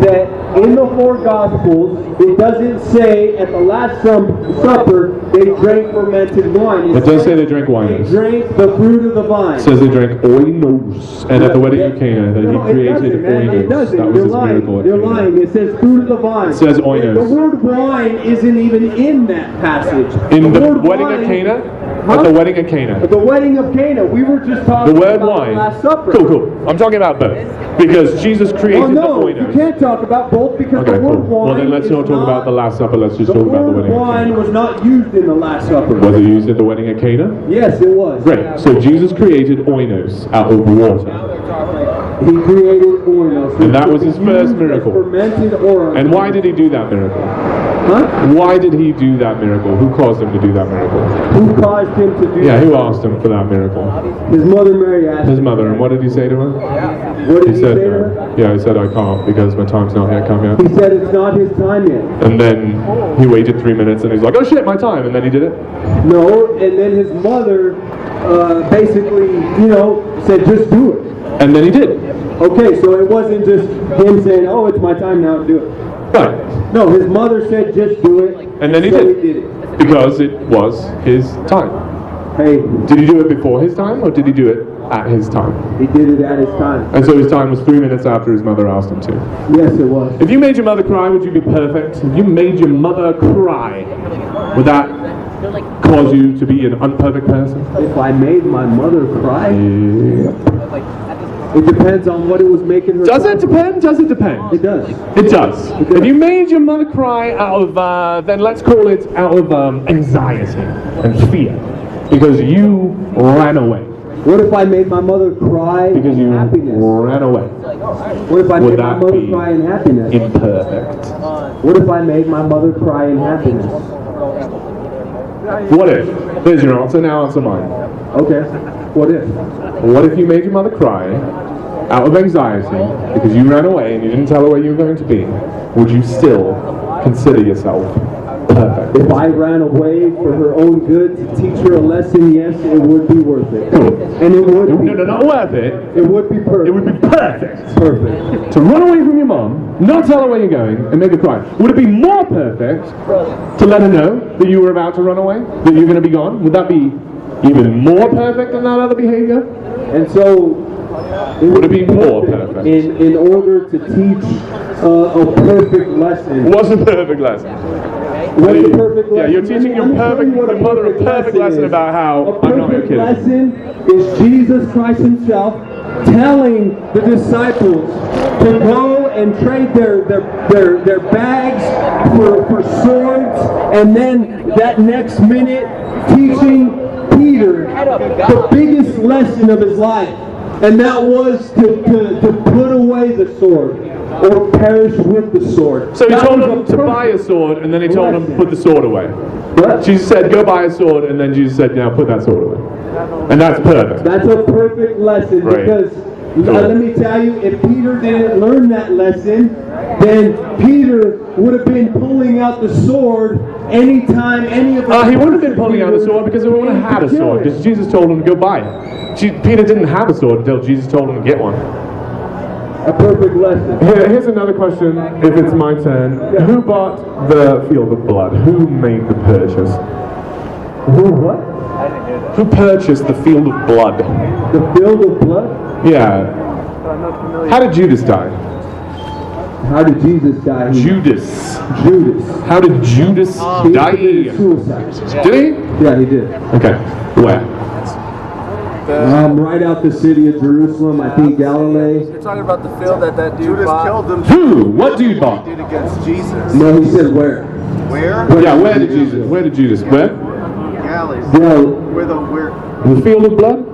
that in the four Gospels, it doesn't say at the Last Supper they drank fermented wine. It does say they drank winos. They drank the fruit of the vine. It says they drank oinos. And at the wedding of Cana, that he created oinos. It doesn't. That was You're his lying. miracle at You're Cana. lying. It says fruit of the vine. It says oinos. The word wine isn't even in that passage. In the word wedding wine- of Cana? Huh? At the wedding of Cana. At the wedding of Cana. We were just The talking word about wine. the Last Supper. Cool. I'm talking about both. Because Jesus created Oh no, the you oinos. can't talk about both because Okay, the cool. word wine Well, then let's is not talk about the Last Supper. Let's just talk about the word wedding of wine Cana. was not used in the Last Supper. Was it used at the wedding of Cana? Yes, it was. Great. So Jesus created oinos out of water. He created oinos. And that was his Used first as miracle. Fermented or And why did he do that miracle? Huh? Why did he do that miracle? Who caused him to do that miracle? Who caused him to do Yeah, that? who asked him for that miracle? His mother Mary asked His him. mother. And what did he say to her? What did He he said, say to her? yeah, he said, I can't because my time's not yet come yet. He said it's not his time yet. And then he waited 3 minutes and he's like, oh shit, my time. And then he did it. No, and then his mother basically, said just do it. And then he did. Okay, so it wasn't just him saying, oh, it's my time now, do it. Right. No, his mother said just do it. And then he so did. He did it. Because it was his time. Hey, Did he do it before his time or did he do it at his time? he did it at his time. And so his time was 3 minutes after his mother asked him to. Yes, it was. If you made your mother cry, would you be perfect? If you made your mother cry, would that cause you to be an unperfect person? If I made my mother cry, Yeah. it depends on what it was making her Does cry. it depend? Does it depend? It does. It does. If you made your mother cry out of, then let's call it out of anxiety and fear, because you ran away. What if I made my mother cry Because you in happiness? ran away. What if I Would made my that mother be cry in happiness? imperfect? What if I made my mother cry in happiness? What if? There's your answer, now answer mine. Okay. What if? What if you made your mother cry out of anxiety because you ran away and you didn't tell her where you were going to be? Would you still consider yourself perfect? If I ran away for her own good to teach her a lesson, yes, it would be worth it. And it would be. No, not worth it. It would be perfect. It would be perfect. Perfect. To run away from your mom, not tell her where you're going, and make her cry. Would it be more perfect to let her know that you were about to run away? That you're going to be gone? Would that be even more perfect than that other behavior? And so, Would it be more perfect? in order to teach a perfect lesson. What's a perfect lesson? What's a perfect lesson? Yeah, you're teaching your mother a perfect lesson about how I'm not your perfect kid. lesson is Jesus Christ himself telling the disciples to go and trade their bags for swords, and then that next minute teaching Peter the biggest lesson of his life, and that was to put away the sword or perish with the sword. So he That told was him to buy a sword, and then he told him to lesson. put the sword away. What? Jesus said, go buy a sword, and then Jesus said, now put that sword away. And that's perfect. That's a perfect lesson, Right. because Cool. let me tell you, if Peter didn't learn that lesson, then Peter would have been pulling out the sword anytime any of the He would have been pulling out the sword because he would have had a sword, because Jesus told him to go buy it. Peter didn't have a sword until Jesus told him to get one. A perfect lesson. Here's another question, if it's my turn. Who bought the field of blood? Who made the purchase? Who what? Who purchased the field of blood? The field of blood? Yeah. How did Judas die? How did Jesus die? Judas. Judas. How did Judas die? Suicide. Did he? Yeah, he did. Okay. Where? Right out the city of Jerusalem, I think Galilee. You're talking about the field that dude Judas bought? killed them. Who? What dude bought? Did against Jesus. No, he said where? Where? Yeah, where did Jesus? Where did Judas? Where? Galleys. Well, The field of blood?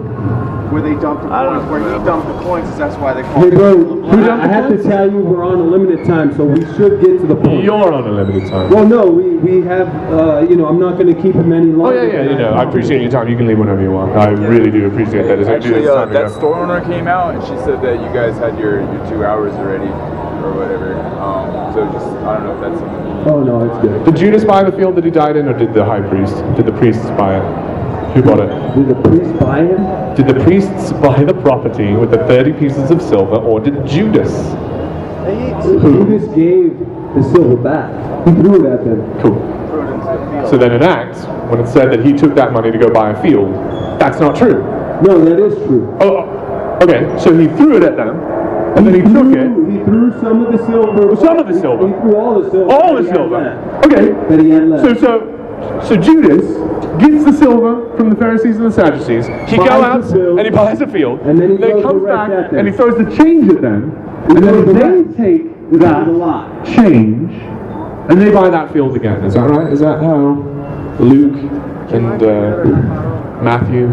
Where they dumped the coins. Where he dumped the coins. That's why they call hey it. bro, I have to tell you we're on a limited time, so we should get to the point. You're on a limited time. Well, no, we have, I'm not going to keep him any Oh longer. yeah. I appreciate your time. You can leave whenever you want. I really do appreciate that. Actually, that store owner came out and she said that you guys had your 2 hours already or whatever. So just, I don't know if that's something. Oh no, it's good. Did Judas buy the field that he died in, or did the high priest? Did the priests buy it? Who bought it? Did the priest buy him? Did the priests buy the property with the 30 pieces of silver, or did Judas? Judas gave the silver back. He threw it at them. Cool. So then in Acts, when it said that he took that money to go buy a field, that's not true. No, that is true. Oh, okay. So he threw it at them, and then he took it. He threw some of the silver. Some of the silver. He threw all the silver. All the that he had silver. left. Okay. That he had left. So Judas gets the silver from the Pharisees and the Sadducees. He goes out and he buys a field. And then he comes throws the back rest at them. and he throws the change at them. And then they take that change and they buy that field again. Is that right? Is that how Luke and Matthew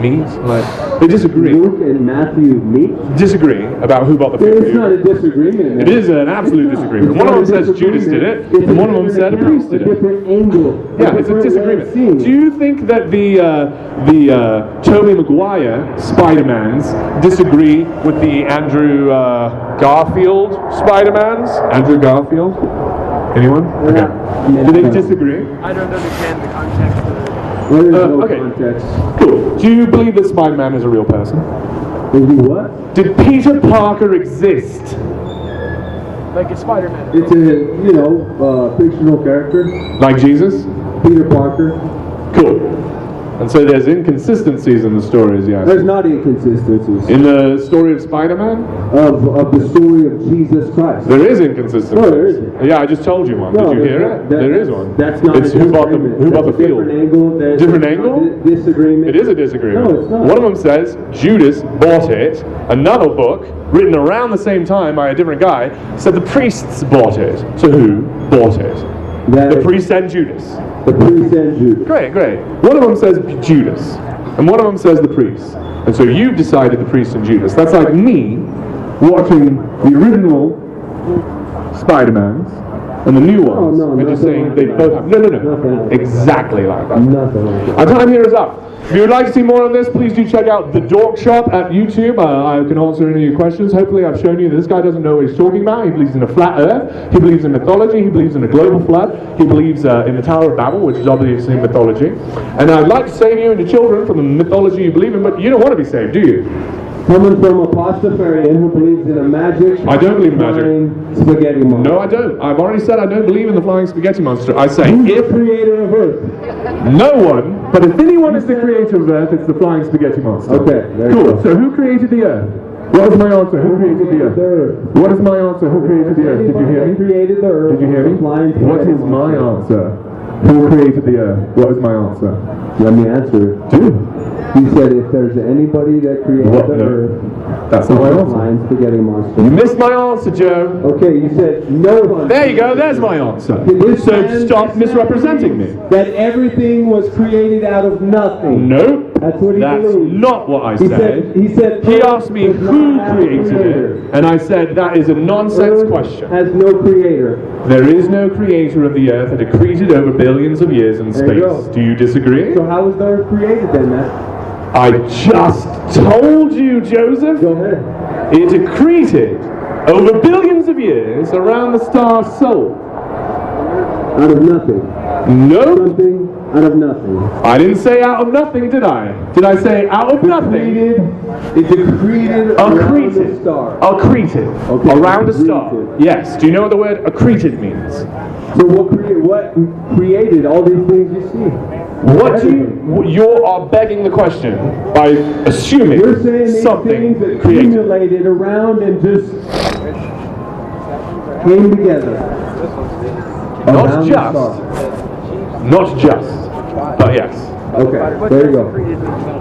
meet? Like, they disagree. Luke and Matthew meet? Disagree about who bought the field. It's not a disagreement. It is an absolute disagreement. One of them says Judas did it, and one of them said a priest did it. A different angle. Yeah, it's a disagreement. Do you think that the Tobey Maguire Spider-Mans disagree with the Andrew Garfield Spider-Mans? Andrew Garfield? Anyone? Okay. Do they disagree? I don't understand the context of it. There is no okay. context. Cool. Do you believe that Spider-Man is a real person? Is he what? Did Peter Parker exist? Like it's Spider-Man. It's a, fictional character. Like Jesus? Peter Parker. Cool. And so there's inconsistencies in the stories, yes. There's not inconsistencies. In the story of Spider-Man? Of the story of Jesus Christ. There is inconsistency. No, there isn't. Yeah, I just told you one. No, Did you hear it? There is one. That's not It's a who bought the disagreement. field. Different angle. Different angle? Disagreement. It is a disagreement. No, it's not. One of them says Judas bought it. Another book, written around the same time by a different guy, said the priests bought it. So who bought it? The priest and Judas. The priest and Judas. Great. One of them says Judas, and one of them says the priest. And so you've decided the priest and Judas. That's like me watching the original Spider-Mans and the new ones, and just saying they both have... No. Exactly like that. Nothing like that. Our time here is up. If you would like to see more of this, please do check out The Dork Shop at YouTube. I can answer any of your questions. Hopefully I've shown you that this guy doesn't know what he's talking about. He believes in a flat earth. He believes in mythology. He believes in a global flood. He believes in the Tower of Babel, which is obviously mythology. And I'd like to save you and your children from the mythology you believe in, but you don't want to be saved, do you? Coming from a Pastafarian who believes in a magic... I don't believe in magic. flying spaghetti monster. No, I don't. I've already said I don't believe in the flying spaghetti monster. I say Who's if... the creator of Earth? No one, but if anyone is the creator of Earth, it's the flying spaghetti monster. Okay, there you Cool. go. So who created the Earth? What is my answer? Who created the Earth? What is my answer? Who created the Earth? Did you hear me? Created the Earth. Did you hear me? What is my answer? Who created the Earth? What is my answer? Let me answer it. Do. You said if there's anybody that created What? the No. Earth, That's not my it's a answer. flying spaghetti monster. You missed my answer, Joe. Okay, you said no one. There you go. There's my answer. This So man stop misrepresenting me. That everything was created out of nothing. Nope. That's what he That's believes. not what I He said. said He asked me Earth does who not have a created creator. it, and I said that is a nonsense Earth question. has no creator. There is no creator of the earth that accreted over billions of years in There you space. go. Do you disagree? So how was the Earth created then, Matt? I just told you, Joseph. Go ahead. It accreted over billions of years around the star Sol. Out of nothing. Nope. Something out of nothing. I didn't say out of nothing, did I? Did I say out of nothing? It accreted around the Accreted. star. Accreted. Okay, Around a star. accreted. Yes. Do you know what the word accreted means? So what created all these things you see? What do you are begging the question by assuming You're saying these something things created. accumulated around and just came together. Not just, but yes. Okay, there you go.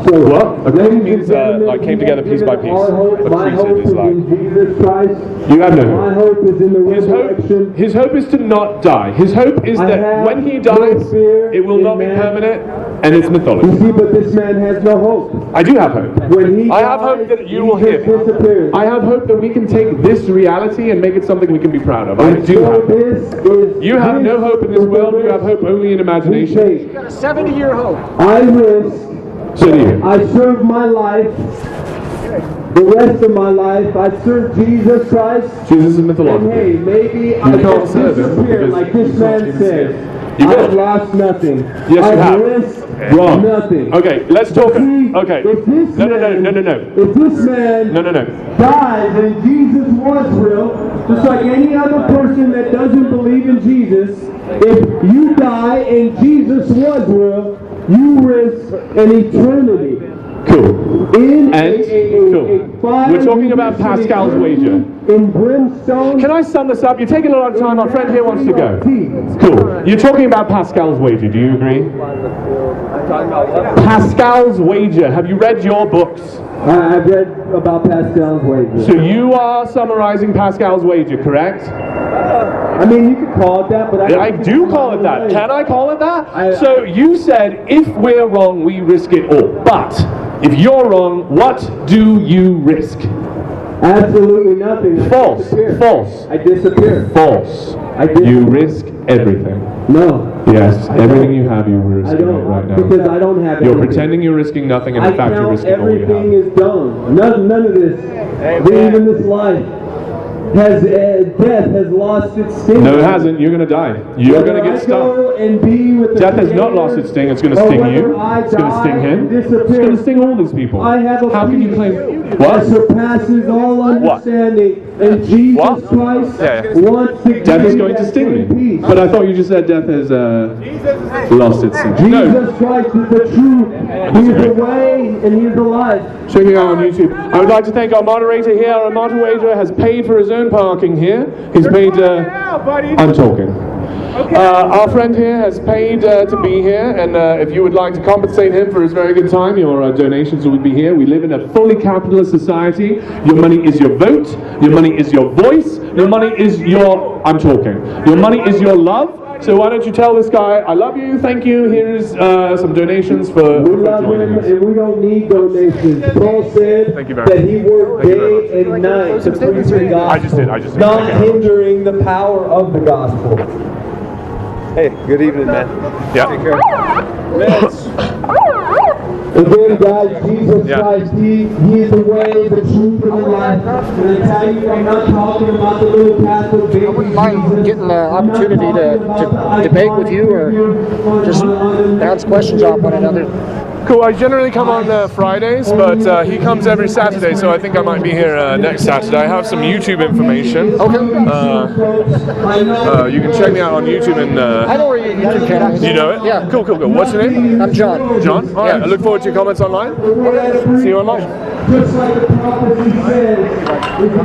So What? A creed means like came together piece by piece. My hope is in Jesus Christ. You have no My hope. hope is in the resurrection. His hope is to not die. His hope is that when he dies, it will not be permanent, and it's You mythology. see, but this man has no hope. I do have hope. When he I have hope that you will hear me. disappears. I have hope that we can take this reality and make it something we can be proud of. I do have hope. You have no hope in this world. You have hope only in imagination. You got a 70-year hope. I risk, So do you. I serve my life, the rest of my life, I serve Jesus Christ. Jesus is And mythological. hey, maybe I can't can serve him disappear because like this he's not man even said. You I've could. lost nothing. Yes, you I've have. risked Wrong. nothing. Okay, let's talk. See, Okay. if this No. If this man No. dies and Jesus was real, just like any other person that doesn't believe in Jesus, if you die and Jesus was real, you risk an eternity. Cool. In And cool. fire We're talking about Pascal's wager. in brimstone. Can I sum this up? You're taking a lot of time. My friend here wants to go. Cool. You're talking about Pascal's wager. Do you agree? Pascal's wager. Have you read your books? I've read about Pascal's wager. So you are summarizing Pascal's wager, correct? I mean, you could call it that, but I do call it that. Can I call it that? So you said if we're wrong, we risk it all. But if you're wrong, what do you risk? Absolutely nothing. I False. disappear. False. I disappear. False. I disappear. You risk everything. No. Yes, everything you have, you're I risking it don't, right now. because I don't have You're anything. pretending you're risking nothing, and in I fact you're count risking all you everything have. is done. None of this, even this life, has death has lost its sting. No, it hasn't. You're going to die. You're going to get stung. And be with the Death has not Creator, lost its sting. It's going to or sting whether you. I It's going to die sting him. and It's disappear, going to sting all these people. I have a How can you peace claim? that What? surpasses all understanding. And Jesus What? Christ Yeah. wants to Death give is you going to that sting me. same peace. But I thought you just said death has lost its sting. No. Jesus Christ is the truth. He's the way and He's the life. Check me out on YouTube. I would like to thank our moderator here. Our moderator has paid for his own parking here. He's paid. I'm talking. Our friend here has paid to be here, and if you would like to compensate him for his very good time, your donations would be here. We live in a fully capitalist society. Your money is your vote. Your money is your voice. Your money is your... I'm talking. Your money is your love. So why don't you tell this guy, I love you, thank you, here's some donations for We love Him and we don't need donations. Paul said Thank you very that much. He worked day and night to preach the gospel, I just did. not hindering the power of the gospel. Hey, good evening, man. Yeah. Take care. Again, guys, Jesus Christ, He is the way, the truth, and the life. And I tell you, I'm not talking about the little Catholic baby Mind getting the opportunity to debate with you or just bounce questions off one another? Cool, I generally come on Fridays, but he comes every Saturday, so I think I might be here next Saturday. I have some YouTube information. Okay. You can check me out on YouTube and... I know where your YouTube channel is. You know it? Yeah. Cool. What's your name? I'm John. John? All right, I look forward to your comments online. See you online. Just like the prophecy says.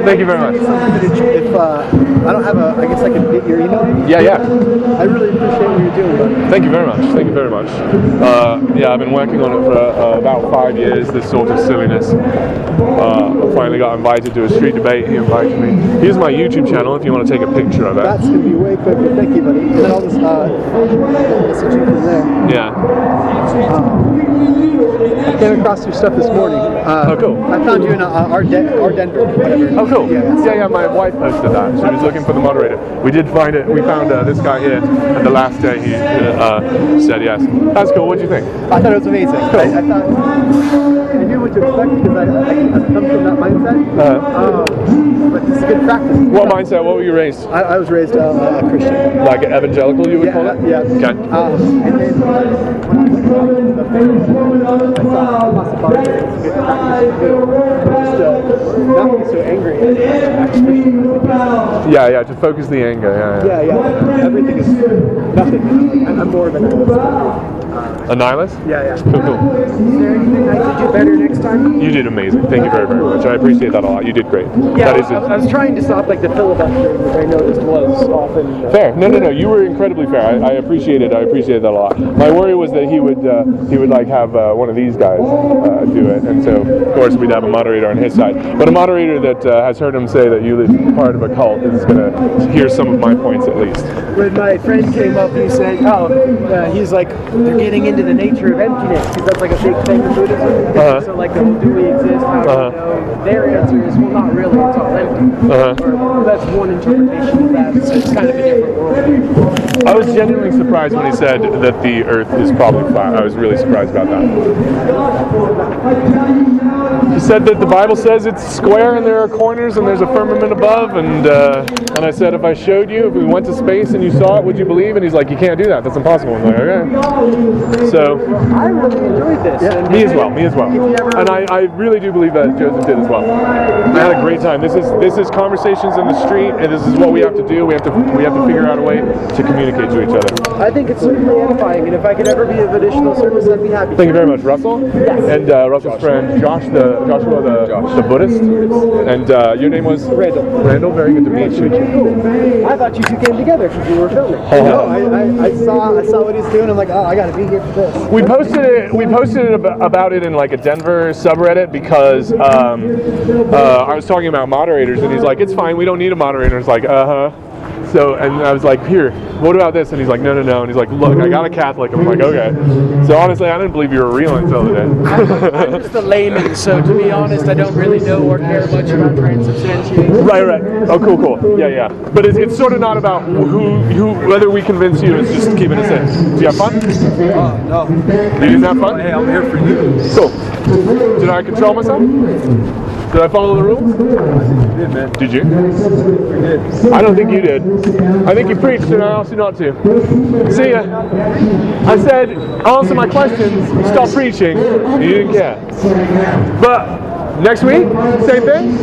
Thank you very much. If I don't have I guess I can get your email? Yeah. I really appreciate what you're doing, buddy. Thank you very much. Yeah, I've been working on it for about 5 years, this sort of silliness. I finally got invited to a street debate. He invited me. Here's my YouTube channel if you want to take a picture of it. That's going to be way quicker. Thank you, buddy. And then I'll just message you from there. Yeah. I came across your stuff this morning. Oh, cool. I found you in our Denver, whatever. Oh, cool. Yeah. Yeah, my wife posted that. She was looking for the moderator. We did find it. We found this guy here, and the last day he said yes. That's cool. What do you think? I thought it was amazing. Cool. I thought I knew what to expect because I come from that mindset. But this is good practice. What mindset? What were you raised? I was raised a Christian. Like evangelical, you would call it? Yeah. Okay. And then when I saw Pastafarian, it's good practice. Just not be so angry. Yeah, to focus the anger. Yeah. Yeah. Everything is nothing. I'm more of an analyst. A nihilist? Yeah. Cool, cool. Is there anything I could do better next time? You did amazing. Thank you very, very much. I appreciate that a lot. You did great. Yeah, That is I was trying to stop like the filibustering, which I noticed was often fair. No. You were incredibly fair. I appreciate it. I appreciate that a lot. My worry was that he would like have one of these guys do it, and so of course we'd have a moderator on his side. But a moderator that has heard him say that you live part of a cult is going to hear some of my points at least. When my friend came up, he said, he's like, they're getting into the nature of emptiness, because that's like a big thing in Buddhism. So like, do we exist? How do we know? Their answer is, well, not really, it's all empty. Or that's one interpretation of that, so it's kind of a different world. I was genuinely surprised when he said that the earth is probably flat. I was really surprised about that. He said that the Bible says it's square and there are corners and there's a firmament above, and I said, if I showed you, if we went to space and you saw it, would you believe? And he's like, you can't do that, that's impossible. I'm like, okay. So I really enjoyed this. Yeah, me as well. And I really do believe that Joseph did as well. I had a great time. This is conversations in the street, and this is what we have to do. We have to figure out a way to communicate to each other. I think it's certainly edifying, and if I could ever be of additional service, I'd be happy. Thank you very much, Russell. Yes. And Russell's friend Joshua the Buddhist. And your name was? Randall. Randall, very good to meet you. I thought you two came together because you were filming. No, I saw what he's doing. I'm like, oh, I gotta be here for this. We posted it about it in like a Denver subreddit because I was talking about moderators, and he's like, it's fine, we don't need a moderator. It's like, So, and I was like, here, what about this? And he's like, no. And he's like, look, I got a Catholic. I'm like, okay. So honestly, I didn't believe you were real until today. I'm just a layman, so to be honest, I don't really know or care much about transubstantiation. Right. Oh, cool. Yeah. But it's sort of not about who whether we convince you. It's just keeping it safe. Did you have fun? No. You didn't have fun? Hey, I'm here for you. Cool. Did I control myself? Did I follow the rules? I did, man. Did you? We did. I don't think you did. I think you preached, and I asked you not to. See ya. I said, answer my questions, stop preaching. You didn't care. But next week, same thing.